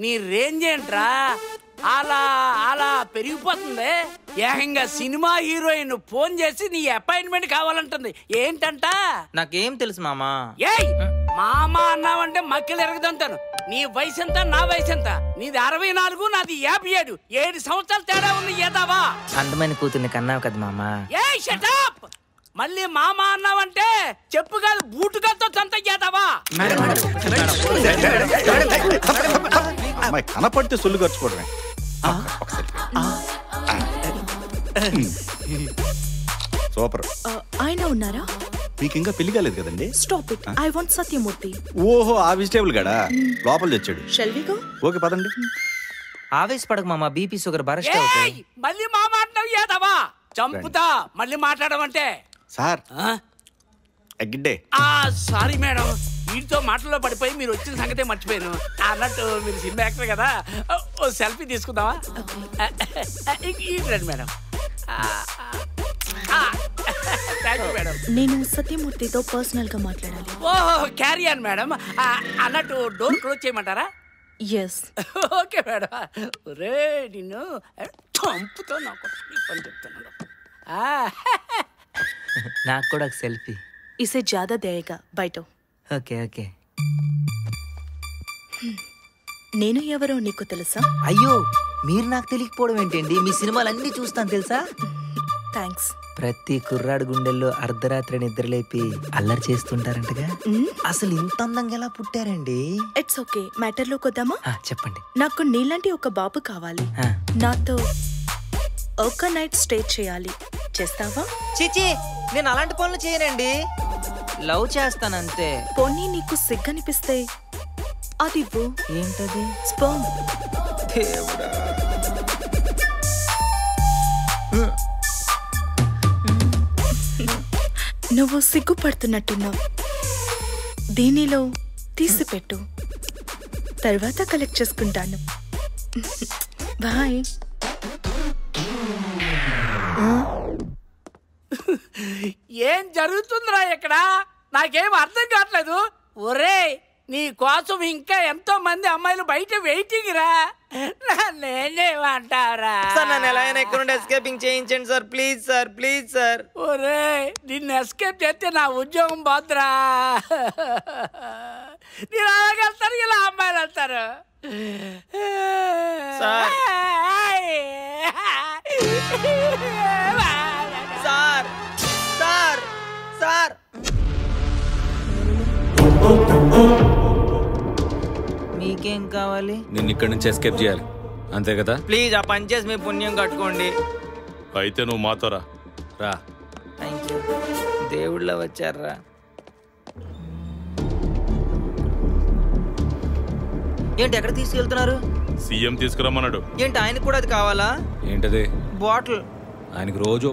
S5: నీ రేంజ్ ఏంట్రా అలా పెరిగిపోతుంది? ఏకంగా సినిమా హీరోయిన్ ఫోన్ చేసి నీ అపాయింట్మెంట్ కావాలంటుంది. ఏంటంట?
S7: నాకేం తెలుసు మామా.
S5: ఏయ్ మామ అన్నావంటే మక్కలు ఎరగదంటాను. నీ వయసు ఎంత, నా వయసు ఎంత? నీది 64, నాది 57. 7 సంవత్సరాలు తేడా ఉంది. ఏదావా
S7: అందమైన కూతుర్ని కన్నావు కదా మామా.
S5: ఏయ్ షటప్! మళ్ళీ మామ అన్నావంటే చెప్పు కాదు బూటుగాతో తంత చేద్దావా?
S2: కనపడితే సొల్లు ఖర్చుకోవడమే. సూపర్.
S10: ఆయన ఉన్నారా?
S2: మీకు ఇంకా పెళ్లి కాలేదు కదండి?
S10: Stop it. I want Satyamurthy.
S2: ఓహో ఆ వెజిటేబుల్ గడా లోపల తెచ్చాడు.
S10: Shall we go?
S2: ఓకే పదండి.
S7: ఆవేశపడకు మామా, బీపీ షుగర్ బరస్ట్ అవుతాయి.
S5: మళ్ళీ మామ అంటావు ఏదవా? చంపుతా మళ్ళీ మాట్లాడమంటే.
S2: సార్ గిడ్డే.
S5: సారీ మేడం, వీటితో మాటల్లో పడిపోయి మీరు వచ్చిన సంగతే మర్చిపోయాను. అన్నట్టు మీరు సినిమా యాక్టర్ కదా, ఓ సెల్ఫీ తీసుకుందామా? రండి మేడం. మేడం
S10: నేను సత్యమూర్తితో పర్సనల్ గా మాట్లాడాలి.
S5: ఓహో క్యారీ ఆన్ మేడం. అన్నట్టు డోర్ క్లోజ్ చేయమంటారా?
S10: ఎస్.
S5: Okay madam. రే నిన్ను చంపుతో నాకు పని చెప్తున్నాను.
S7: నాకు కూడా ఒక సెల్ఫీ.
S10: ఇసే జ్యాదా దేయేగా బయట.
S7: Okay okay.
S10: నేను ఎవరో నీకు తెలుసా?
S7: అయ్యో మీరు నాకు తెలియకపోవడం ఏంటండి? మీ సినిమాలన్నీ చూస్తాను తెలుసా.
S10: థ్యాంక్స్.
S7: ప్రతి కుర్రాడు గుండెల్లో అర్ధరాత్రి నిద్రలేపి అల్లరి చేస్తుంటారంటగా. అసలు ఇంత అందంగా ఎలా పుట్టారండి?
S10: ఇట్స్ ఓకే, మ్యాటర్ లోకి వద్దామా?
S7: చెప్పండి.
S10: నాకు నీలాంటి ఒక బాబు కావాలి. నాతో ఒక నైట్ స్టే చేయాలి. చేస్తావా?
S7: చిచి నేను అలాంటి పనులు చేయనండి. లవ్ చేస్తానంతే.
S10: పోనీ నీకు సిగ్గనిపిస్తే అది ఇవ్వు.
S7: ఏంటది?
S10: స్పర్మ్.
S7: దేవుడా.
S10: నువ్వు సిగ్గుపడుతున్నట్టున్నావు. దీనిలో తీసిపెట్టు, తర్వాత కలెక్ట్ చేసుకుంటాను. బాయ్.
S5: ఏం జరుగుతుందిరా ఇక్కడ? నాకేం అర్థం కావట్లేదు. ఒరే నీ కోసం ఇంకా ఎంతో మంది అమ్మాయిలు బయట వెయిటింగ్ రా. నేనేమంటారా?
S7: సార్ నన్ను ఎలా అయినా ఇక్కడ నుండి ఎస్కేపింగ్ చేయించండి sir, please sir, please sir.
S5: ఒరే నిన్ను ఎస్కేప్ చేస్తే నా ఉద్యోగం పోద్దురా. నేను అలాగెళ్తాను, ఇలా అమ్మాయిలు వెళ్తారు.
S7: సార్ సార్ సార్ సార్ మీకేం కావాలి?
S6: నిన్ను ఇక్కడి నుంచి ఎస్కేప్ చేయాలి అంతే కదా?
S7: ప్లీజ్ ఆ పని చేసి మీ పుణ్యం కట్టుకోండి.
S18: అయితే నువ్వు మాతో రా.
S7: Thank you. దేవుళ్ళ వచ్చారా? ఏంటి ఎక్కడ తీసుకెళ్తున్నారు?
S18: సీఎం తీసుకురమ్మన్నాడు.
S7: ఏంటి ఆయనకు కూడా అది కావాలా?
S6: ఏంటది?
S7: బాటిల్.
S6: ఆయనకు రోజు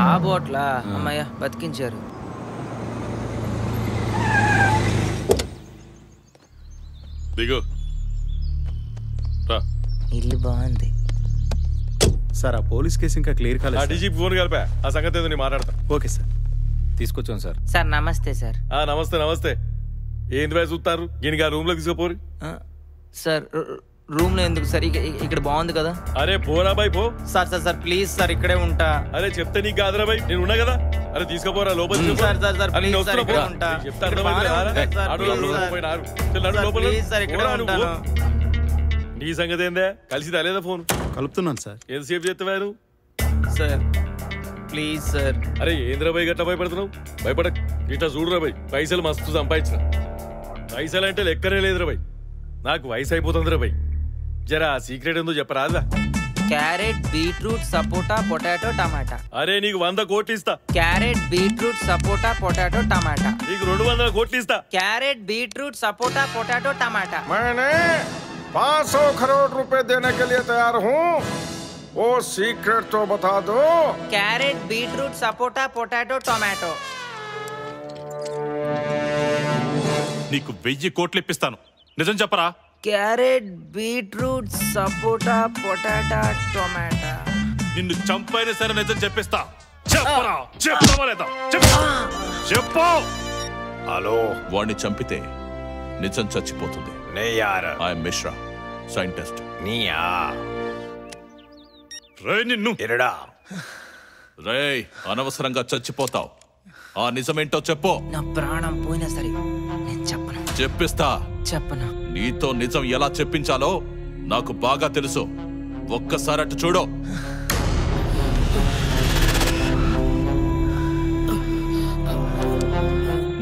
S7: ఆ బాటిలా? అమ్మయ్య బతికించారు.
S18: దిగు.
S7: ఇల్లు బాగుంది
S2: సార్. ఆ పోలీస్ కేసు ఇంకా క్లియర్ కాలేదు.
S18: డీజీపీ ఫోన్ కలిపా, ఆ సంగతి ఏదో నేను మాట్లాడతా.
S2: Okay sir.
S6: తీసుకొచ్చాం సార్.
S7: సార్ నమస్తే సార్.
S18: నమస్తే నమస్తే. ఏంటి వయసు చూస్తారు? దీనికి ఆ రూమ్ లో తీసుకుపోరు.
S7: సార్ రూమ్ లో ఎందుకు సార్? ఇక్కడ బాగుంది కదా.
S18: అరే పోరా బాయ్ పో.
S7: Sir sir sir please sir ఇక్కడే ఉంటా.
S18: అరే చెప్తే నీకు కాదురా బాయ్, నేను ఉన్నా కదా. అరే తీసుకుపోరా లోపల.
S7: Sir sir sir please sir ఇక్కడే ఉంటా.
S18: నీ సంగతి ఏందే? కలిసి రాలేదా ఫోన్?
S2: కలుపుతున్నాను సార్.
S18: ఎంతసేపు చేస్తావారు
S7: సార్? Please sir.
S18: అరే ఏంద్రా బాయ్ గట్లా భయపడుతున్నావు? భయపడ ఇట్లా చూడురా బాయ్, పైసలు మస్తు సంపాదించిన. పైసలు అంటే లెక్కనే లేదురా బాయ్. నాకు వయసు అయిపోతుందిరా బాయ్. జరా సీక్రెట్ ఏందో చెప్పరాదా?
S7: క్యారెట్, బీట్రూట్, సపోటా, పొటాటో, టమాటా.
S18: అరే నీకు 100 కోట్లు ఇస్తా.
S7: క్యారెట్, బీట్రూట్, సపోటా, పొటాటో, టమాటా.
S18: నీకు 200 కోట్లు ఇస్తా.
S7: క్యారెट बीटरूट सपोटा पोटैटो टमाटा.
S16: मैंने 500 करोड़ रुपए देने के लिए तैयार हूँ. ओ सीक्रेट तो बता दो।
S7: Carrot beetroot sapota potato tomato
S18: నీకు 1000 కోట్లు ఇప్పిస్తాను, నిజం చెప్పరా?
S7: క్యారెట్ బీట్రూట్ సపోటా పొటాటా టొమాటో.
S18: నిన్ను చంపైనా సరే నిజం చెప్పిస్తా. చెప్పరా? చెప్తావా లేదా? చెప్పు.
S17: హలో, వాడిని చంపితే నిజం చచ్చిపోతుంది. I'm Mishra, scientist. నిన్ను రేయ్, అనవసరంగా చచ్చిపోతావు. ఆ నిజమేంటో చెప్పు.
S7: నా ప్రాణం పోయినా సరే నేను చెప్పను.
S17: చెప్పిస్తా.
S7: చెప్పను.
S17: నీతో నిజం ఎలా చెప్పించాలో నాకు బాగా తెలుసు. ఒక్కసారి అటు చూడు.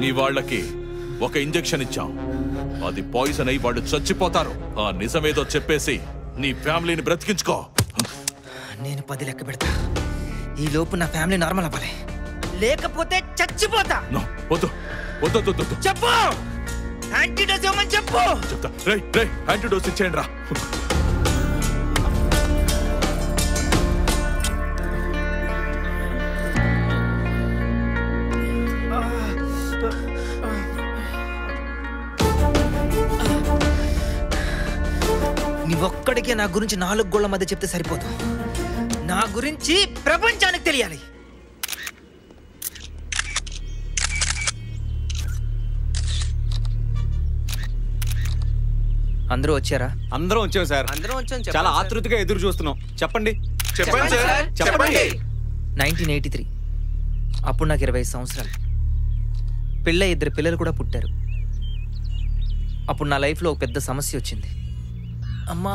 S17: నీ వాళ్ళకి ఒక ఇంజెక్షన్ ఇచ్చాం, అది పాయిజన్ అయి వాళ్ళు చచ్చిపోతారు. ఆ నిజమేదో చెప్పేసి నీ ఫ్యామిలీని బ్రతికించుకో.
S7: నేను 10 లెక్క పెడతా. ఈ లోపు నా ఫ్యామిలీ నార్మల్ అవ్వాలి, లేకపోతే చచ్చిపోతా.
S17: వద్దు వద్దు వద్దు.
S7: చెప్పు, యాంటీడోస్ ఇవ్వమని చెప్పు.
S17: చెప్తా. రేయ్ రేయ్, యాంటీడోస్ ఇచ్చేయండి రా.
S7: నీవొక్కడికే నా గురించి 4 గోళ్ల మధ్య చెప్తే సరిపోదు. నా గురించి ప్రపంచానికి తెలియాలి. అందరూ వచ్చారా?
S2: అందరం వచ్చాం సార్.
S7: అందరం వచ్చాం.
S2: చాలా ఆతృతగా ఎదురు చూస్తున్నాం. చెప్పండి.
S7: చెప్పండి సార్. చెప్పండి. 1983 అప్పుడు నాకు 25 సంవత్సరాలు. పెళ్ళై 2 పిల్లలు కూడా పుట్టారు. అప్పుడు నా లైఫ్లో ఒక పెద్ద సమస్య వచ్చింది. అమ్మా,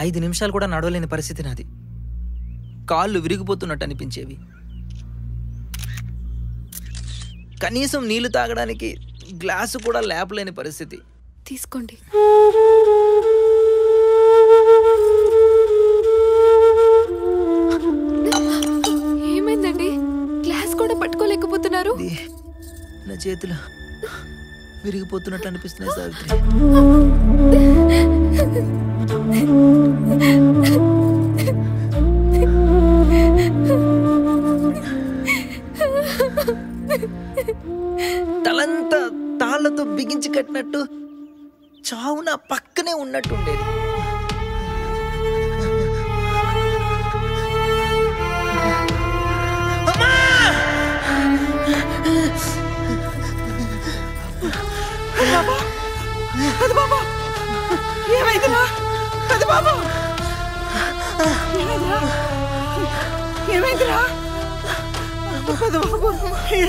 S7: 5 నిమిషాలు కూడా నడవలేని పరిస్థితి నాది. కాళ్ళు విరిగిపోతున్నట్టు అనిపించేవి. కనీసం నీళ్లు తాగడానికి గ్లాసు కూడా లేపలేని పరిస్థితి.
S12: తీసుకోండి. ఏమైందండి? గ్లాస్ కూడా పట్టుకోలేకపోతున్నారు.
S7: నా చేతులు విరిగిపోతున్నట్టు అనిపిస్తున్నాయి సావిత్రి. తలంతా తాళ్లతో బిగించి కట్టినట్టు చావు నా పక్కనే ఉన్నట్టు ఉండేది.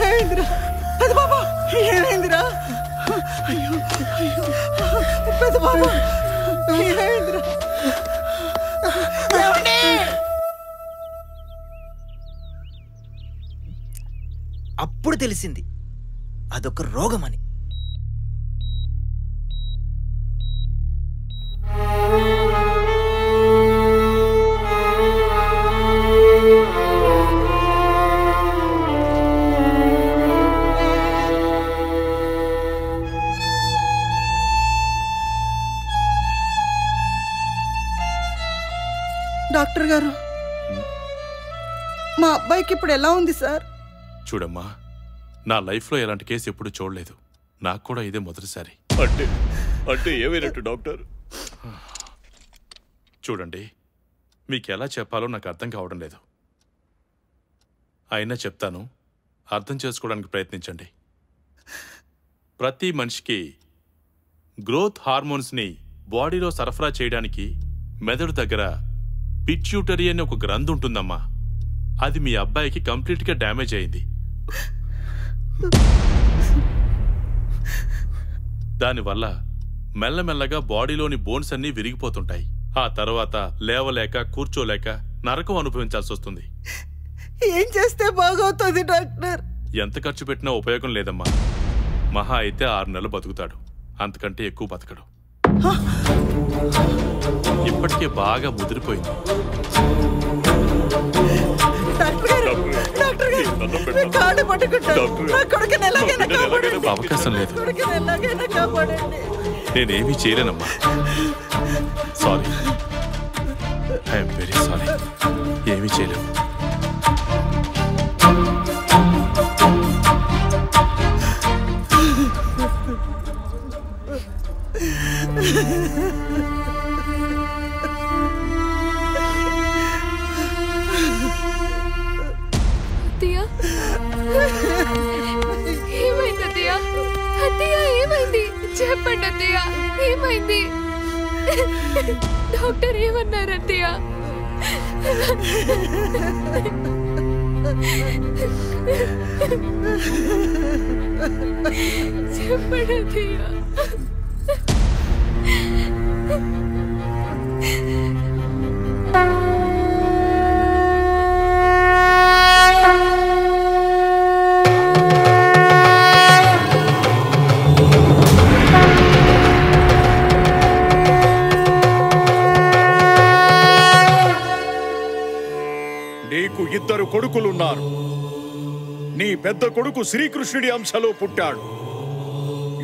S3: ఏమైందిరా? ఏమైందిరా? అయ్యో అయ్యో, పెద్ద బాబు ఏమైందిరా?
S7: అప్పుడు తెలిసింది అదొక రోగమని.
S3: డాక్టర్ గారు, మా అబ్బాయికి ఇప్పుడు ఎలా ఉంది సార్?
S18: చూడమ్మా, నా లైఫ్లో ఎలాంటి కేసు ఎప్పుడు చూడలేదు. నాకు కూడా ఇదే మొదటిసారి.
S21: అంటే ఏమైనట్టు డాక్టర్?
S18: చూడండి, మీకు ఎలా చెప్పాలో నాకు అర్థం కావడం లేదు. అయినా చెప్తాను, అర్థం చేసుకోవడానికి ప్రయత్నించండి. ప్రతి మనిషికి గ్రోత్ హార్మోన్స్ని బాడీలో సరఫరా చేయడానికి మెదడు దగ్గర పిట్యూటరీ అనే ఒక గ్రంథి ఉంటుందమ్మా. అది మీ అబ్బాయికి కంప్లీట్గా డ్యామేజ్ అయింది. దానివల్ల మెల్లమెల్లగా బాడీలోని బోన్స్ అన్నీ విరిగిపోతుంటాయి. ఆ తర్వాత లేవలేక కూర్చోలేక నరకం అనుభవించాల్సి వస్తుంది.
S3: ఏం చేస్తే బాగవుతుంది డాక్టర్?
S18: ఎంత ఖర్చు పెట్టినా ఉపయోగం లేదమ్మా. మహా అయితే 6 నెలలు బతుకుతాడు, అంతకంటే ఎక్కువ బతకడు. ఇప్పటికే బాగా ముదిరిపోయింది.
S3: డాక్టర్ గారు కాళ్ళు పట్టుకుంటాను. నా కొడుకుని ఎలాగైనా కాపాడండి.
S18: అవకాశం లేదు.
S3: కొడుకుని ఎలాగైనా కాపాడండి.
S18: నేనేమీ చేయలేనమ్మా. Sorry, I'm very sorry. ఏమీ చేయలేను.
S12: అత్తయ్య ఏమైంది అత్తయ్య? అత్తయ్య ఏమైంది చెప్పండి అత్తయ్య, ఏమైంది? డాక్టర్ ఏమన్నారు అత్తయ్య? చెప్పండి అత్తయ్య.
S20: నీకు ఇద్దరు కొడుకులున్నారు. నీ పెద్ద కొడుకు శ్రీకృష్ణుడి అంశలో పుట్టాడు.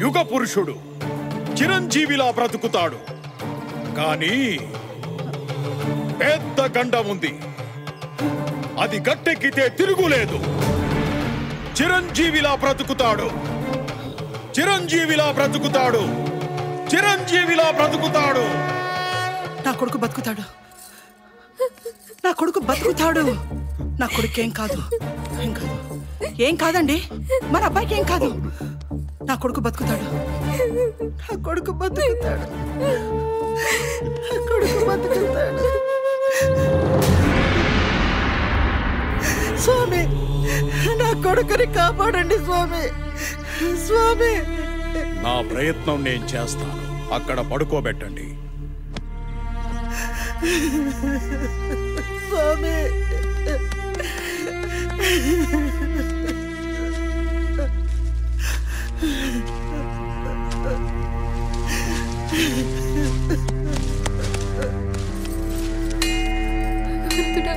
S20: యుగ పురుషుడు, చిరంజీవిలా బ్రతుకుతాడు. కానీ పెద్ద గండం ఉంది, అది గట్టెక్కితే తిరుగులేదు. చిరంజీవిలా బ్రతుకుతాడు, చిరంజీవిలా బ్రతుకుతాడు, చిరంజీవిలా బ్రతుకుతాడు.
S3: నా కొడుకు బతుకుతాడు, నా కొడుకు బతుకుతాడు. నా కొడుకు ఏం కాదు, ఏం కాదు, ఏం కాదండి. మన అబ్బాయికి ఏం కాదు. నా కొడుకు బతుకుతాడు, నా కొడుకు బతుకుతాడు, నా కొడుకు బతుకుతాడు. స్వామి, నా కొడుకుని కాపాడండి స్వామి, స్వామి.
S20: నా ప్రయత్నం నేను చేస్తాను. అక్కడ పడుకోబెట్టండి.
S3: స్వామి,
S12: భగవంతుడా,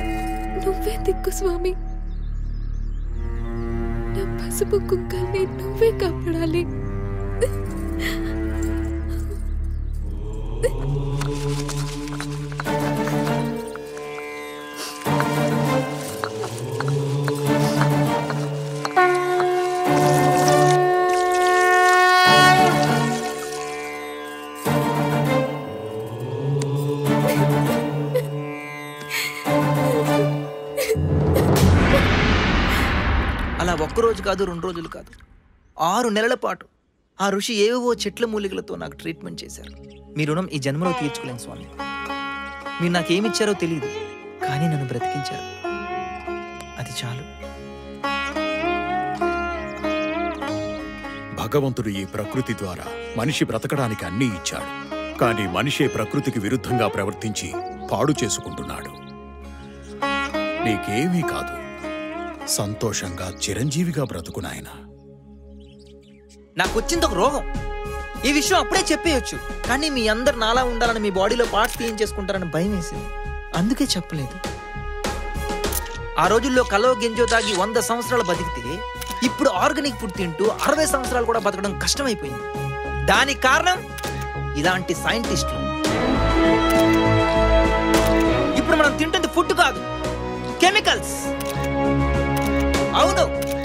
S12: నువ్వే దిక్కు స్వామి. నా పసుపు కుంకాన్ని నువ్వే కాపాడాలి.
S7: అలా ఒక్కరోజు కాదు, 2 రోజులు కాదు, 6 నెలల పాటు ఆ ఋషి ఏవేవో చెట్ల మూలికలతో నాకు ట్రీట్మెంట్ చేశారు. మీ రుణం ఈ జన్మలో తీర్చుకోలేను స్వామి. మీరు నాకేమిచ్చారో తెలియదు, కానీ నన్ను బ్రతికించారు, అది చాలు.
S20: భగవంతుడు ఈ ప్రకృతి ద్వారా మనిషి బ్రతకడానికి అన్నీ ఇచ్చాడు. కానీ మనిషే ప్రకృతికి విరుద్ధంగా ప్రవర్తించి పాడు చేసుకుంటున్నాడు. నీకేమీ కాదు, సంతోషంగా చిరంజీవిగా బ్రతుకునాయనా.
S7: నాకు వచ్చింది ఒక రోగం. ఈ విషయం అప్పుడే చెప్పేయచ్చు, కానీ మీ అందరు నాలా ఉండాలని, మీ బాడీలో పార్ట్స్ తీయించేసుకుంటారని భయం వేసింది, అందుకే చెప్పలేదు. ఆ రోజుల్లో కలో గింజో తాగి 100 సంవత్సరాలు బతికితే ఇప్పుడు ఆర్గానిక్ ఫుడ్ తింటూ 60 సంవత్సరాలు కూడా బతకడం కష్టమైపోయింది. దానికి కారణం ఇలాంటి సైంటిస్టులు. ఇప్పుడు మనం తింటుంది ఫుడ్ కాదు, కెమికల్స్. అవును,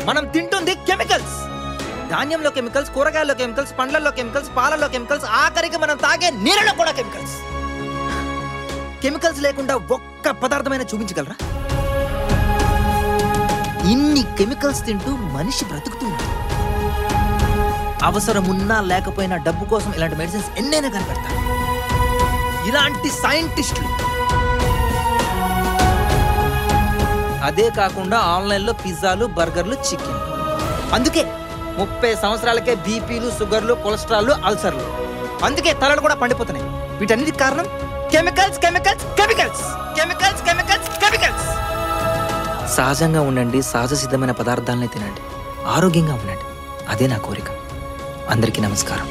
S7: మనం తింటుంది కెమికల్స్. ధాన్యంలో కెమికల్స్, కూరగాయల్లో కెమికల్స్, పండ్లలో కెమికల్స్, పాలలో కెమికల్స్, ఆఖరికి మనం తాగే నీళ్ళలో కూడా కెమికల్స్. కెమికల్స్ లేకుండా ఒక్క పదార్థమైనా చూపించగలరా? ఇన్ని కెమికల్స్ తింటూ మనిషి బ్రతుకుతున్నాడు. అవసరమున్నా లేకపోయినా డబ్బు కోసం ఇలాంటి మెడిసిన్స్ ఎన్నైనా కనిపెడతారు. ఇలాంటి సైంటిస్టులు. అదే కాకుండా ఆన్లైన్లో పిజ్జాలు, బర్గర్లు, చికెన్. అందుకే 30 సంవత్సరాలకే బీపీలు, షుగర్లు, కొలెస్ట్రాల్, అల్సర్లు. అందుకే తలలు కూడా పండిపోతున్నాయి. వీటన్నిటికి కారణం chemicals, chemicals, chemicals, chemicals, chemicals, chemicals. సహజంగా ఉండండి, సహజ సిద్ధమైన పదార్థాలనే తినండి, ఆరోగ్యంగా ఉండండి. అదే నా కోరిక. అందరికీ నమస్కారం.